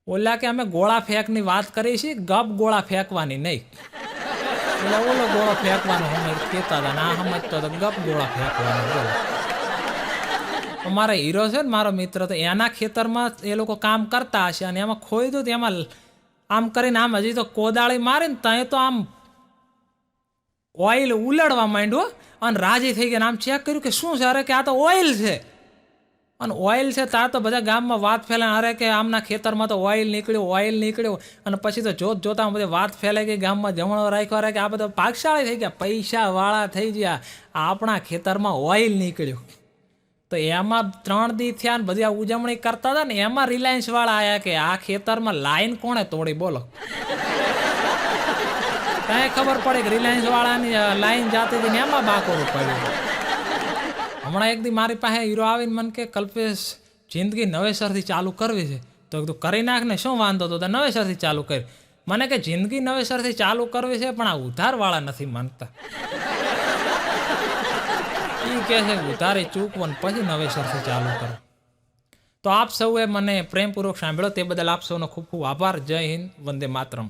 ઓલા કે અમે ગોળા ફેંકની વાત કરી છે, ગપ ગોળા ફેંકવાની નહીં. એટલે ઓલો ગોળો ફેંકવાનો અમે કહેતા હતા ના સમજતો તો ગપ ગોળા ફેંકવાનો. બોલો અમારા હીરો છે ને મારો મિત્ર, તો એના ખેતરમાં એ લોકો કામ કરતા હશે અને એમાં ખોઈ દઉં એમાં આમ કરીને આમ હજી તો કોદાળી મારીને ત્યાં તો આમ ઓઇલ ઉલડવા માંડ્યું અને રાજી થઈ ગયા. આમ ચેક કર્યું કે શું છે? અરે કે આ તો ઓઇલ છે. અને ઓઇલ છે ત્યાં તો બધા ગામમાં વાત ફેલાય. અરે કે આમના ખેતરમાં તો ઓઇલ નીકળ્યું. અને પછી તો જોતા બધી વાત ફેલાઈ ગઈ ગામમાં. જમણો રાખ્યો. અરે કે આ બધા ભાગશાળી થઈ ગયા, પૈસાવાળા થઈ ગયા, આપણા ખેતરમાં ઓઇલ નીકળ્યું. તો એમાં 3 દી થયા ને બધી ઉજવણી કરતા હતા ને એમાં રિલાયન્સ વાળા આવ્યા કે આ ખેતરમાં લાઈન કોણે તોડી બોલો. કાંઈ ખબર પડે કે રિલાયન્સ વાળાની લાઈન જાતી હતી ને એમાં બાકોરું પડ્યું. હમણાં એક દી મારી પાસે હીરો આવીને મને કે કલ્પેશ જિંદગી નવેસરથી ચાલુ કરવી છે. તો તું કરી નાખ ને શું વાંધો તો નવેસરથી ચાલુ કરી. મને કે જિંદગી નવેસરથી ચાલુ કરવી છે પણ આ ઉધારવાળા નથી માનતા. એ કહે છે ઉધારે ચૂકવો ને પછી નવેસરથી ચાલુ કરો. તો આપ સૌએ મને પ્રેમપૂર્વક સાંભળ્યો તે બદલ આપ સૌનો ખૂબ ખૂબ આભાર. જય હિન્દ, વંદે માતરમ.